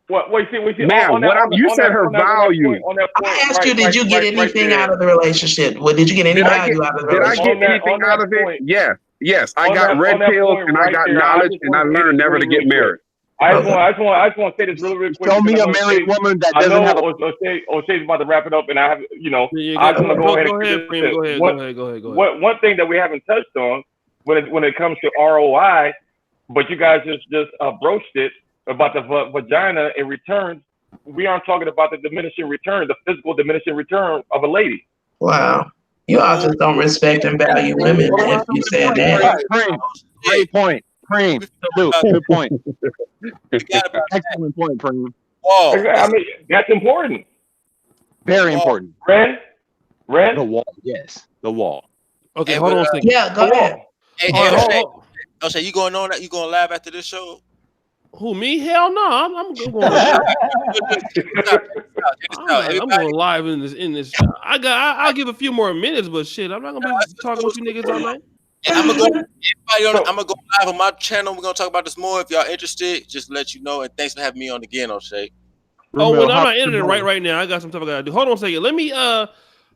We see. Man, you said her value. I asked you, did you get anything out of the relationship? Well, did you get any value out of the relationship? Did I get anything out of it? Yes. I got red pills and I got knowledge and I learned never to get married. I just want to say this really quick. Show me a married woman that doesn't have a. O'Shea's about to wrap it up, and I have, I just want to go ahead. Go ahead. One thing that we haven't touched on when it comes to ROI, but you guys just broached it about the vagina in return. We aren't talking about the diminishing return, the physical diminishing return of a lady. Wow. You all just don't respect and value women if you said that. Great point. Preem. Good point. Excellent point, Preem. Whoa. I mean, that's important. Very important. Red? The wall. Yes. The wall. Okay, hold on a second. Yeah, go ahead. Hey, O'Shea, you going on that? You going live after this show? Who, me? Hell no. I'm going. I'm going live in this. I'll give a few more minutes, but shit, I'm not gonna be talking with you niggas all night. I'm gonna go live on my channel. We're gonna talk about this more. If y'all interested, just let you know. And thanks for having me on again, O'Shea. Oh, well, I'm not editing right now. I got some stuff I gotta do. Hold on a second. Let me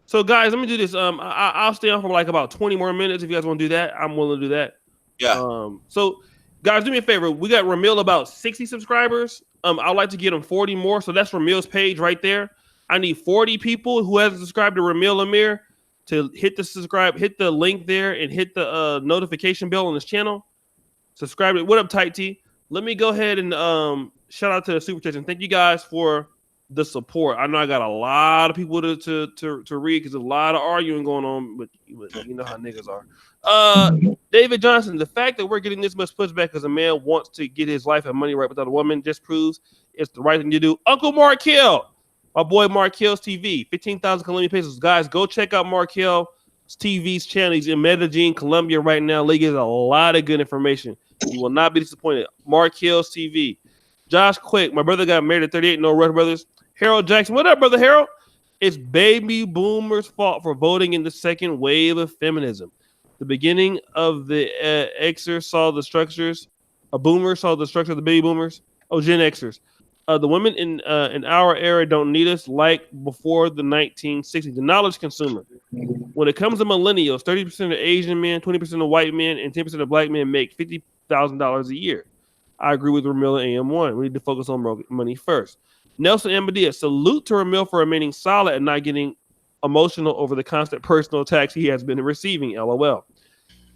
so guys, let me do this. I'll stay on for like about 20 more minutes. If you guys want to do that, I'm willing to do that. Yeah. So guys, do me a favor. We got Ramil about 60 subscribers. I'd like to get him 40 more. So that's Ramil's page right there. I need 40 people who hasn't subscribed to Ramil Amyr to hit the link there and hit the notification bell on this channel. Subscribe to it. What up, Tight T? Let me go ahead and shout out to the super chats and thank you guys for the support. I know I got a lot of people to read because there's a lot of arguing going on, but you know how niggas are. David Johnson, the fact that we're getting this much pushback because a man wants to get his life and money right without a woman just proves it's the right thing to do. Uncle Mark Hill, my boy Mark Hill's TV, 15,000 Colombian pesos. Guys, go check out Mark Hill's TV's channel. He's in Medellin, Colombia right now. He gives a lot of good information. You will not be disappointed. Mark Hill's TV. Josh Quick, my brother got married at 38, no rush brothers. Harold Jackson, what up, brother Harold? It's baby boomers' fault for voting in the second wave of feminism. The beginning of the Xers saw the structures. A boomer saw the structure of the baby boomers. Oh, Gen Xers. The women in our era don't need us like before the 1960s. The knowledge consumer. When it comes to millennials, 30% of Asian men, 20% of white men, and 10% of black men make $50,000 a year. I agree with Ramil and AM1. We need to focus on money first. Nelson Amadeus, salute to Ramil for remaining solid and not getting emotional over the constant personal attacks he has been receiving. LOL.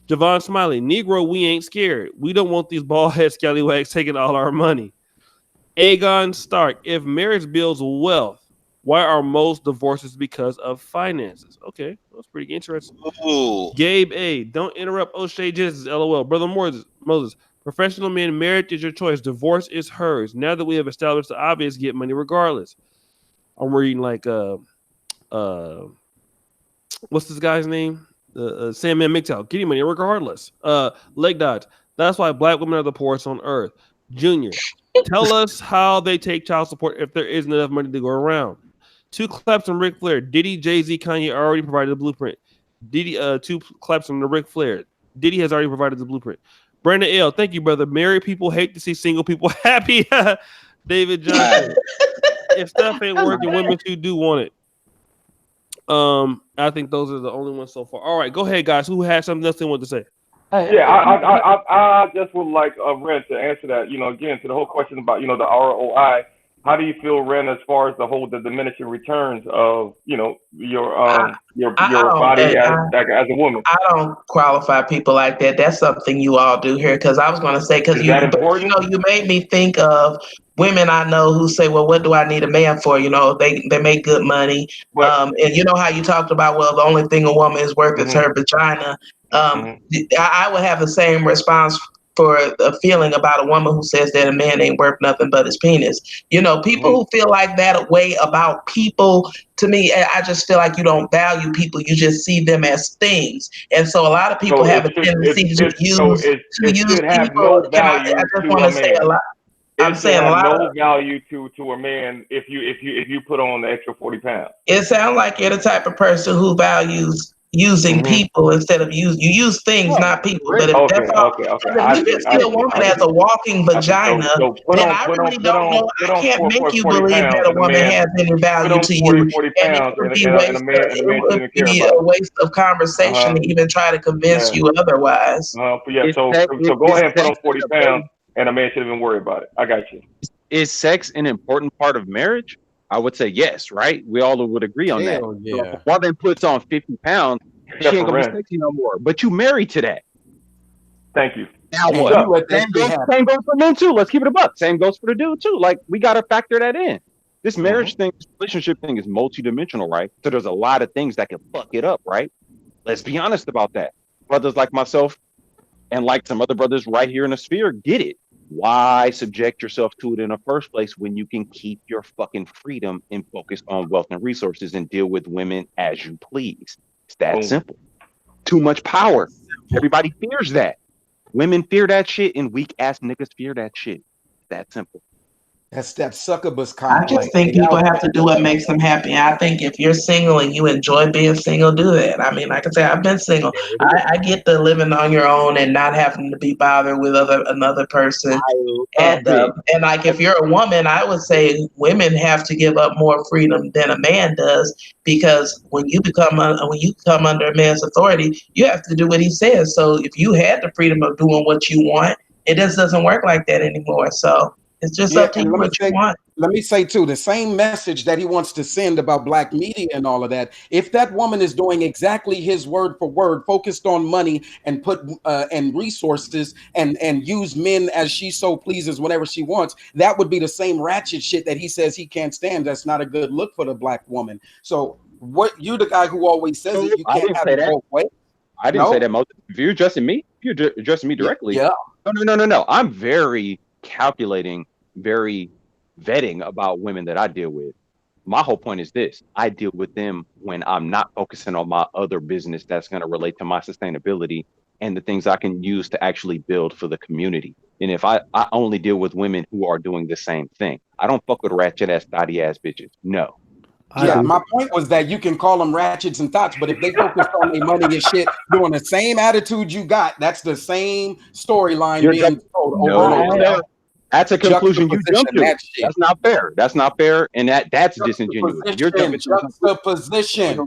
Javon Smiley, Negro, we ain't scared. We don't want these bald head scallywags taking all our money. Aegon Stark, if marriage builds wealth, why are most divorces because of finances? Okay, that's pretty interesting. Ooh. Gabe A, don't interrupt O'Shea Genesis. LOL. Brother Moses, professional man, marriage is your choice. Divorce is hers. Now that we have established the obvious, get money regardless. I'm reading like what's this guy's name? Sandman MGTOW. Getting money regardless. Leg Dodge. That's why black women are the poorest on earth. Junior, tell us how they take child support if there isn't enough money to go around. 2 claps from Ric Flair. Diddy, Jay-Z, Kanye already provided the blueprint. Diddy, 2 claps from the Ric Flair. Diddy has already provided the blueprint. Brandon L, thank you, brother. Married people hate to see single people happy. David Johnson, if stuff ain't working, women too do want it. I think those are the only ones so far. All right, go ahead, guys. Who has something else they want to say? Yeah, I just would like Ren to answer that. Again, to the whole question about the ROI. How do you feel, Ren, as far as the diminishing returns of your body as a woman? I don't qualify people like that. That's something you all do here. Because I was going to say, because you made me think of women I know who say, well, what do I need a man for? They make good money. And you know how you talked about, well, the only thing a woman is worth is her vagina. I would have the same response for a feeling about a woman who says that a man ain't worth nothing but his penis. People who feel like that way about people, to me, I just feel like you don't value people. You just see them as things. And so a lot of people have a tendency to use people. I just want to say a lot. I'm saying a lot. No value to a man if you put on the extra 40 pounds. It sounds like you're the type of person who values using people instead of you use things, not people. But if that's all, if you just see a woman as a walking vagina, then I really don't know. I can't make you believe that a woman has any value to you. And it would be a waste of conversation to even try to convince you otherwise. So go ahead and put on 40 pounds, and a man shouldn't even worry about it. I got you. Is sex an important part of marriage? I would say yes, right? We all would agree on that. Yeah. So while then puts on 50 pounds, she ain't gonna be sexy no more. But you married to that. Thank you. Now what? Same goes for men too. Let's keep it a buck. Same goes for the dude too. Like, we gotta factor that in. This marriage thing, this relationship thing is multidimensional, right? So there's a lot of things that can fuck it up, right? Let's be honest about that. Brothers like myself and like some other brothers right here in the sphere get it. Why subject yourself to it in the first place when you can keep your fucking freedom and focus on wealth and resources and deal with women as you please? It's that simple. Too much power. Everybody fears that. Women fear that shit, and weak ass niggas fear that shit. that simple. That's that succubus I complex. just think people have to do what makes them happy. I think if you're single and you enjoy being single, do that. I mean, like I say, I've been single. I get the living on your own and not having to be bothered with another person. And like if you're a woman, I would say women have to give up more freedom than a man does, because when you come under a man's authority, you have to do what he says. So if you had the freedom of doing what you want, it just doesn't work like that anymore. So it's just up to you what you want. Let me say too, the same message that he wants to send about black media and all of that. If that woman is doing exactly his word for word, focused on money and put and resources and use men as she so pleases whenever she wants, that would be the same ratchet shit that he says he can't stand. That's not a good look for the black woman. So what, you're the guy who always says it. You can't have it both ways. I didn't say that, Moses. If you're addressing me, you're addressing me directly. Yeah. No. I'm very calculating, very vetting about women that I deal with. My whole point is this: I deal with them when I'm not focusing on my other business that's going to relate to my sustainability and the things I can use to actually build for the community. And if I only deal with women who are doing the same thing, I don't fuck with ratchet ass, thotty ass bitches. No. Yeah, my point was that you can call them ratchets and thoughts, but if they focus on their money and shit, doing the same attitude you got, that's the same storyline being told over and over. That's a conclusion you jump to. That's not fair. That's not fair, and that's disingenuous. You're jumping to position.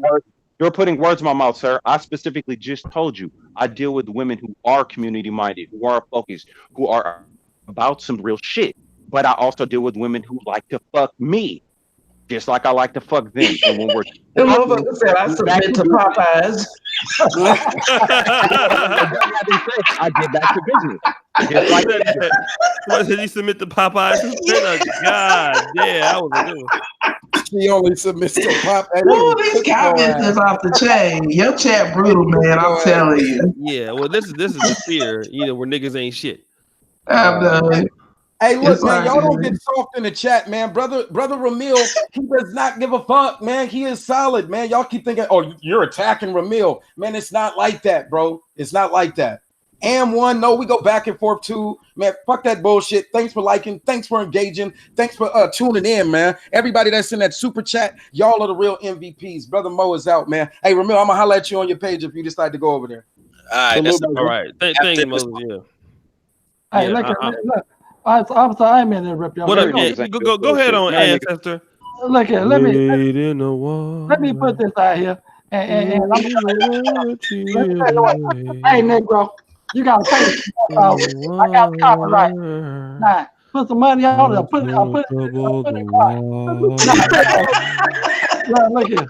You're putting words in my mouth, sir. I specifically just told you I deal with women who are community minded, who are focused, who are about some real shit. But I also deal with women who like to fuck me, just like I like to fuck them. And when we're the motherfucker said I submit to Popeyes. I get back to business. Just like that. What did he submit to Popeyes? God damn, that was a good one. She only submits to Popeyes. Oh, these comments is off the chain. Your chat brutal, man. I'm telling you. Yeah, well, this is the fear, where niggas ain't shit. I'm done. Hey, look, man, y'all don't get soft in the chat, man. Brother Ramil, he does not give a fuck, man. He is solid, man. Y'all keep thinking, oh, you're attacking Ramil. Man, it's not like that, bro. It's not like that. One, no, we go back and forth too. Man, fuck that bullshit. Thanks for liking. Thanks for engaging. Thanks for tuning in, man. Everybody that's in that super chat, y'all are the real MVPs. Brother Mo is out, man. Hey, Ramil, I'm going to holler at you on your page if you decide to go over there. All right. All right. Thank you, Moses. Yeah. Hey, look. I'm sorry, I didn't interrupt y'all. What up, go ahead on, Ancestor. Look here, let me put this out here, and I'm hey, Negro, you gotta pay this. I got the copyright. Nah, put some money on it. Put it. Look here.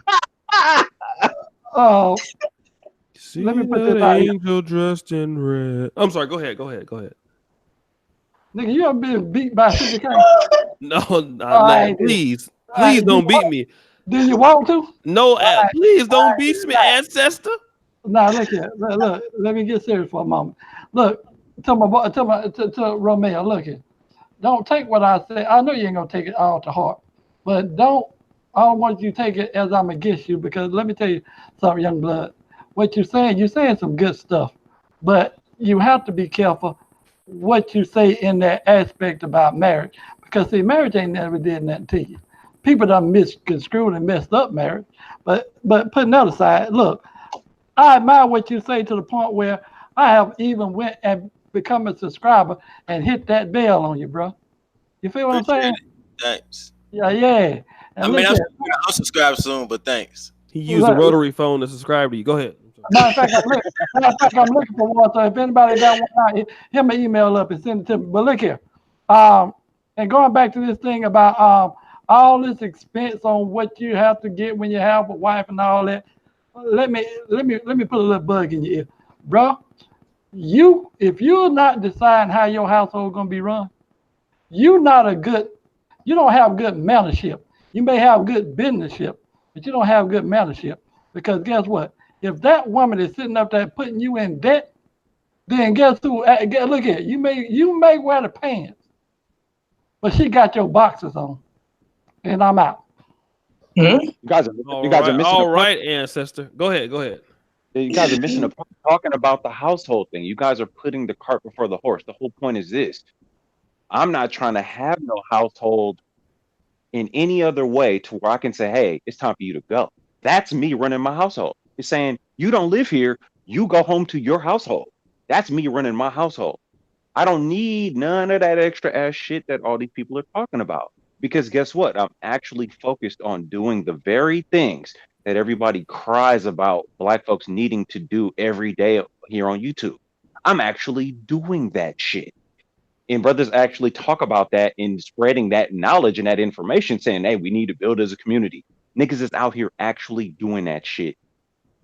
Oh, let me put this out here. Angel dressed in red. I'm sorry. Go ahead. Nigga, you ever been beat by 50K? No, please don't beat me. Do you want to? No, please don't beat me, Ancestor. Nah, look here. Look, let me get serious for a moment. Look, to Ramil, look here. Don't take what I say. I know you ain't gonna take it all to heart, but I don't want you to take it as I'm against you, because let me tell you something, young blood. What you're saying some good stuff, but you have to be careful what you say in that aspect about marriage, because see, marriage ain't never did nothing to you. People done misconstrued and messed up marriage, but putting that aside, look, I admire what you say to the point where I have even went and become a subscriber and hit that bell on you, bro. You feel what I'm saying? Thanks. Yeah. And I'll subscribe soon, but thanks. He used a rotary phone to subscribe to you. Go ahead. Matter of fact, I'm looking for one. So if anybody got one out, hit my email up and send it to me. But look here, and going back to this thing about all this expense on what you have to get when you have a wife and all that. Let me put a little bug in your ear, bro. If you're not deciding how your household gonna be run, you don't have good mannership. You may have good businessship, but you don't have good mannership, because guess what? If that woman is sitting up there putting you in debt, then guess who? Look at it. You may wear the pants, but she got your boxers on, and I'm out. You guys are missing. All right, Ancestor. Go ahead. You guys are missing a point talking about the household thing. You guys are putting the cart before the horse. The whole point is this: I'm not trying to have no household in any other way to where I can say, hey, it's time for you to go. That's me running my household. It's saying, you don't live here, you go home to your household. That's me running my household. I don't need none of that extra ass shit that all these people are talking about. Because guess what? I'm actually focused on doing the very things that everybody cries about Black folks needing to do every day here on YouTube. I'm actually doing that shit. And brothers actually talk about that and spreading that knowledge and that information, saying, hey, we need to build as a community. Niggas is out here actually doing that shit,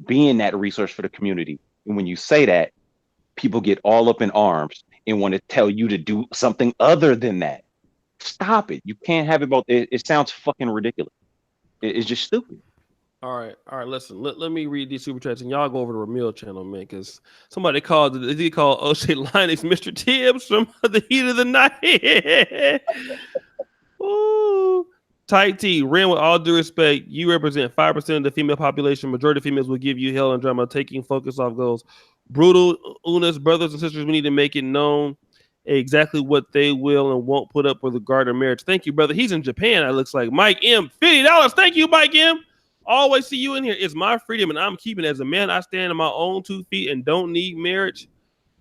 being that resource for the community. And when you say that, people get all up in arms and want to tell you to do something other than that. Stop it. You can't have it both. It sounds fucking ridiculous. It's just stupid. All right. Listen, let me read these super chats and y'all go over to Ramil channel, man, because somebody called. Did he call O'Shea Linux Mr. Tibbs from the heat of the night? Ooh. Tight T, Ren, with all due respect, you represent 5% of the female population. Majority of females will give you hell and drama. Taking focus off goals. Brutal, Una's brothers and sisters, we need to make it known exactly what they will and won't put up with regard to marriage. Thank you, brother. He's in Japan, it looks like. Mike M, $50. Thank you, Mike M. Always see you in here. It's my freedom, and I'm keeping it. As a man, I stand on my own 2 feet and don't need marriage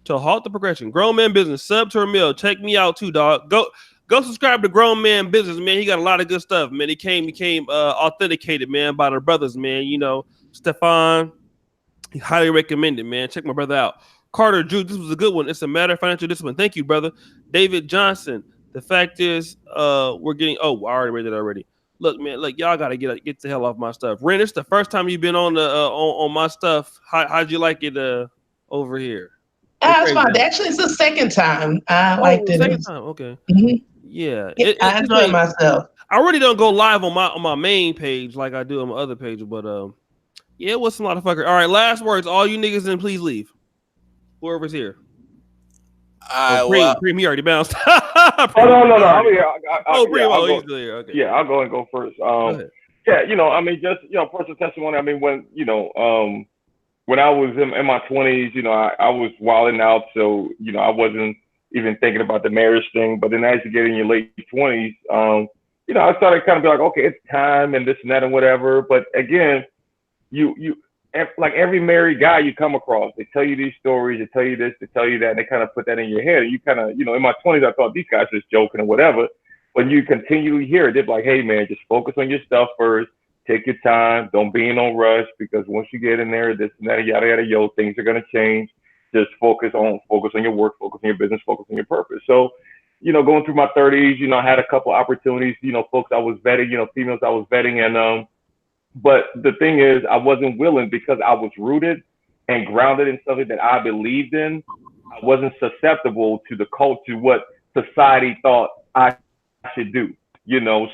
to halt the progression. Grown man business. Sub to Ramil. Check me out too, dog. Go subscribe to Grown Man Business, man. He got a lot of good stuff, man. He became authenticated, man, by the brothers, man. You know, Stefan. He highly recommended, man. Check my brother out. Carter Drew, this was a good one. It's a matter of financial discipline. Thank you, brother. David Johnson. The fact is, we're getting. Oh, I already read it already. Look, man. Look, y'all gotta get the hell off my stuff. Ren, it's the first time you've been on the on my stuff. How'd you like it over here? It's fine. Actually, it's the second time. I liked it. Second time, okay. Mm-hmm. Yeah, I enjoyed myself. I really don't go live on my main page like I do on my other page, but yeah, it was some lot of fucker. All right, last words. All you niggas in, please leave. Whoever's here. Preem, he already bounced. No. I'm here. He's still here. Okay. Yeah, I'll go and go first. Go yeah, I mean, just personal testimony. I mean, when when I was in my 20s, I was wilding out, so I wasn't even thinking about the marriage thing. But then as you get in your late 20s, I started kind of be like, okay, it's time and this and that and whatever. But again, you like every married guy you come across, they tell you these stories, they tell you this, they tell you that, and they kind of put that in your head. And you kind of, in my 20s, I thought these guys were just joking or whatever. But you continually hear it. They're like, hey, man, just focus on your stuff first. Take your time. Don't be in no rush, because once you get in there, this and that, yada, yada, yo, things are going to change. Just focus on your work, focus on your business, focus on your purpose. So, going through my 30s, I had a couple opportunities, folks I was vetting, females I was vetting. And, but the thing is, I wasn't willing, because I was rooted and grounded in something that I believed in. I wasn't susceptible to the culture, what society thought I should do.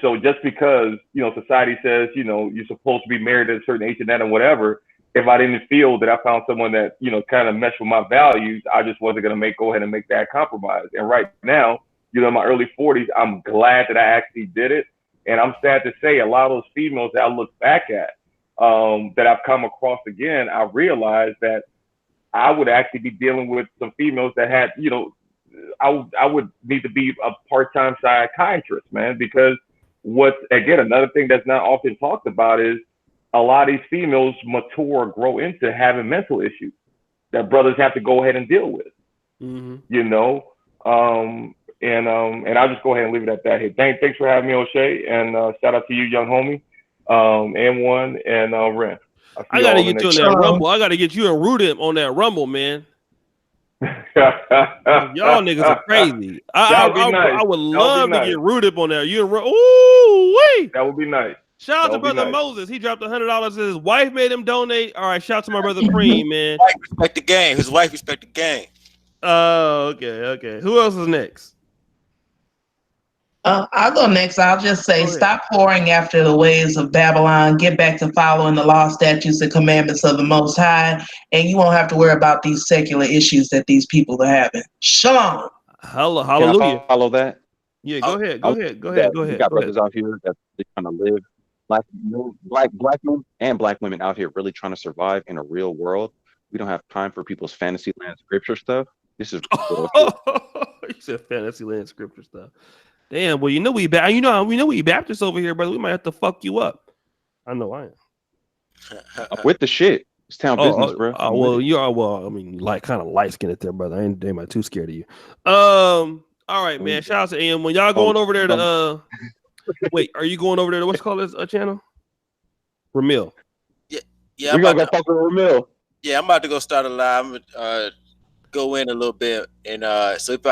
So just because, society says, you're supposed to be married at a certain age and that and whatever, if I didn't feel that I found someone that, kind of meshed with my values, I just wasn't going to go ahead and make that compromise. And right now, in my early 40s, I'm glad that I actually did it. And I'm sad to say a lot of those females that I look back at, that I've come across again, I realized that I would actually be dealing with some females that had, I would need to be a part-time psychiatrist, man, because another thing that's not often talked about is a lot of these females mature or grow into having mental issues that brothers have to go ahead and deal with, and I'll just go ahead and leave it at that. Hey, thanks for having me, O'Shea, and shout out to you, young homie, M1 and Ren. I gotta get you on that Rumble. I gotta get you and Rooted on that Rumble, man. Y'all niggas are crazy. I would love to get Rooted on there. Ooh, wait. That would be nice. Shout out to brother Moses. He dropped $100. His wife made him donate. All right, shout out to my brother Preem, man. His wife respect the game. Oh, okay. Who else is next? I'll go next. I'll just say, stop whoring after the ways of Babylon. Get back to following the law, statutes, and commandments of the Most High, and you won't have to worry about these secular issues that these people are having. Shalom. Hallelujah. Can I follow that? Yeah, go ahead. You got brothers out here that they're trying to live. Black men and black women out here really trying to survive in a real world. We don't have time for people's fantasy land scripture stuff. This is said fantasy land scripture stuff. Damn. Well, we Baptists over here, brother. We might have to fuck you up. I know I am. I'm with the shit. It's town business, bro. Well, you are. Well, I mean, like kind of light skinned there, brother. I ain't too scared of you. All right, man. Shout out to AM. When y'all going over there to wait, are you going over there to what's called this channel? Ramil. Yeah. We gonna go fuck with Ramil. Yeah, I'm about to go start a live. Go in a little bit, and so if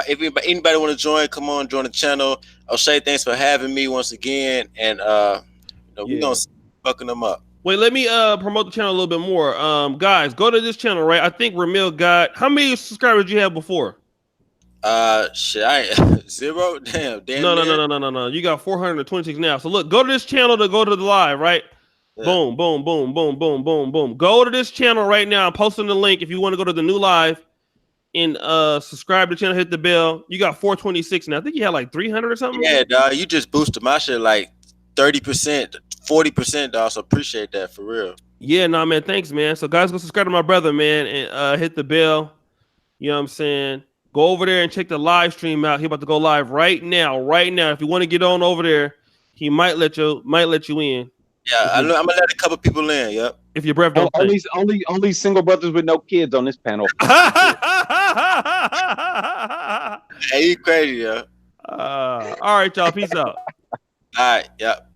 anybody want to join, come on, join the channel. O'Shea, thanks for having me once again, and we gonna fucking them up. Wait, let me promote the channel a little bit more. Guys, go to this channel, right? I think Ramil got how many subscribers you have before? Shit, I 0. Damn. No. You got 426 now. So look, go to this channel to go to the live, right? Yeah. Boom. Go to this channel right now. I'm posting the link if you want to go to the new live and subscribe to the channel, hit the bell. You got 426 now. I think you had like 300 or something. Yeah, dog. You just boosted my shit like 30%, 40%, dog. So appreciate that for real. Yeah, nah, man. Thanks, man. So guys, go subscribe to my brother, man, and hit the bell. You know what I'm saying? Go over there and check the live stream out. He's about to go live right now. If you want to get on over there, he might let you in. Yeah, I'm gonna let a couple people in. Yep. If your breath don't only single brothers with no kids on this panel. Hey, you crazy, yo. All right, y'all. Peace out. All right. Yep.